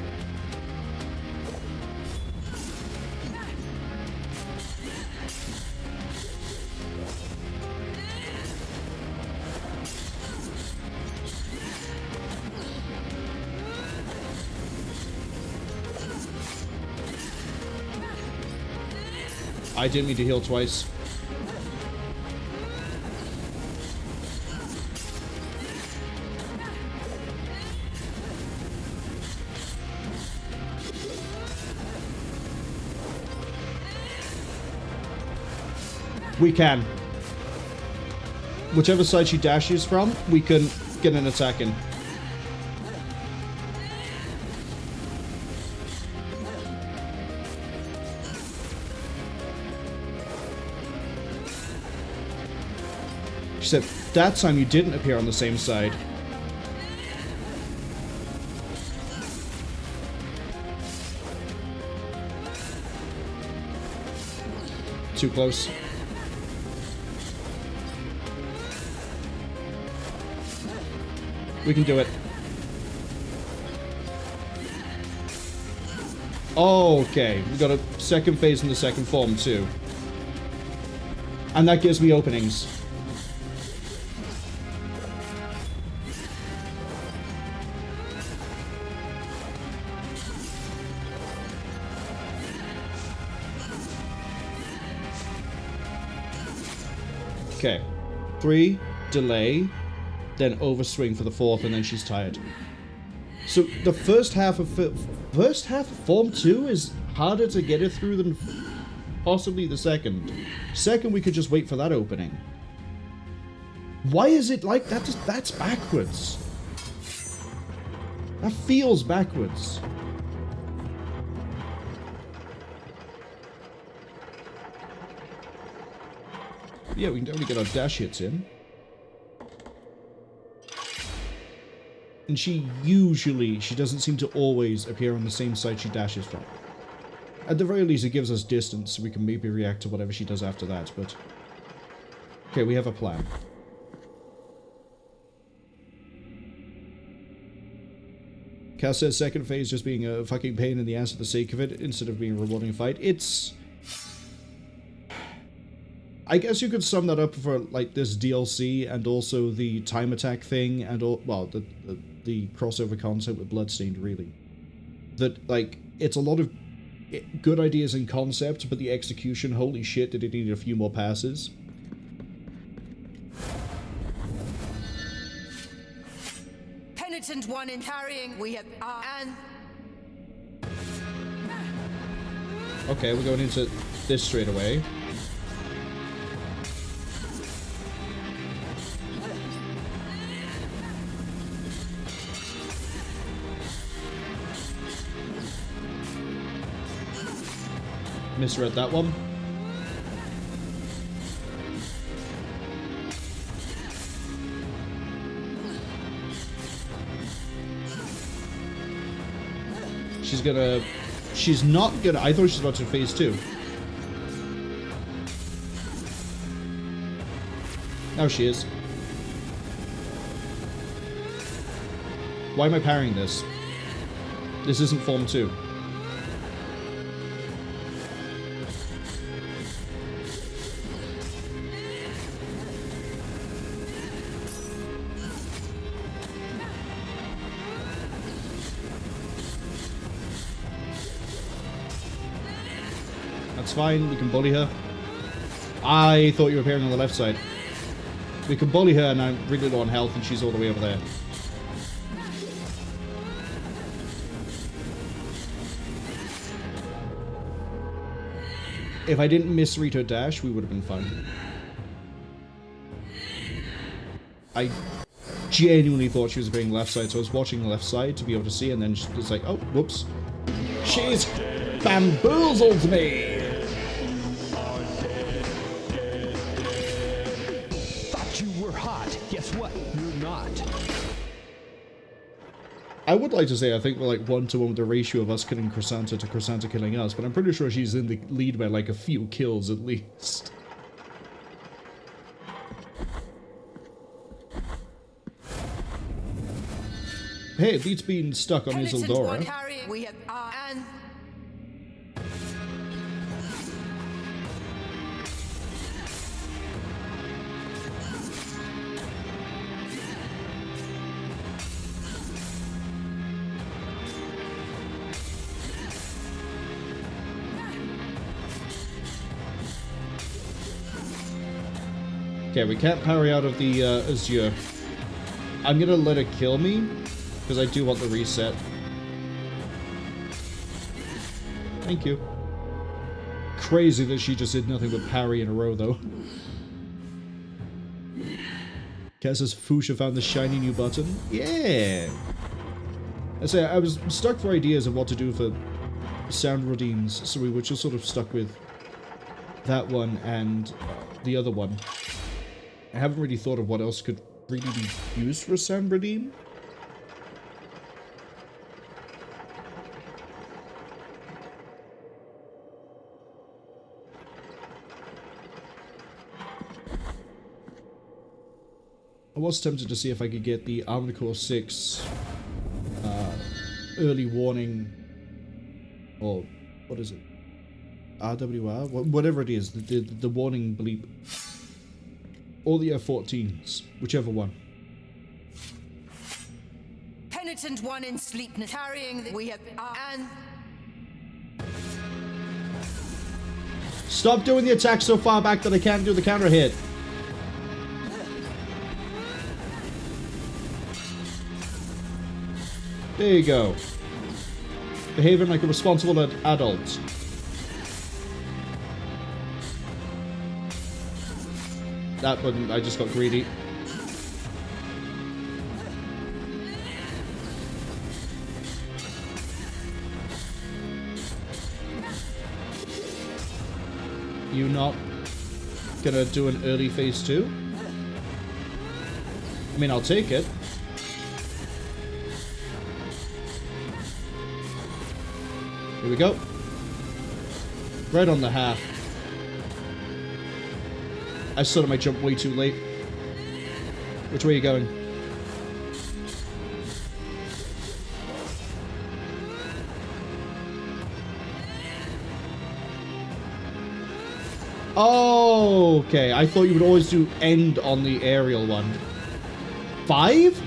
I didn't mean to heal twice. We can. Whichever side she dashes from, we can get an attack in. She said, that time you didn't appear on the same side. Too close. We can do it. Okay, we got a second phase in the second form too. And that gives me openings. Okay. 3, delay, then overswing for the 4th, and then she's tired. So the first half of Form 2 is harder to get it through than possibly the second. Second, we could just wait for that opening. Why is it like that? That's backwards. That feels backwards. Yeah, we can definitely get our dash hits in. And she doesn't seem to always appear on the same side she dashes from. At the very least, it gives us distance, so we can maybe react to whatever she does after that, but... Okay, we have a plan. Cass says second phase just being a fucking pain in the ass for the sake of it, instead of being a rewarding fight. It's... I guess you could sum that up for, like, this DLC, and also the time attack thing, and all, well, the crossover concept with Bloodstained, really. That, like, it's a lot of good ideas in concept, but the execution, holy shit, did it need a few more passes. Penitent One in carrying. We have and Okay, we're going into this straight away. Misread that one. She's not gonna, I thought she was about to phase 2. Now she is. Why am I parrying this? This isn't Form 2. That's fine, we can bully her. I thought you were appearing on the left side. We can bully her and I'm really low on health and she's all the way over there. If I didn't misread her dash, we would have been fine. I genuinely thought she was appearing left side, so I was watching the left side to be able to see, and then it's like, oh, whoops. She's bamboozled me! Guess what? You're not. I would like to say I think we're like 1-to-1 with the ratio of us killing Chrisanta to Chrisanta killing us, but I'm pretty sure she's in the lead by like a few kills at least. Hey, it beats being stuck on Isidora. We have and Okay, we can't parry out of the Azure. I'm gonna let it kill me, because I do want the reset. Thank you. Crazy that she just did nothing but parry in a row, though. Kaz says Fuchsia found the shiny new button. Yeah! I say, I was stuck for ideas of what to do for sound redeems, so we were just sort of stuck with that one and the other one. I haven't really thought of what else could really be used for a sound redeem. I was tempted to see if I could get the Armored Core 6 early warning, or what is it? RWR? Whatever it is, the warning bleep. Or the F-14s, whichever one. Penitent One in sleepness carrying. We have and Stop doing the attack so far back that I can't do the counter hit. There you go. Behaving like a responsible adult. That one, I just got greedy. You not gonna do an early phase 2? I mean, I'll take it. Here we go. Right on the half. I started my jump way too late. Which way are you going? Oh, okay. I thought you would always do end on the aerial one. 5?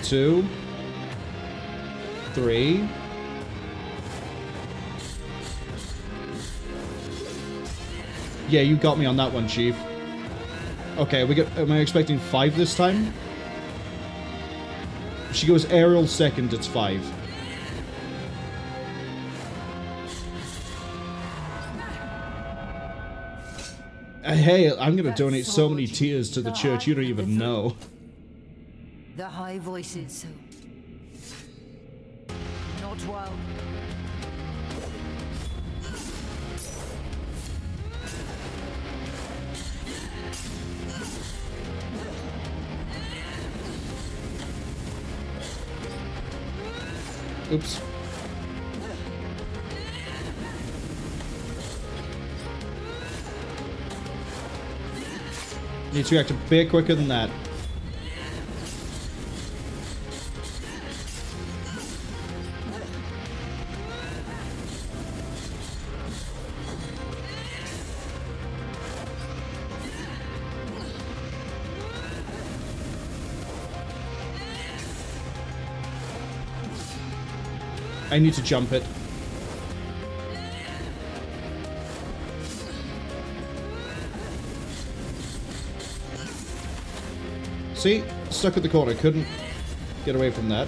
2, 3. Yeah, you got me on that one, Chief. Okay, am I expecting 5 this time? If she goes aerial second, it's 5. Hey, I'm gonna donate so many tears to the church, you don't even know. The high voices, so... Not while... Oops. Need to react a bit quicker than that. I need to jump it. See? Stuck at the corner. Couldn't get away from that.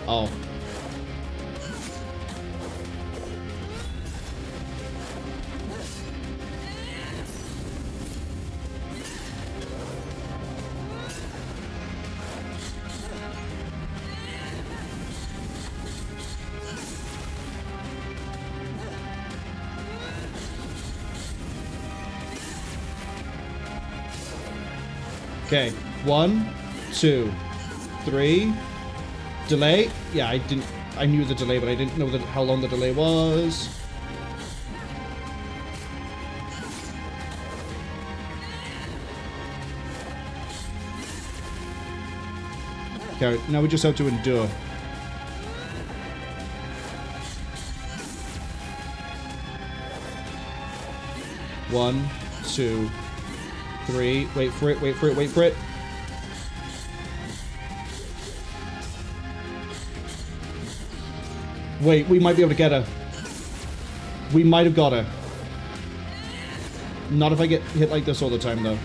Oh. Okay, 1, 2, 3. Delay? Yeah, I knew the delay, but I didn't know how long the delay was. Okay, now we just have to endure. One, 2, 3. Wait for it, wait for it, wait for it. Wait, we might be able to get her. We might have got her. Not if I get hit like this all the time, though.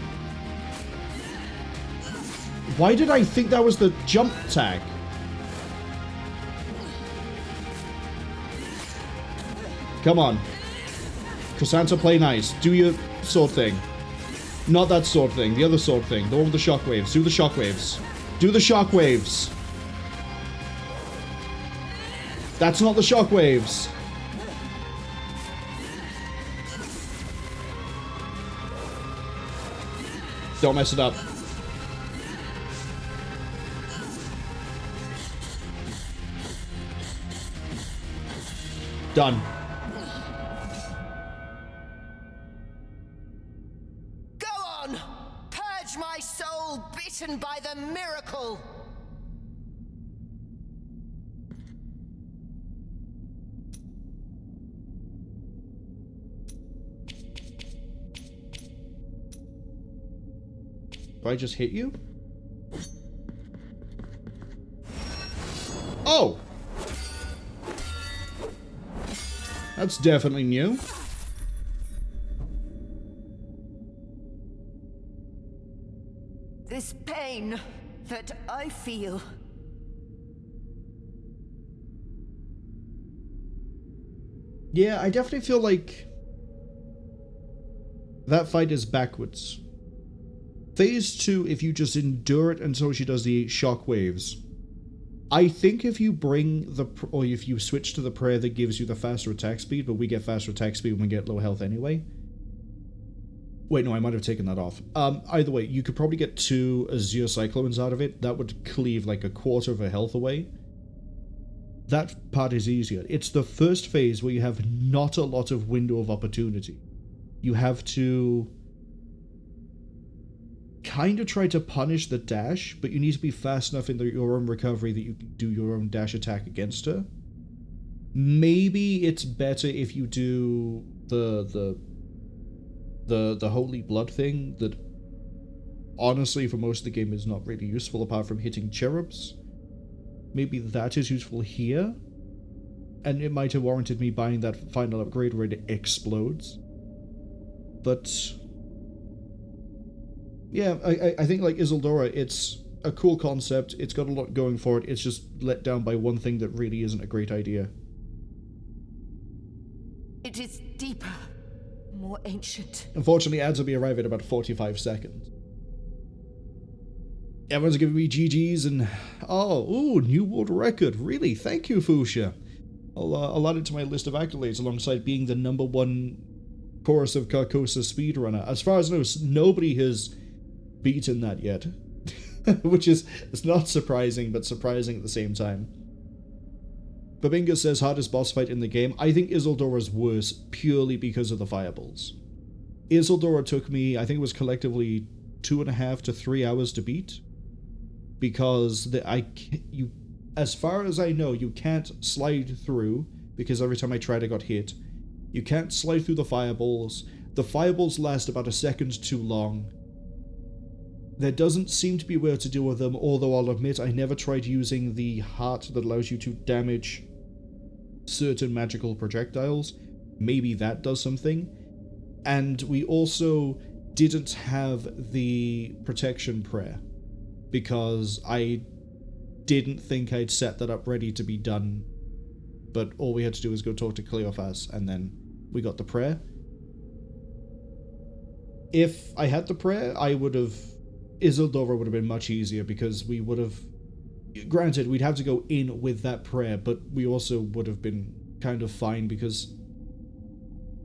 Why did I think that was the jump tag? Come on. Chrisanta, play nice. Do your sword thing. Not that sword thing. The other sword thing. The one with the shockwaves. Do the shockwaves. Do the shockwaves. That's not the shockwaves. Don't mess it up. Done. Go on! Purge my soul bitten by the miracle! Did I just hit you? Oh! That's definitely new. This pain that I feel. Yeah, I definitely feel like that fight is backwards. Phase 2, if you just endure it until she does the shock waves. I think if you bring the, or if you switch to the prayer that gives you the faster attack speed, but we get faster attack speed when we get low health anyway. Wait, no, I might have taken that off. Either way, you could probably get 2 Azure Cyclones out of it. That would cleave like a quarter of her health away. That part is easier. It's the first phase where you have not a lot of window of opportunity. You have to kind of try to punish the dash, but you need to be fast enough in your own recovery that you can do your own dash attack against her. Maybe it's better if you do the holy blood thing that honestly for most of the game is not really useful apart from hitting cherubs. Maybe that is useful here, and it might have warranted me buying that final upgrade where it explodes. But yeah, I think like Isidora, it's a cool concept, it's got a lot going for it, it's just let down by one thing that really isn't a great idea. It is deeper, more ancient. Unfortunately, ads will be arriving in about 45 seconds. Everyone's giving me GGs and... new world record. Really? Thank you, Fuchsia. I'll add it to my list of accolades alongside being the #1 Chorus of Carcosa speedrunner. As far as I know, nobody has beaten that yet. Which is, it's not surprising, but surprising at the same time. Babinga says hardest boss fight in the game. I think Isidora's worse purely because of the fireballs. Isidora took me, I think it was collectively 2.5 to 3 hours to beat. Because as far as I know, you can't slide through, because every time I tried I got hit. You can't slide through the fireballs. The fireballs last about a second too long. There doesn't seem to be a way to deal with them, although I'll admit I never tried using the heart that allows you to damage certain magical projectiles. Maybe that does something. And we also didn't have the protection prayer, because I didn't think I'd set that up ready to be done. But all we had to do was go talk to Cleophas, and then we got the prayer. If I had the prayer, Isidora would have been much easier, because we would have... Granted, we'd have to go in with that prayer, but we also would have been kind of fine, because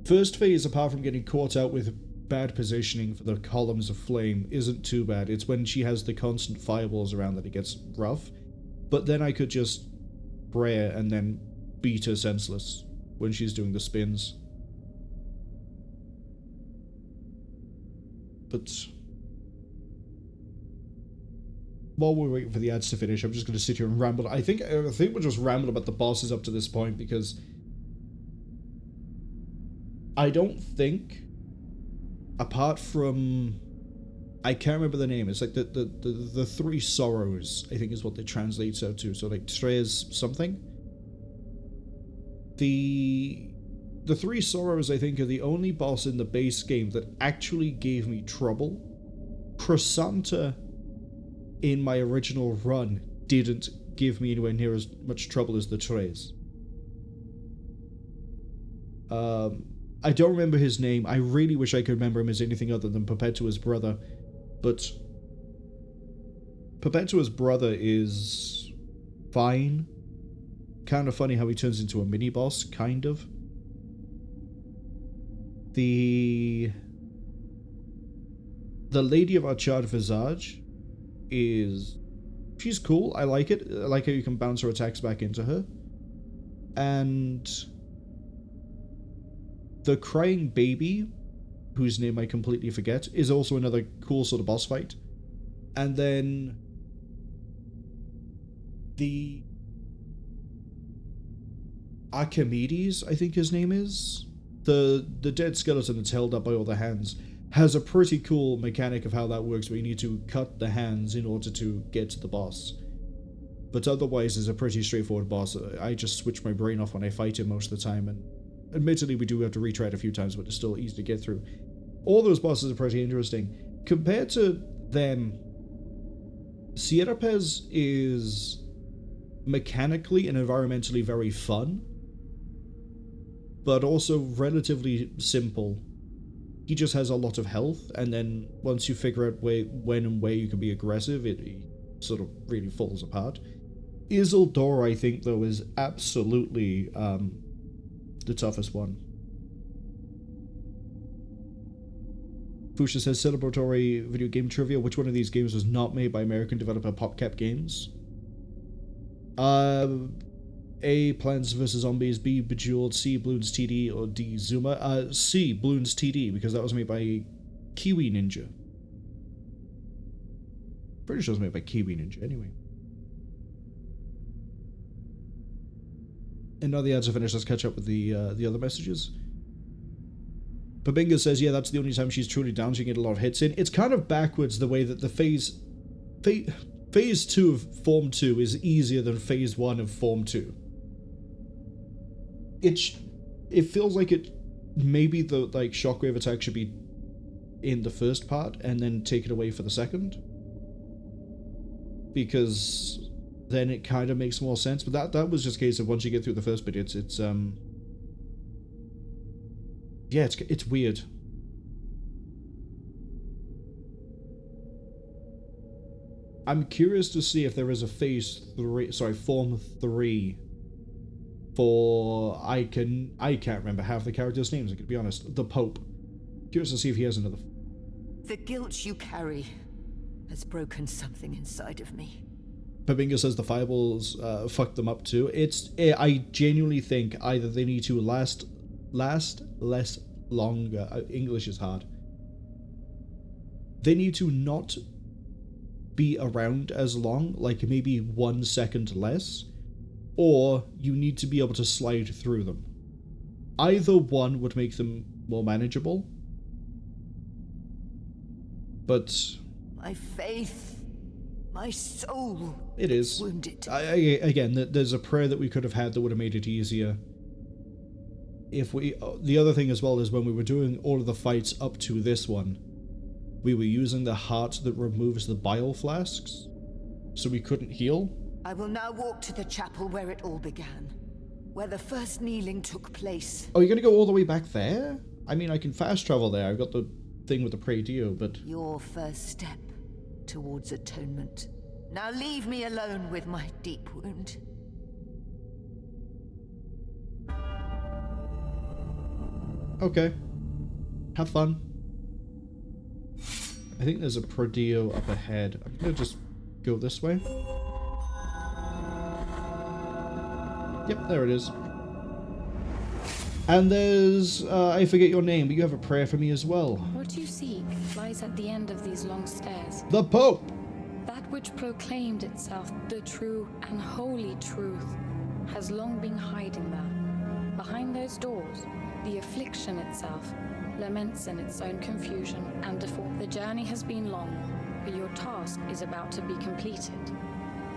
first phase, apart from getting caught out with bad positioning for the columns of flame, isn't too bad. It's when she has the constant fireballs around that it gets rough. But then I could just pray and then beat her senseless when she's doing the spins. But while we're waiting for the ads to finish, I'm just going to sit here and ramble. I think we'll just ramble about the bosses up to this point, because I don't think, apart from, I can't remember the name. It's like the Three Sorrows, I think is what it translates out to. So like Tres something. The Three Sorrows, I think, are the only boss in the base game that actually gave me trouble. Chrisanta in my original run didn't give me anywhere near as much trouble as the Tres. I don't remember his name. I really wish I could remember him as anything other than Perpetua's brother. But Perpetua's brother is fine. Kind of funny how he turns into a mini-boss, kind of. The Lady of Archard Visage she's cool. I like it. I like how you can bounce her attacks back into her. And the Crying Baby, whose name I completely forget, is also another cool sort of boss fight. And then the Archimedes, I think his name is, the dead skeleton that's held up by all the hands, has a pretty cool mechanic of how that works, where you need to cut the hands in order to get to the boss. But otherwise, it's a pretty straightforward boss. I just switch my brain off when I fight him most of the time, and admittedly we do have to retry it a few times, but it's still easy to get through. All those bosses are pretty interesting. Compared to them, Sierpes is mechanically and environmentally very fun, but also relatively simple. He just has a lot of health, and then once you figure out when and where you can be aggressive, it sort of really falls apart. Isidora, I think, though, is absolutely the toughest one. Fuchsia says, celebratory video game trivia. Which one of these games was not made by American developer PopCap Games? A, Plants vs. Zombies, B, Bejeweled, C, Bloons TD, or D, Zuma? C, Bloons TD, because that was made by Kiwi Ninja. Pretty sure it was made by Kiwi Ninja anyway. And now the ads are finished, let's catch up with the other messages. Babinga says, yeah, that's the only time she's truly down, she can get a lot of hits in. It's kind of backwards the way that the phase 2 of Form 2 is easier than Phase 1 of Form 2. It feels like it, maybe the like shockwave attack should be in the first part and then take it away for the second. Because then it kind of makes more sense. But that was just a case of once you get through the first bit, it's weird. I'm curious to see if there is a Form 3 for I can't remember half the characters' names, I could be honest. The Pope. Curious to see if he has another. The guilt you carry has broken something inside of me. Babinga says the fireballs fucked them up too. I genuinely think either they need to last less longer. English is hard. They need to not be around as long, like maybe 1 second less, or you need to be able to slide through them. Either one would make them more manageable. But My faith, my soul. it is Wounded. Again, there's a prayer that we could have had that would have made it easier. The other thing as well is when we were doing all of the fights up to this one, we were using the heart that removes the bile flasks, so we couldn't heal. I will now walk to the chapel where it all began, where the first kneeling took place. Oh, you're gonna go all the way back there? I mean, I can fast travel there. I've got the thing with the Pray Dio, but... Your first step towards atonement. Now leave me alone with my deep wound. Okay. Have fun. I think there's a Pray Dio up ahead. I'm gonna just go this way. Yep, there it is. And there's, I forget your name, but you have a prayer for me as well. What you seek lies at the end of these long stairs. The Pope! That which proclaimed itself the true and holy truth has long been hiding there. Behind those doors, the affliction itself laments in its own confusion and default. The journey has been long, but your task is about to be completed.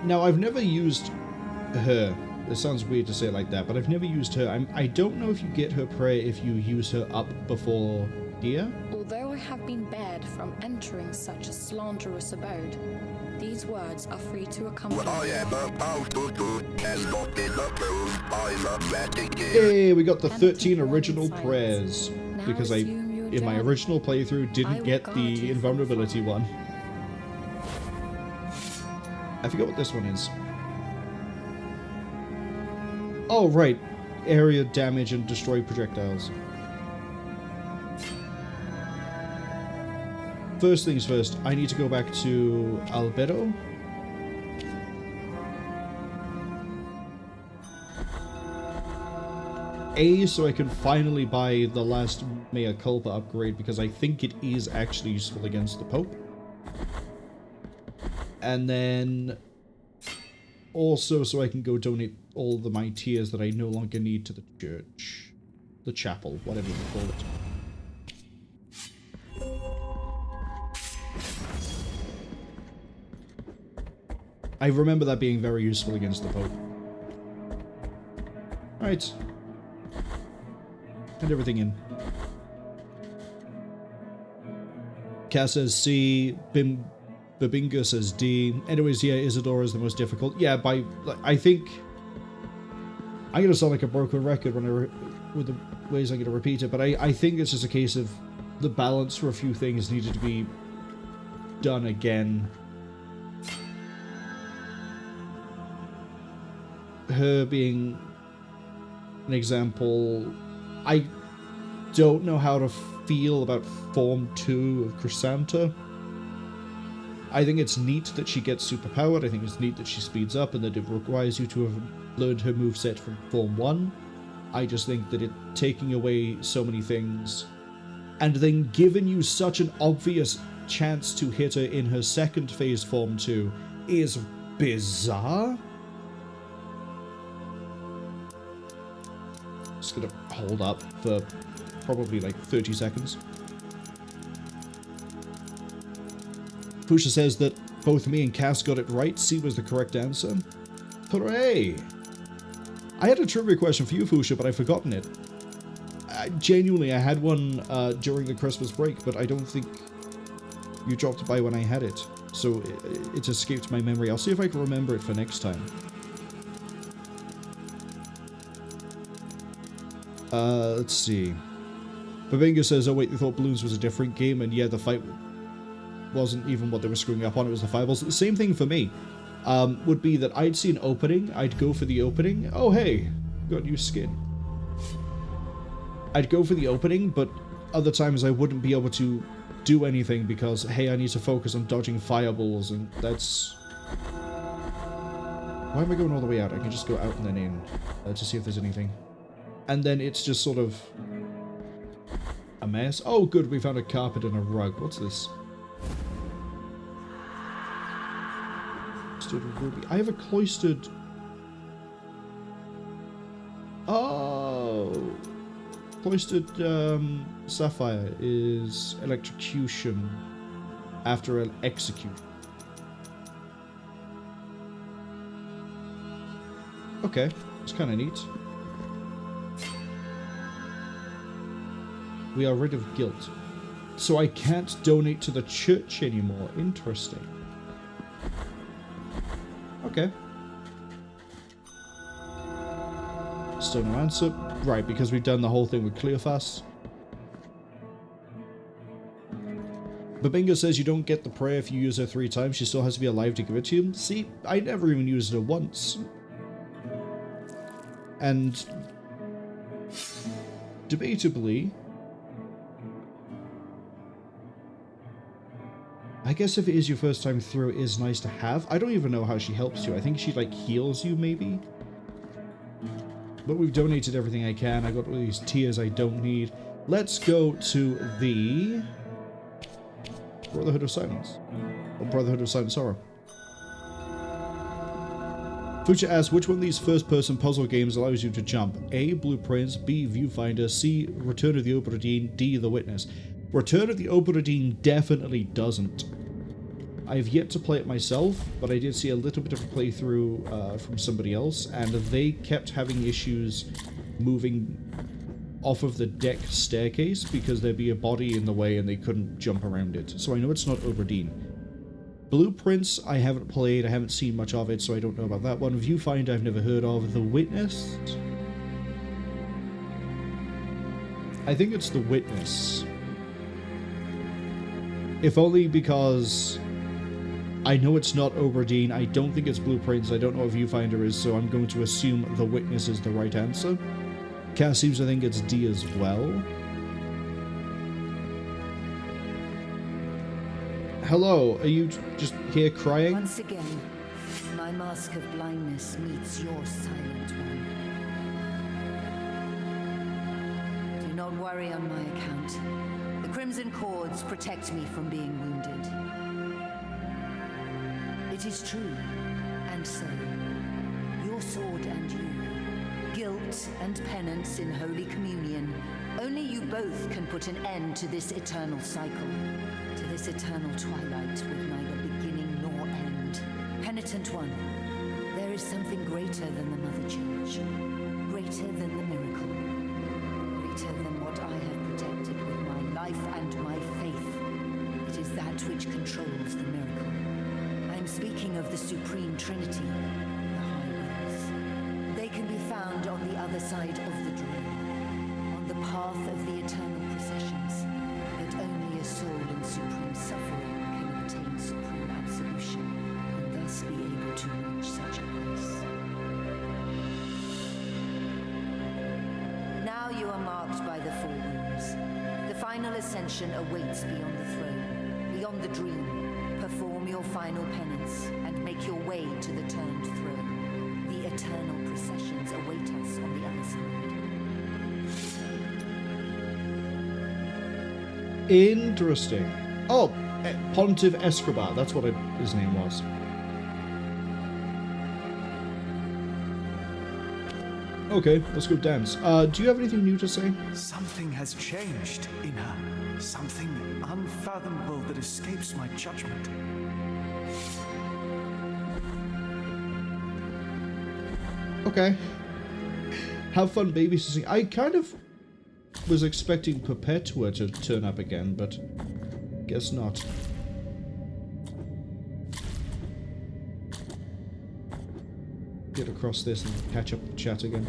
Now, I've never used her. It sounds weird to say it like that, but I've never used her. I don't know if you get her prayer if you use her up before here. Although I have been barred from entering such a slanderous abode, these words are free to accompany. I am about to do has not been approved by the Vatican. Hey, we got the 13 original prayers. Because I, in my original playthrough, didn't get the invulnerability one. I forget what this one is. Oh, right. Area damage and destroy projectiles. First things first, I need to go back to Albedo. So I can finally buy the last Mea Culpa upgrade, because I think it is actually useful against the Pope. And then also so I can go donate all my tears that I no longer need to the church. The chapel, whatever you call it. I remember that being very useful against the Pope. Right. And everything in. Cass says C. Babinga says D. Anyways, yeah, Isidora is the most difficult. Yeah, I think I'm gonna sound like a broken record with the ways I'm gonna repeat it, but I think it's just a case of the balance for a few things needed to be done again. Her being an example, I don't know how to feel about Form 2 of Chrisanta. I think it's neat that she gets superpowered, I think it's neat that she speeds up and that it requires you to have learned her moveset from Form 1. I just think that it taking away so many things and then giving you such an obvious chance to hit her in her second phase form too is bizarre. Just gonna hold up for probably like 30 seconds. Fusha says that both me and Cass got it right. C was the correct answer. Hooray! I had a trivia question for you, Fusha, but I've forgotten it. Genuinely, I had one during the Christmas break, but I don't think you dropped by when I had it. So it escaped my memory. I'll see if I can remember it for next time. Let's see. Babinga says, oh wait, they thought Balloons was a different game, and yeah, the fight wasn't even what they were screwing up on, it was the fireballs. The same thing for me would be that I'd see an opening, I'd go for the opening. Oh hey, got new skin. I'd go for the opening, but other times I wouldn't be able to do anything because, hey, I need to focus on dodging fireballs, and that's... Why am I going all the way out? I can just go out and then in to see if there's anything. And then it's just sort of a mess. Oh good, we found a carpet and a rug. What's this? Ruby. I have a cloistered... Oh! Cloistered sapphire is electrocution after an execution. Okay, it's kind of neat. We are rid of guilt. So I can't donate to the church anymore. Interesting. Okay. Still no answer. Right, because we've done the whole thing with Cleophas. Babinga says you don't get the prayer if you use her 3 times. She still has to be alive to give it to you. See, I never even used her once. And... debatably... I guess if it is your first time through, it is nice to have. I don't even know how she helps you. I think she, like, heals you, maybe? But we've donated everything I can. I got all these tears I don't need. Let's go to the... Brotherhood of Silence. Or Brotherhood of Silent Sorrow. Future asks, which one of these first-person puzzle games allows you to jump? A. Blueprints. B. Viewfinder. C. Return of the Obra Dinn. D. The Witness. Return of the Obra Dinn definitely doesn't. I've yet to play it myself, but I did see a little bit of a playthrough from somebody else, and they kept having issues moving off of the deck staircase because there'd be a body in the way and they couldn't jump around it. So I know it's not Obra Dinn. Blueprints, I haven't played, I haven't seen much of it, so I don't know about that one. Viewfinder, I've never heard of. The Witness? I think it's The Witness. If only because I know it's not Obra Dinn, I don't think it's Blueprints, I don't know what Viewfinder is, so I'm going to assume The Witness is the right answer. Cass seems to think it's D as well. Hello, are you just here crying? Once again, my mask of blindness meets your silent one. Do not worry on my account. The crimson cords protect me from being wounded. It is true, and so, your sword and you, guilt and penance in Holy Communion, only you both can put an end to this eternal cycle, to this eternal twilight with neither beginning nor end. Penitent One, there is something greater than the Mother Church, greater than the miracle, greater than what I have protected with my life and my faith. It is that which controls the miracle. I am speaking of the Supreme Trinity, the High Wills. They can be found on the other side of the dream, on the path of the eternal processions, but only a soul in supreme suffering can obtain supreme absolution, and thus be able to reach such a place. Now you are marked by the 4 wounds. The final ascension awaits beyond the throne, beyond the dream. Perform your final penance, and make your way to the turned throne. The eternal processions await us on the other side. Interesting. Oh, Penitent Escribar, that's what his name was. Okay, let's go dance. Do you have anything new to say? Something has changed in her. Something unfathomable that escapes my judgment. Okay. Have fun babysitting. I kind of was expecting Perpetua to turn up again, but guess not. Get across this and catch up the chat again.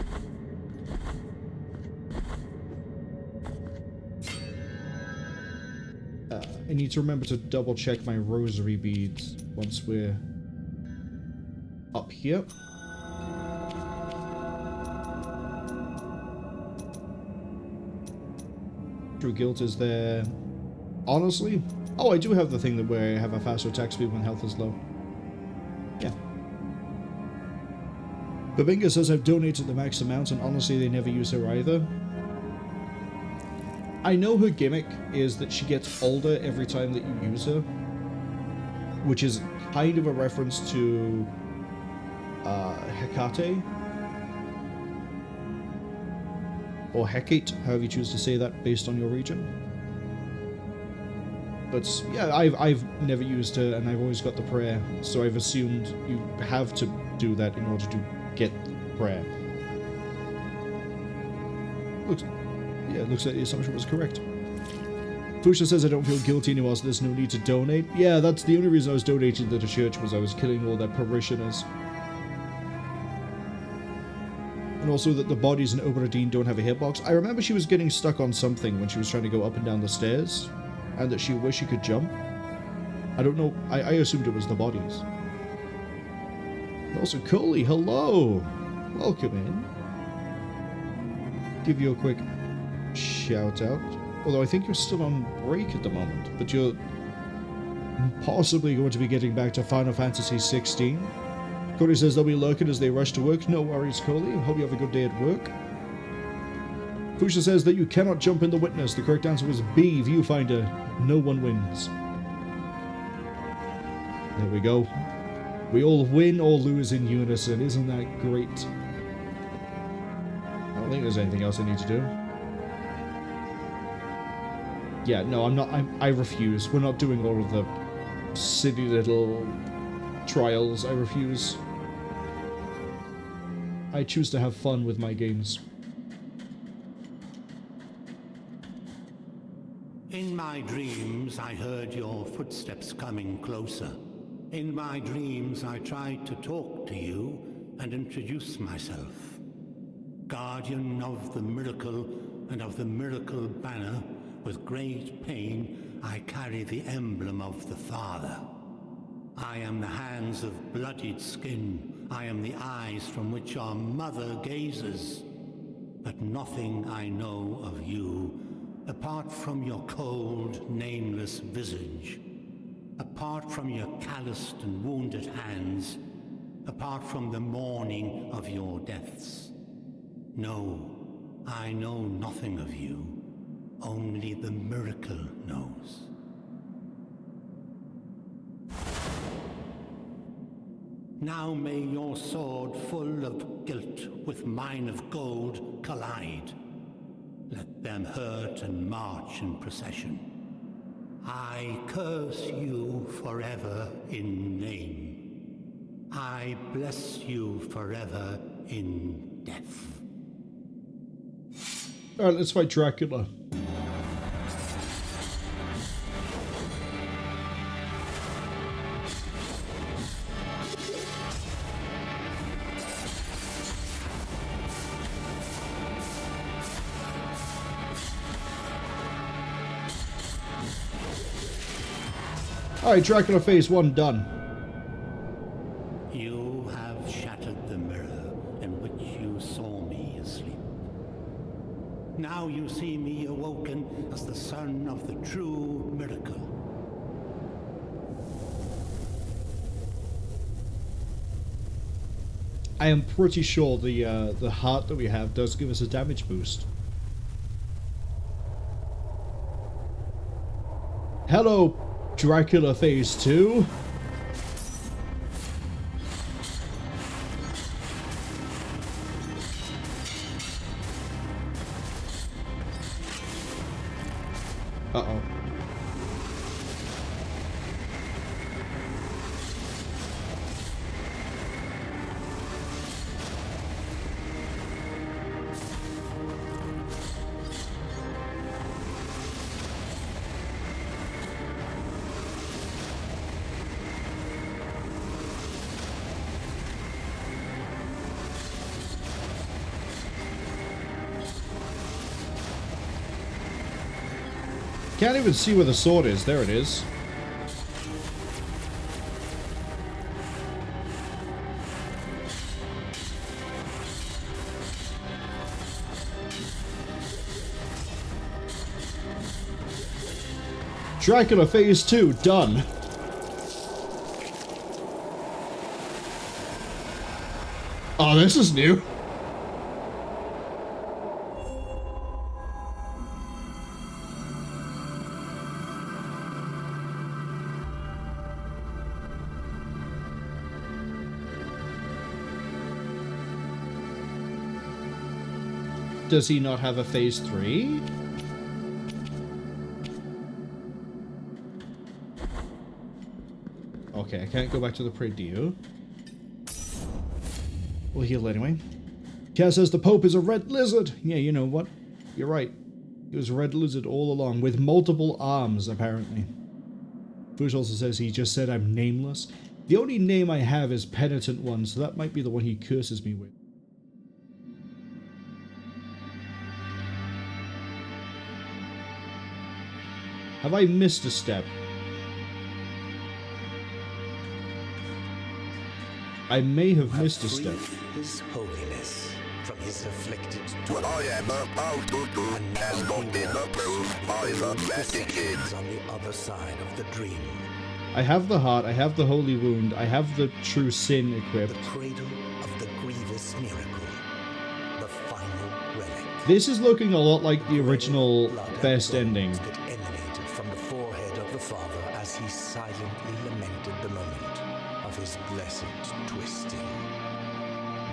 I need to remember to double check my rosary beads once we're up here. True guilt is there. Honestly? Oh, I do have the thing that where I have a faster attack speed when health is low. Yeah. Babinga says I've donated the max amount, and honestly they never use her either. I know her gimmick is that she gets older every time that you use her, which is kind of a reference to Hecate. Or Hecate, however you choose to say that based on your region. But yeah, I've never used her, and I've always got the prayer, so I've assumed you have to do that in order to get prayer. Looks like the assumption was correct. Fusha says I don't feel guilty anymore, so there's no need to donate. Yeah, that's the only reason I was donating to the church, was I was killing all their parishioners. And also that the bodies in Obradine don't have a hitbox. I remember she was getting stuck on something when she was trying to go up and down the stairs, and that she wished she could jump. I don't know, I assumed it was the bodies. And also, Coley, hello! Welcome in. Give you a quick shout out. Although I think you're still on break at the moment, but you're possibly going to be getting back to Final Fantasy 16. Cody says they'll be lurking as they rush to work. No worries, Coley. Hope you have a good day at work. Fusha says that you cannot jump in the witness. The correct answer was B, Viewfinder. No one wins. There we go. We all win or lose in unison. Isn't that great? I don't think there's anything else I need to do. Yeah, no, I'm not. I refuse. We're not doing all of the silly little trials. I refuse. I choose to have fun with my games. In my dreams, I heard your footsteps coming closer. In my dreams, I tried to talk to you and introduce myself. Guardian of the miracle and of the miracle banner, with great pain, I carry the emblem of the Father. I am the hands of bloodied skin. I am the eyes from which our mother gazes. But nothing I know of you, apart from your cold, nameless visage, apart from your calloused and wounded hands, apart from the mourning of your deaths. No, I know nothing of you. Only the miracle knows. Now may your sword full of guilt with mine of gold collide. Let them hurt and march in procession. I curse you forever in name. I bless you forever in death. Alright, let's fight Dracula. Alright, Dracula phase 1 done. You have shattered the mirror in which you saw me asleep. Now you see me awoken as the son of the true miracle. I am pretty sure the heart that we have does give us a damage boost. Hello, Dracula Phase 2. Uh-oh. Can't even see where the sword is. There it is. Dracula Phase 2, done. Oh, this is new. Does he not have a Phase 3? Okay, I can't go back to the Predio. We'll heal anyway. Kaz says the Pope is a red lizard. Yeah, you know what? You're right. He was a red lizard all along, with multiple arms, apparently. Fush also says he just said I'm nameless. The only name I have is Penitent One, so that might be the one he curses me with. Have I missed a step? I may have missed a step. His holiness from his afflicted What I am about to do has not been approved by the Vatican. On the other side of the dream. I have the heart, I have the holy wound, I have the true sin equipped. The cradle of the grievous miracle. The final relic. This is looking a lot like the original best ending. That emanated from the forehead of the Father as he silently lamented the moment of his blessed twisting.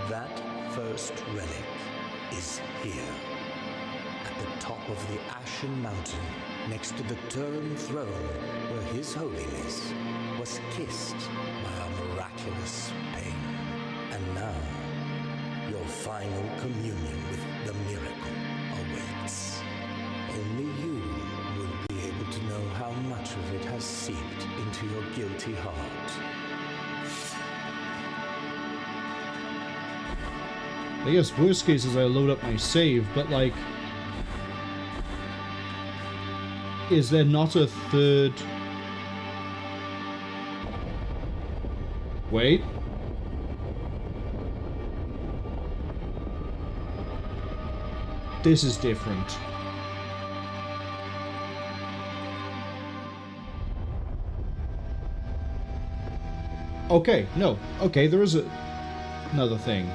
That first relic is here. At the top of the Ashen Mountain, next to the Turin throne, where His Holiness was kissed by a miraculous pain. And now, your final communion with the miracle awaits. Only you will be able to know how much of it has seeped into your guilty heart. I guess worst case is I load up my save, but like... Is there not a third... Wait. This is different. Okay, no. Okay, there is another thing.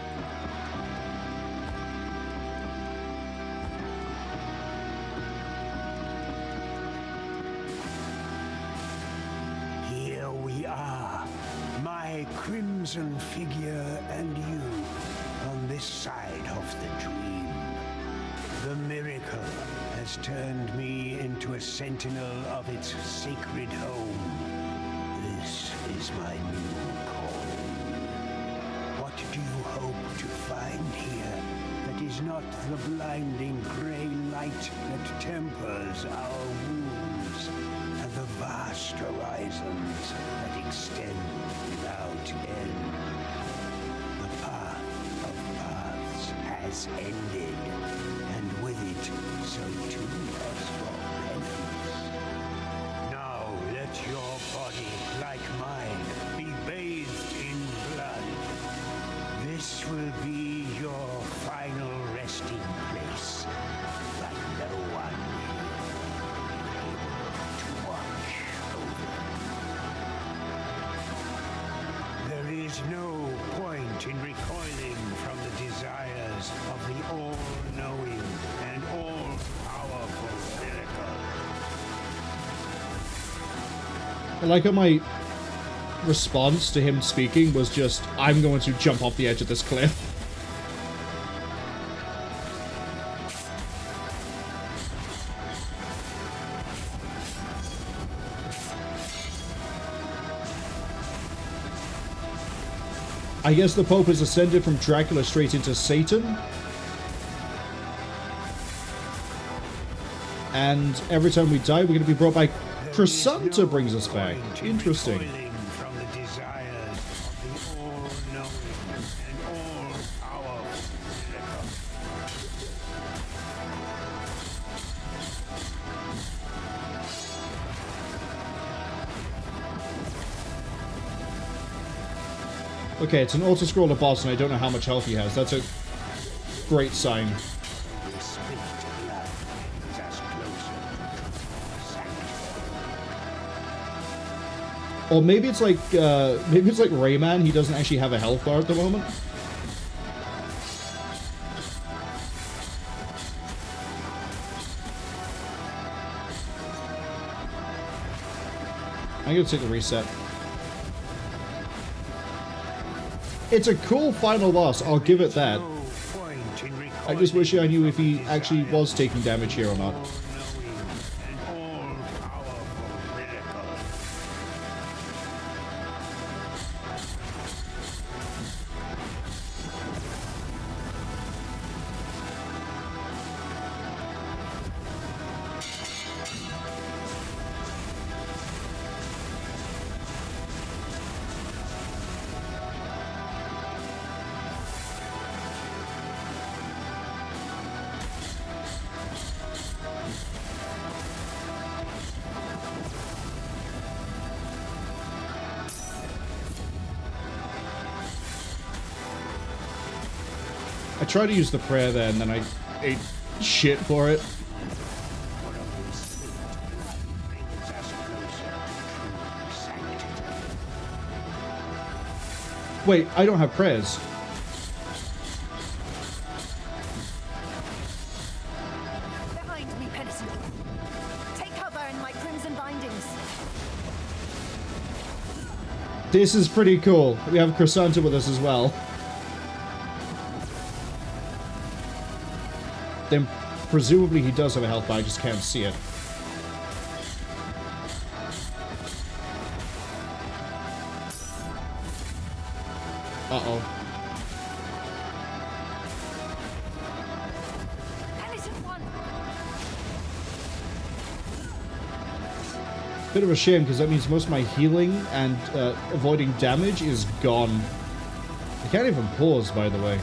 Here we are, my crimson figure and you, on this side of the dream. The miracle has turned me into a sentinel of its sacred home. This is my new calling. What do you hope to find here that is not the blinding gray light that tempers our wounds, and the vast horizons that extend without end? The path of paths has ended, and with it, so too has your penance. Now let your body, like mine, be bathed in blood. This will be your final resting place, but no one will be able to watch over. There is no point in recoiling from the desires of the all-knowing I like how my response to him speaking was just, I'm going to jump off the edge of this cliff. I guess the Pope has ascended from Dracula straight into Satan. And every time we die, we're going to be brought back. Chrisanta brings us back. Interesting. From the desires of the all-knowing and all-powerful Okay, it's an auto-scroller boss, and I don't know how much health he has. That's a great sign. Or maybe it's like Rayman. He doesn't actually have a health bar at the moment. I'm gonna take the reset. It's a cool final boss. I'll give it that. I just wish I knew if he actually was taking damage here or not. I tried to use the prayer there, and then I ate shit for it. Wait, I don't have prayers. Behind me, Penitent. Take cover in my crimson bindings. This is pretty cool. We have Chrisanta with us as well. Then presumably he does have a health bar, I just can't see it. Uh-oh. Penitent One. Bit of a shame, because that means most of my healing and avoiding damage is gone. I can't even pause, by the way.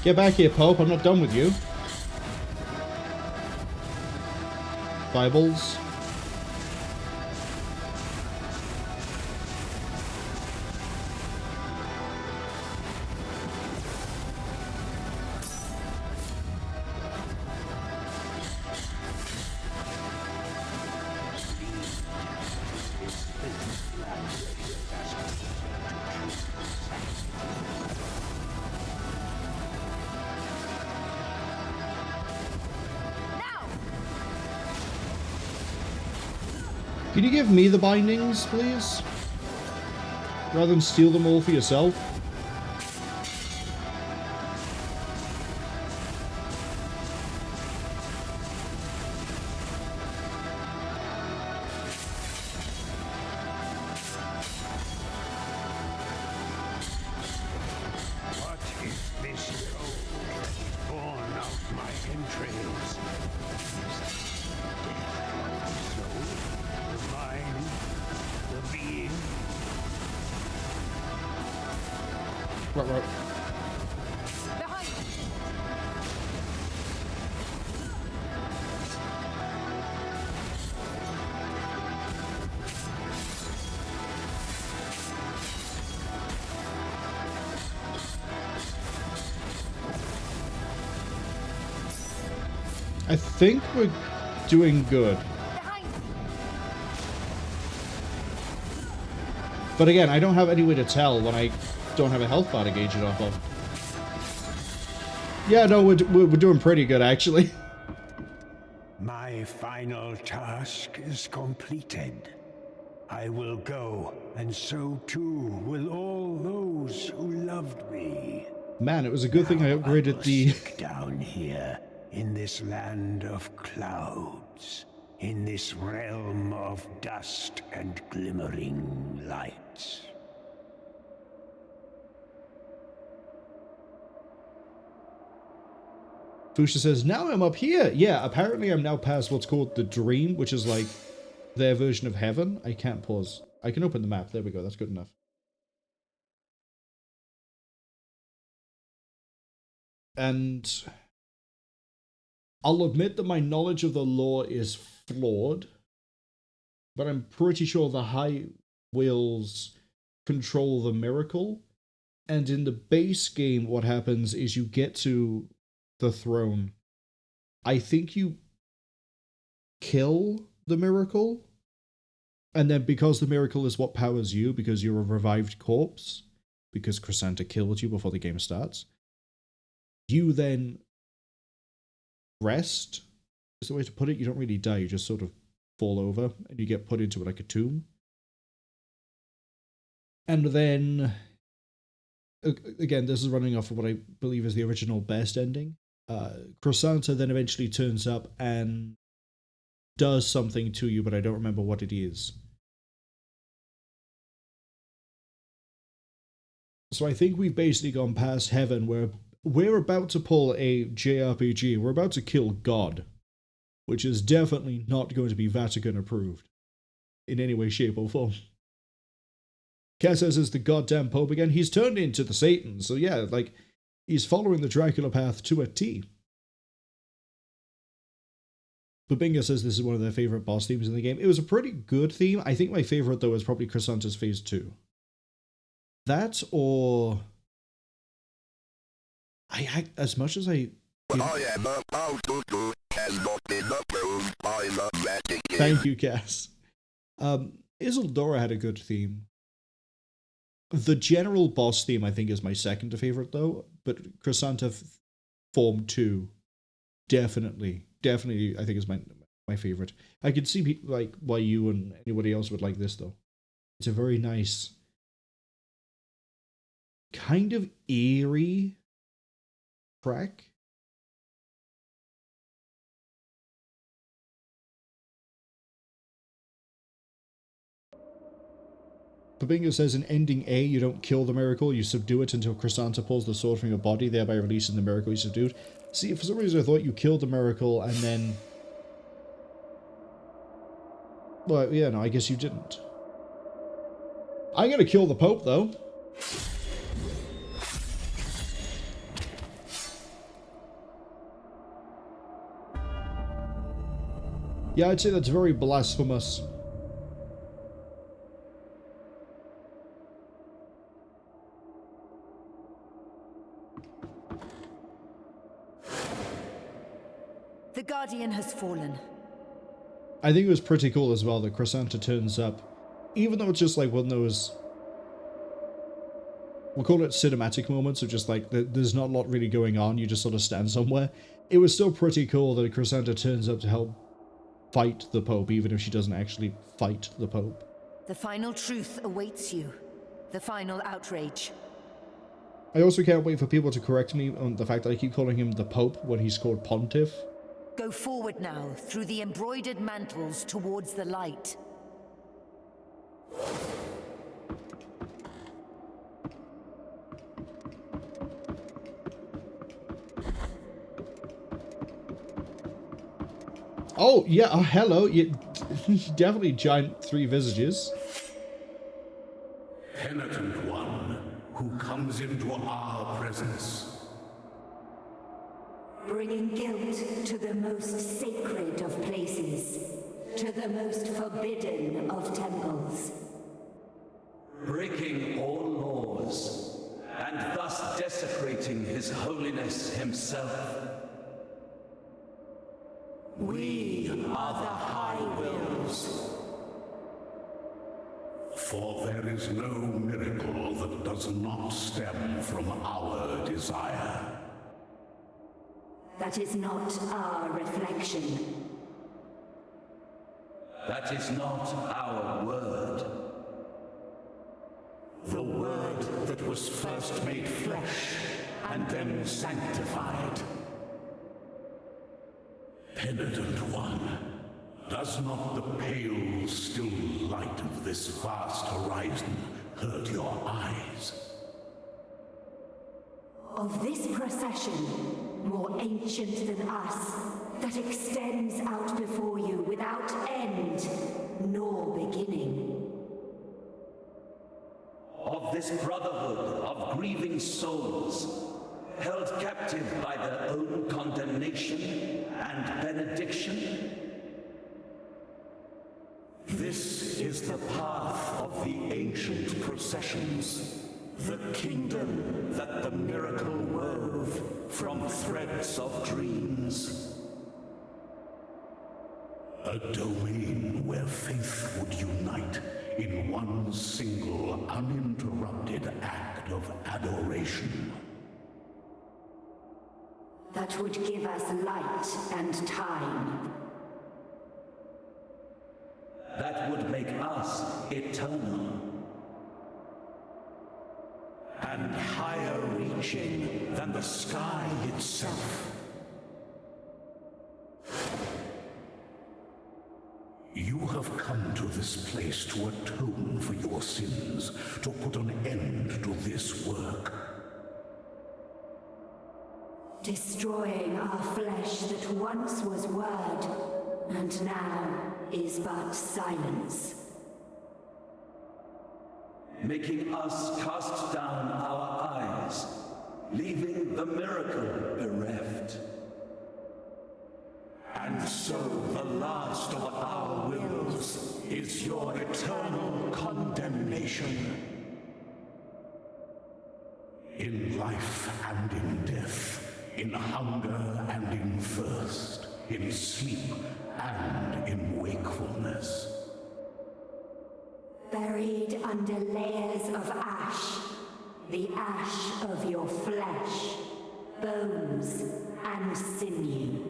Get back here, Pope. I'm not done with you. Bibles. Can you give me the bindings, please? Rather than steal them all for yourself? Right. I think we're doing good. But again, I don't have any way to tell when I don't have a health bar to gauge it off of. Yeah, no, we're doing pretty good, actually. My final task is completed. I will go, and so too will all those who loved me. Man, it was a good thing I upgraded the... Sit down here, in this land of clouds, in this realm of dust and glimmering lights. Fuchsia says, now I'm up here. Yeah, apparently I'm now past what's called the Dream, which is like their version of heaven. I can't pause. I can open the map. There we go. That's good enough. And I'll admit that my knowledge of the lore is flawed, but I'm pretty sure the High Wills control the miracle. And in the base game, what happens is you get to the throne. I think you kill the miracle, and then because the miracle is what powers you, because you're a revived corpse, because Chrisanta killed you before the game starts, you then rest, is the way to put it. You don't really die, you just sort of fall over, and you get put into like a tomb. And then, again, this is running off of what I believe is the original best ending. Chrisanta then eventually turns up and does something to you, but I don't remember what it is. So I think we've basically gone past heaven, where we're about to pull a JRPG. We're about to kill God, which is definitely not going to be Vatican approved in any way, shape, or form. Kat says it's the goddamn Pope again. He's turned into the Satan, so yeah, like, he's following the Dracula path to a T. Babinga says this is one of their favorite boss themes in the game. It was a pretty good theme. I think my favorite, though, is probably Chrysanta's Phase 2. That, or... as much as I... Thank you, Cass. Isidora had a good theme. The general boss theme, I think, is my second favorite, though. But Chrisanta Form 2, definitely, I think is my favorite. I could see like why you and anybody else would like this, though. It's a very nice, kind of eerie track. Babingo says in ending A, you don't kill the miracle, you subdue it until Chrisanta pulls the sword from your body, thereby releasing the miracle you subdued. See, for some reason I thought you killed the miracle and then... Well, yeah, no, I guess you didn't. I'm gonna kill the Pope, though. Yeah, I'd say that's very blasphemous. The Guardian has fallen. I think it was pretty cool as well that Chrisanta turns up, even though it's just like one of those, we'll call it cinematic moments of just like, there's not a lot really going on, you just sort of stand somewhere. It was still pretty cool that Chrisanta turns up to help fight the Pope, even if she doesn't actually fight the Pope. The final truth awaits you. The final outrage. I also can't wait for people to correct me on the fact that I keep calling him the Pope when he's called Pontiff. Go forward now, through the embroidered mantles towards the light. Oh, yeah, oh, hello. You, definitely giant three visages. Penitent One, who comes into our presence. Bringing guilt to the most sacred of places, to the most forbidden of temples. Breaking all laws, and thus desecrating His Holiness himself. We are the High Wills. For there is no miracle that does not stem from our desire. That is not our reflection. That is not our word. The word that was first made flesh and then sanctified. Penitent One, does not the pale, still light of this vast horizon hurt your eyes? Of this procession, more ancient than us, that extends out before you without end nor beginning. Of this brotherhood of grieving souls, held captive by their own condemnation and benediction. This is the path of the ancient processions, the kingdom that the miracle wove from threads of dreams. A domain where faith would unite in one single uninterrupted act of adoration. That would give us light and time. That would make us eternal. And higher reaching than the sky itself. You have come to this place to atone for your sins, to put an end to this work. Destroying our flesh that once was word, and now is but silence. Making us cast down our eyes, leaving the miracle bereft. And so the last of our wills is your eternal condemnation. In life and in death, in hunger and in thirst, in sleep and in wakefulness. Buried under layers of ash, the ash of your flesh, bones and sinew.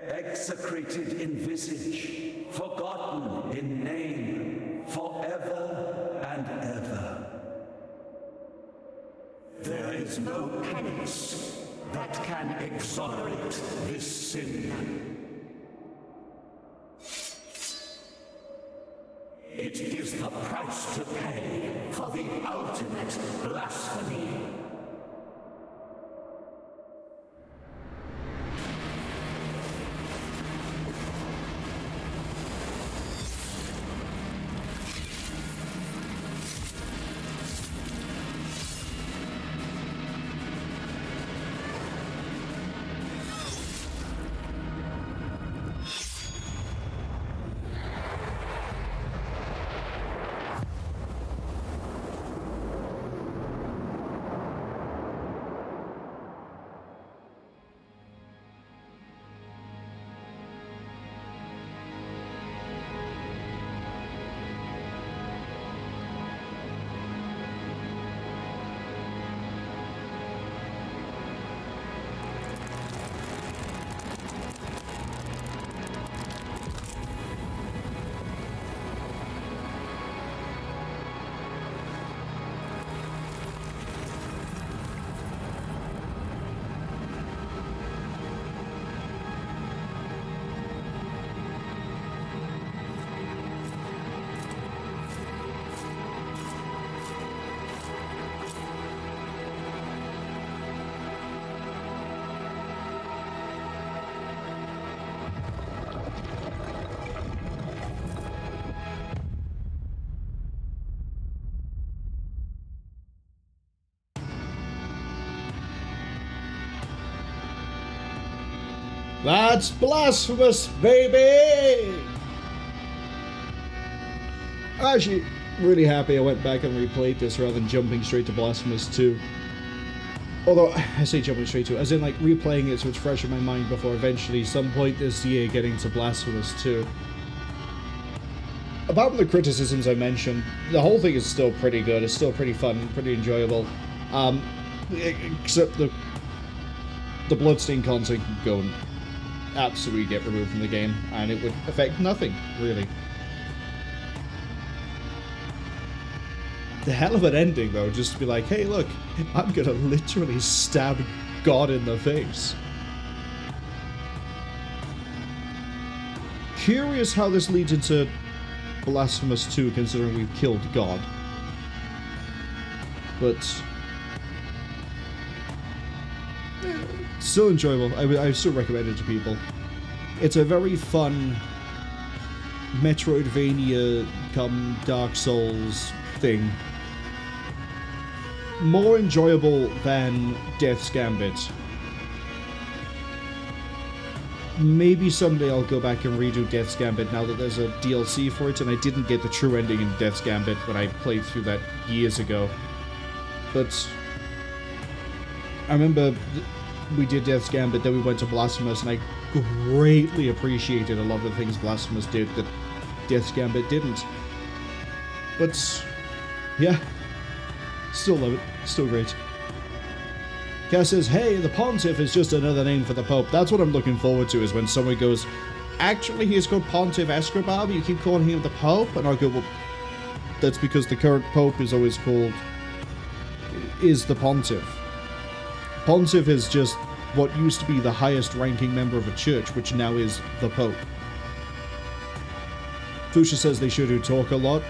Execrated in visage, forgotten in name, forever and ever. There is no penance that can exonerate this sin. It is the price to pay for the ultimate blasphemy. That's Blasphemous, baby! I'm actually really happy I went back and replayed this rather than jumping straight to Blasphemous 2. Although, I say jumping straight to it, as in, like, replaying it so it's fresh in my mind before eventually, some point this year, getting to Blasphemous 2. Apart from the criticisms I mentioned, the whole thing is still pretty good. It's still pretty fun, pretty enjoyable. Except the Bloodstain content can go and absolutely get removed from the game, and it would affect nothing, really. The hell of an ending, though, just to be like, hey, look, I'm gonna literally stab God in the face. Curious how this leads into Blasphemous 2, considering we've killed God. But still enjoyable. I still recommend it to people. It's a very fun Metroidvania come Dark Souls thing. More enjoyable than Death's Gambit. Maybe someday I'll go back and redo Death's Gambit now that there's a DLC for it, and I didn't get the true ending in Death's Gambit when I played through that years ago. But I remember we did Death's Gambit, then we went to Blasphemous, and I greatly appreciated a lot of the things Blasphemous did that Death's Gambit didn't. But yeah, still love it. Still great. Cass says, hey, the Pontiff is just another name for the Pope. That's what I'm looking forward to, is when someone goes, actually, he's called Pontiff Escribar, but you keep calling him the Pope? And I'll go, well, that's because the current Pope is always called, is the Pontiff. Pontiff is just what used to be the highest ranking member of a church, which now is the Pope. Fuchsia says they sure do talk a lot.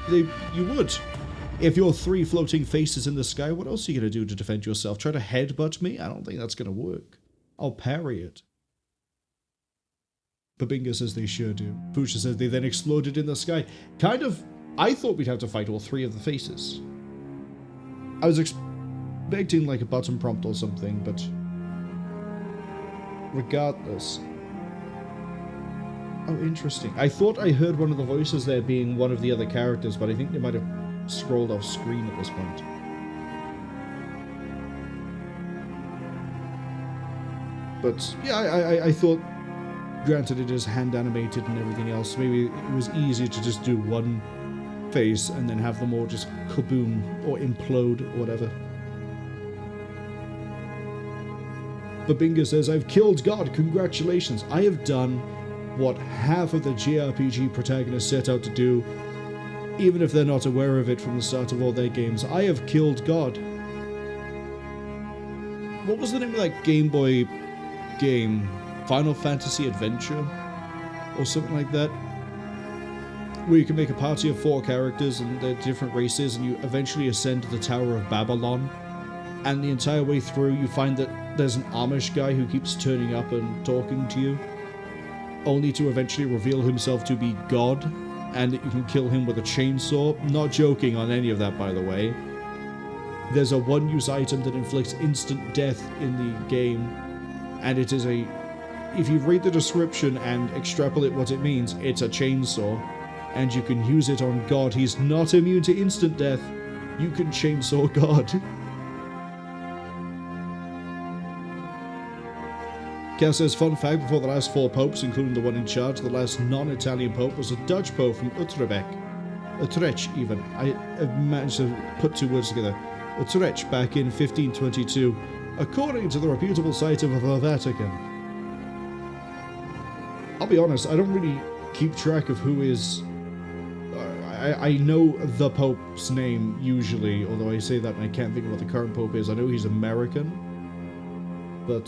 You would. If you're three floating faces in the sky, what else are you going to do to defend yourself? Try to headbutt me? I don't think that's going to work. I'll parry it. Babinga says they sure do. Fuchsia says they then exploded in the sky. Kind of, I thought we'd have to fight all three of the faces. I was expecting like a button prompt or something, but regardless. Oh, interesting. I thought I heard one of the voices there being one of the other characters, but I think they might have scrolled off screen at this point. But yeah, I thought, granted it is hand animated and everything else, maybe it was easier to just do one face and then have them all just kaboom or implode or whatever. Babinga says, I've killed God, congratulations. I have done what half of the JRPG protagonists set out to do, even if they're not aware of it from the start of all their games. I have killed God. What was the name of that Game Boy game? Final Fantasy Adventure? Or something like that? Where you can make a party of 4 characters and they're different races, and you eventually ascend to the Tower of Babylon. And the entire way through you find that there's an Amish guy who keeps turning up and talking to you, only to eventually reveal himself to be God, and that you can kill him with a chainsaw. Not joking on any of that, by the way. There's a one-use item that inflicts instant death in the game, and it is a... if you read the description and extrapolate what it means, it's a chainsaw, and you can use it on God. He's not immune to instant death. You can chainsaw God. Kel says, fun fact, before the last 4 popes, including the one in charge, the last non-Italian pope was a Dutch pope from Utrecht. Utrecht, even. I've managed to put 2 words together. Utrecht, back in 1522, according to the reputable site of the Vatican. I'll be honest, I don't really keep track of who is... I know the Pope's name, usually, although I say that and I can't think of what the current Pope is. I know he's American, but...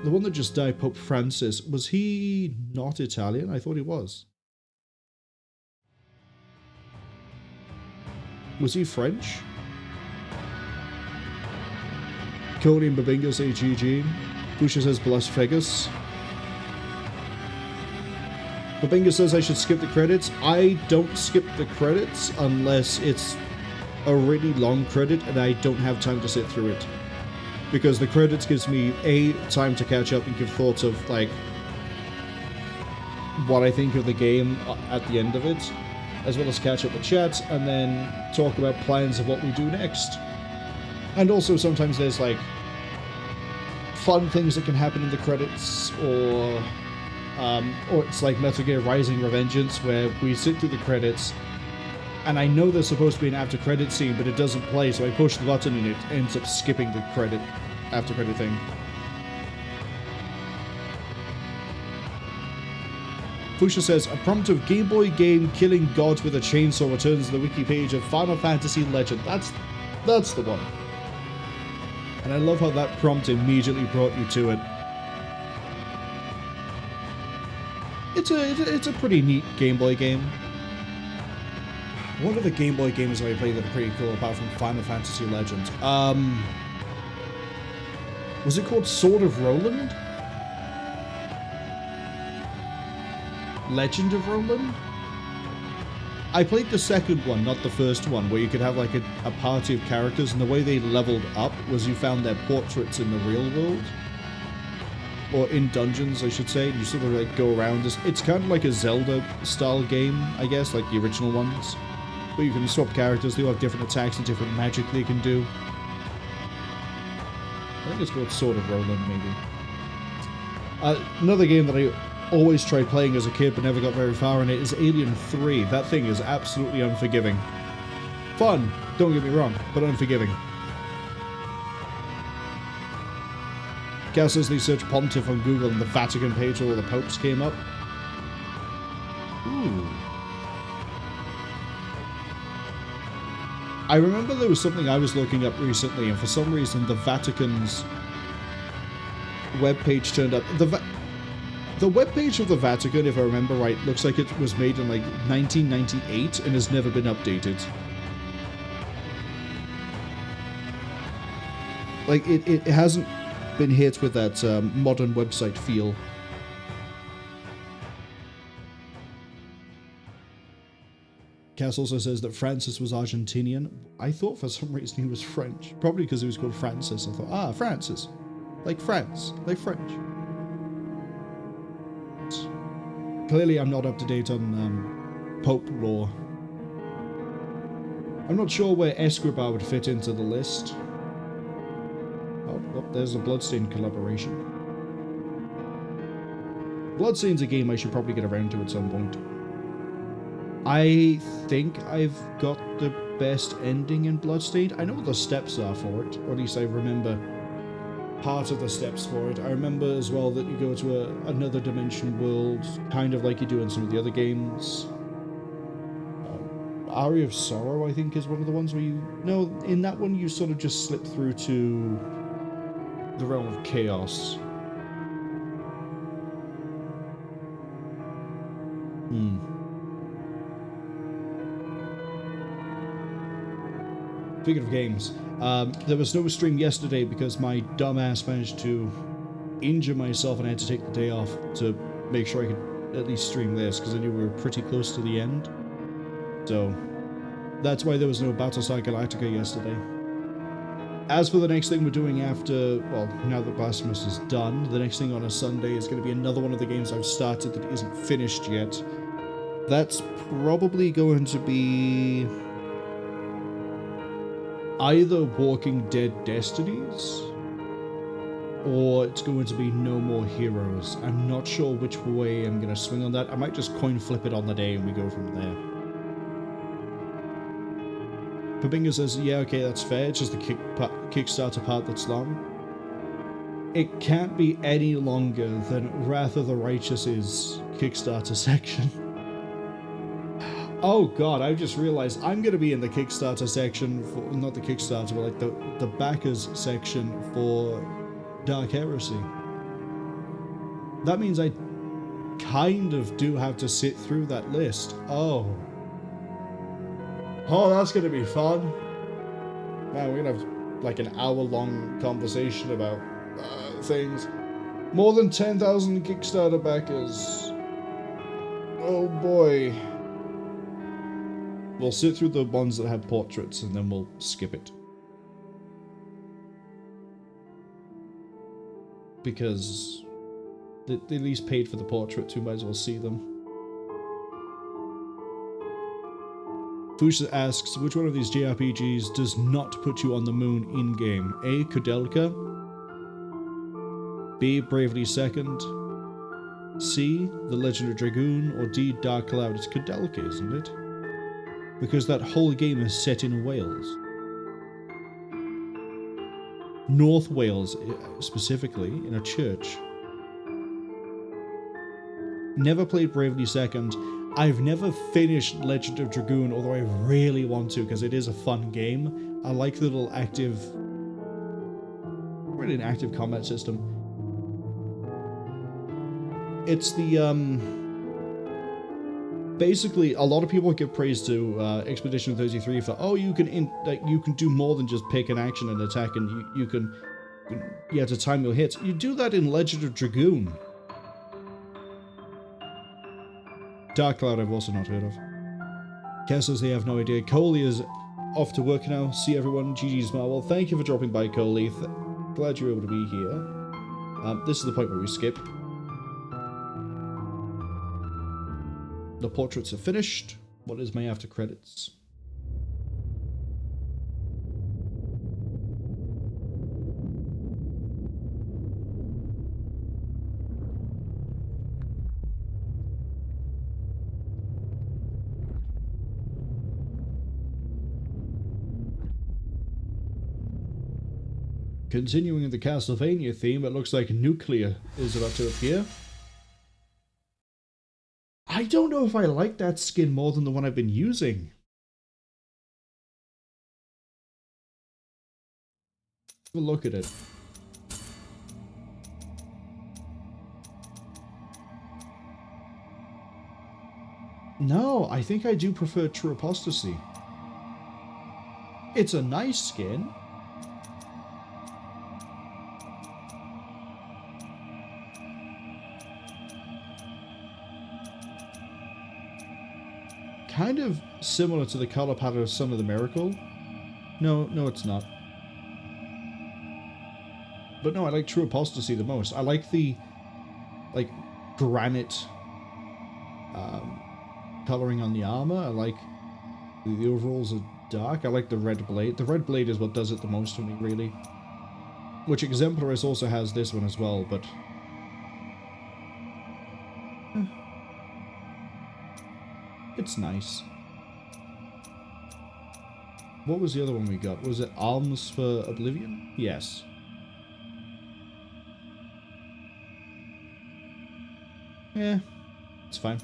the one that just died, Pope Francis, was he not Italian? I thought he was. Was he French? Cody and Babinga say GG. Busha says Blasphemous. Babinga says I should skip the credits. I don't skip the credits unless it's a really long credit and I don't have time to sit through it. Because the credits gives me, A, time to catch up and give thoughts of, like, what I think of the game at the end of it. as well as catch up with chat, and then talk about plans of what we do next. And also sometimes there's like fun things that can happen in the credits, or it's like Metal Gear Rising Revengeance, where we sit through the credits, and I know there's supposed to be an after credit scene, but it doesn't play, so I push the button and it ends up skipping the after credit thing. Fusha says, a prompt of Game Boy game killing gods with a chainsaw returns to the wiki page of Final Fantasy Legend. That's the one. And I love how that prompt immediately brought you to it. It's a pretty neat Game Boy game. What are the Game Boy games that I played that are pretty cool apart from Final Fantasy Legend? Was it called Sword of Roland? Legend of Roland? I played the second one, not the first one, where you could have like a party of characters, and the way they leveled up was you found their portraits in the real world. Or in dungeons, I should say. You sort of like go around. It's kind of like a Zelda-style game, I guess, like the original ones. But you can swap characters, they all have different attacks and different magic they can do. I think it's called Sword of Roland, maybe. Another game that I always tried playing as a kid but never got very far in it is Alien 3. That thing is absolutely unforgiving. Fun, don't get me wrong, but unforgiving. Cal says they searched Pontiff on Google and the Vatican page where all the popes came up. Ooh. I remember there was something I was looking up recently, and for some reason the Vatican's webpage turned up. The webpage of the Vatican, if I remember right, looks like it was made in like 1998 and has never been updated. Like, it hasn't been hit with that modern website feel. Cass also says that Francis was Argentinian. I thought for some reason he was French. Probably because he was called Francis. I thought, Francis. Like France. Like French. Clearly I'm not up to date on Pope lore. I'm not sure where Escribar would fit into the list. Oh, there's a Bloodstained collaboration. Bloodstained's a game I should probably get around to at some point. I think I've got the best ending in Bloodstained. I know what the steps are for it, or at least I remember part of the steps for it. I remember as well that you go to another dimension world, kind of like you do in some of the other games. Aria of Sorrow, I think, is one of the ones where you... No, in that one you sort of just slip through to the realm of chaos. Speaking of games, there was no stream yesterday because my dumbass managed to injure myself and I had to take the day off to make sure I could at least stream this, because I knew we were pretty close to the end. So that's why there was no Battlestar Galactica yesterday. As for the next thing we're doing after, well, now that Blasphemous is done, the next thing on a Sunday is going to be another one of the games I've started that isn't finished yet. That's probably going to be either Walking Dead Destinies, or it's going to be No More Heroes. I'm not sure which way I'm going to swing on that. I might just coin flip it on the day and we go from there. Pabinga says, yeah, okay, that's fair. It's just the Kickstarter part that's long. It can't be any longer than Wrath of the Righteous's Kickstarter section. Oh god, I just realized I'm going to be in the Kickstarter section for, not the Kickstarter, but like the backers section for Dark Heresy. That means I kind of do have to sit through that list. Oh, that's going to be fun. Man, we're going to have like an hour-long conversation about things. More than 10,000 Kickstarter backers. Oh boy. We'll sit through the ones that have portraits and then we'll skip it. Because they at least paid for the portraits, we might as well see them. Fuchs asks, which one of these JRPGs does not put you on the moon in-game? A. Kudelka. B. Bravely Second. C. The Legend of Dragoon. Or D. Dark Cloud. It's Kudelka, isn't it? Because that whole game is set in Wales. North Wales, specifically, in a church. Never played Bravely Second. I've never finished Legend of Dragoon, although I really want to, because it is a fun game. I like the little active... really an active combat system. It's the, basically, a lot of people give praise to Expedition 33 for, oh, you can do more than just pick an action and attack, and you can to time your hits. You do that in Legend of Dragoon. Dark Cloud I've also not heard of. Kes says they have no idea. Coley is off to work now. See everyone. GG's Marwol. Thank you for dropping by, Coley. Glad you were able to be here. This is the point where we skip. The portraits are finished. What is my after credits? Continuing the Castlevania theme, it looks like Nuclear is about to appear. I don't know if I like that skin more than the one I've been using. Have a look at it. No, I think I do prefer True Apostasy. It's a nice skin. Kind of similar to the color pattern of Son of the Miracle. No, it's not. But no, I like True Apostasy the most. I like the, granite coloring on the armor. I like the overalls are dark. I like the red blade. The red blade is what does it the most for me, really. Which Exemplaris also has this one as well, but... it's nice. What was the other one we got? Was it Alms for Oblivion? Yes. Yeah, it's fine.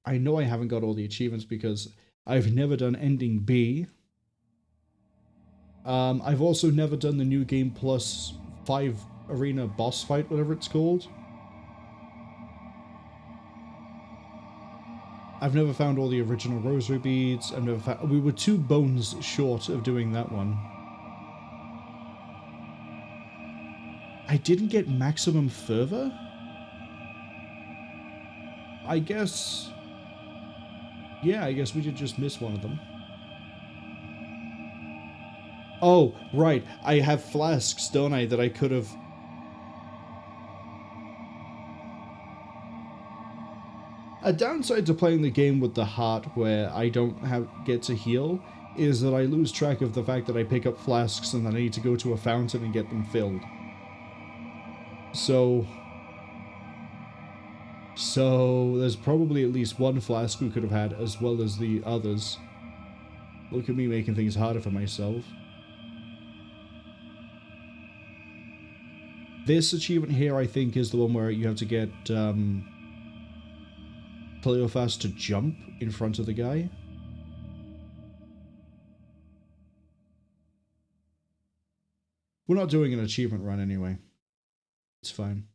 I know I haven't got all the achievements because I've never done Ending B. I've also never done the New Game Plus 5 Arena boss fight, whatever it's called. I've never found all the original rosary beads. I've never found... we were 2 bones short of doing that one. I didn't get maximum fervor? I guess... yeah, I guess we did just miss one of them. Oh, right. I have flasks, don't I, that I could have... a downside to playing the game with the heart where I don't get to heal is that I lose track of the fact that I pick up flasks and then I need to go to a fountain and get them filled. So there's probably at least one flask we could have had as well as the others. Look at me making things harder for myself. This achievement here, I think, is the one where you have to get Cleophas to jump in front of the guy. We're not doing an achievement run anyway. It's fine.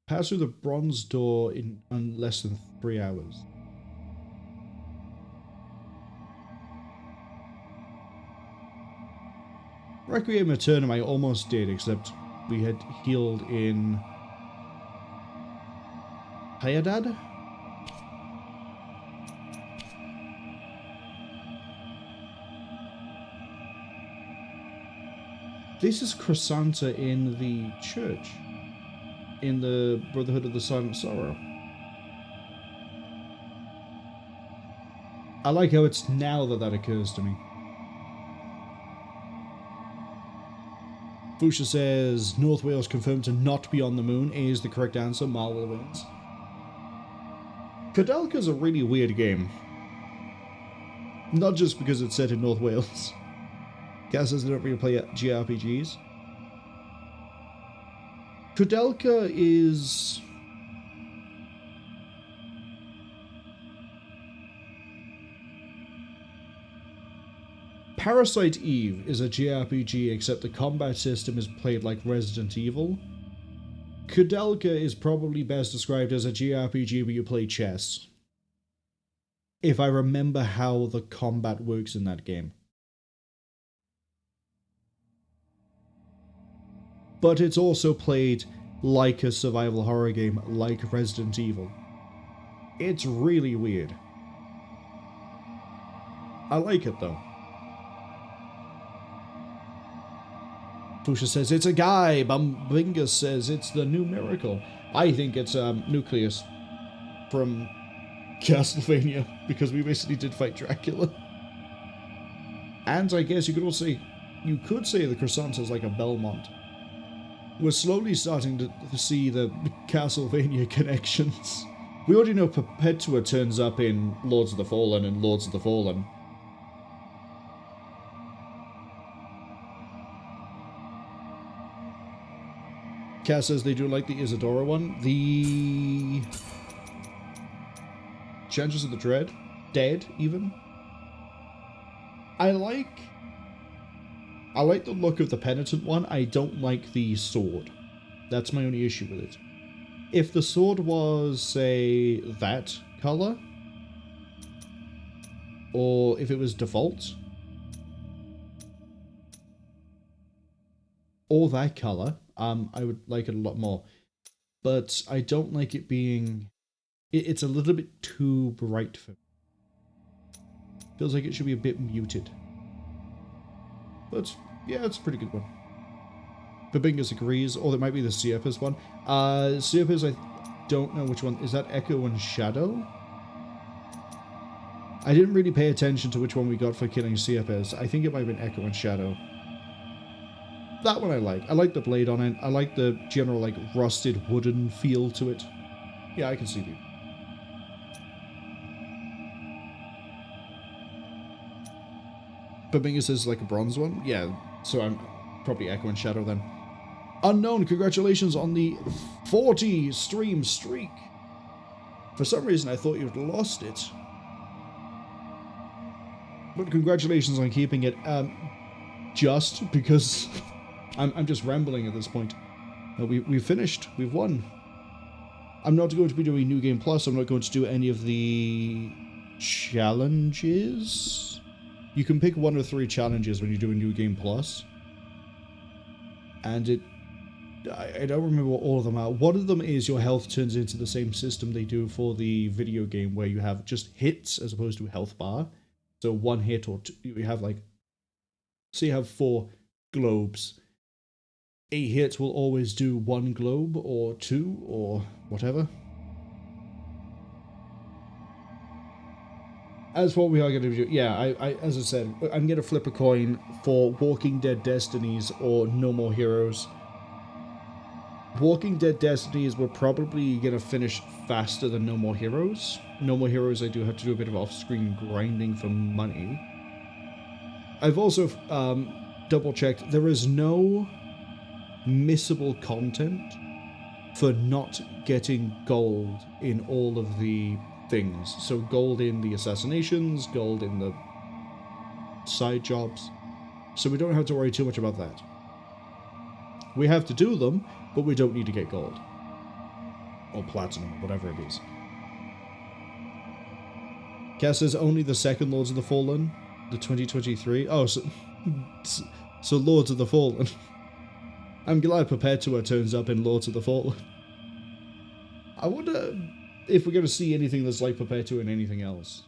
Pass through the bronze door in less than 3 hours. Requiem Aeternum I almost did, except we had healed in Hyadad? This is Chrisanta in the church. In the Brotherhood of the Silent Sorrow. I like how it's now that occurs to me. Fuchsia says, North Wales confirmed to not be on the moon. A is the correct answer. Marwol wins. Koudelka's a really weird game. Not just because it's set in North Wales. Cass says they don't really play JRPGs. Koudelka is... Parasite Eve is a JRPG, except the combat system is played like Resident Evil. Koudelka is probably best described as a JRPG where you play chess. If I remember how the combat works in that game. But it's also played like a survival horror game, like Resident Evil. It's really weird. I like it though. Fusha says it's a guy. Bumbingus says it's the new miracle. I think it's Nucleus from Castlevania, because we basically did fight Dracula. And I guess you could also say, the Chrisanta is like a Belmont. We're slowly starting to see the Castlevania connections. We already know Perpetua turns up in Lords of the Fallen and Lords of the Fallen. Cass says they do like the Isidora one. The Changes of the Dread? Dead, even? I like the look of the Penitent One. I don't like the sword. That's my only issue with it. If the sword was, say, that color, or if it was default, or that color, I would like it a lot more. But I don't like it being... It's a little bit too bright for me. Feels like it should be a bit muted. But, yeah, it's a pretty good one. Babingus agrees, or it might be the Sierpes one. Sierpes, I don't know which one. Is that Echo and Shadow? I didn't really pay attention to which one we got for killing Sierpes. I think it might have been Echo and Shadow. That one I like. I like the blade on it. I like the general, like, rusted wooden feel to it. Yeah, I can see that. Babingus is like a bronze one? Yeah, so I'm probably Echo and Shadow then. Unknown, congratulations on the 40 stream streak. For some reason I thought you'd lost it. But congratulations on keeping it. Just because I'm just rambling at this point. We've finished. We've won. I'm not going to be doing New Game Plus. I'm not going to do any of the challenges. You can pick 1 or 3 challenges when you do a New Game Plus. And I don't remember what all of them are. One of them is your health turns into the same system they do for the video game, where you have just hits as opposed to a health bar. So 1 hit or 2, you have like... So you have 4 globes. A hit will always do 1 globe or 2 or whatever. As for what we are going to do, yeah, I as I said, I'm going to flip a coin for Walking Dead Destinies or No More Heroes. Walking Dead Destinies we're probably going to finish faster than No More Heroes. No More Heroes I do have to do a bit of off-screen grinding for money. I've also double-checked, there is no missable content for not getting gold in all of the things. So gold in the assassinations, gold in the side jobs. So we don't have to worry too much about that. We have to do them, but we don't need to get gold. Or platinum, whatever it is. Cass says only the second Lords of the Fallen, the 2023. Oh, so Lords of the Fallen. I'm glad Perpetua turns up in Lords of the Fallen. I wonder if we're going to see anything that's like Perpetua in anything else.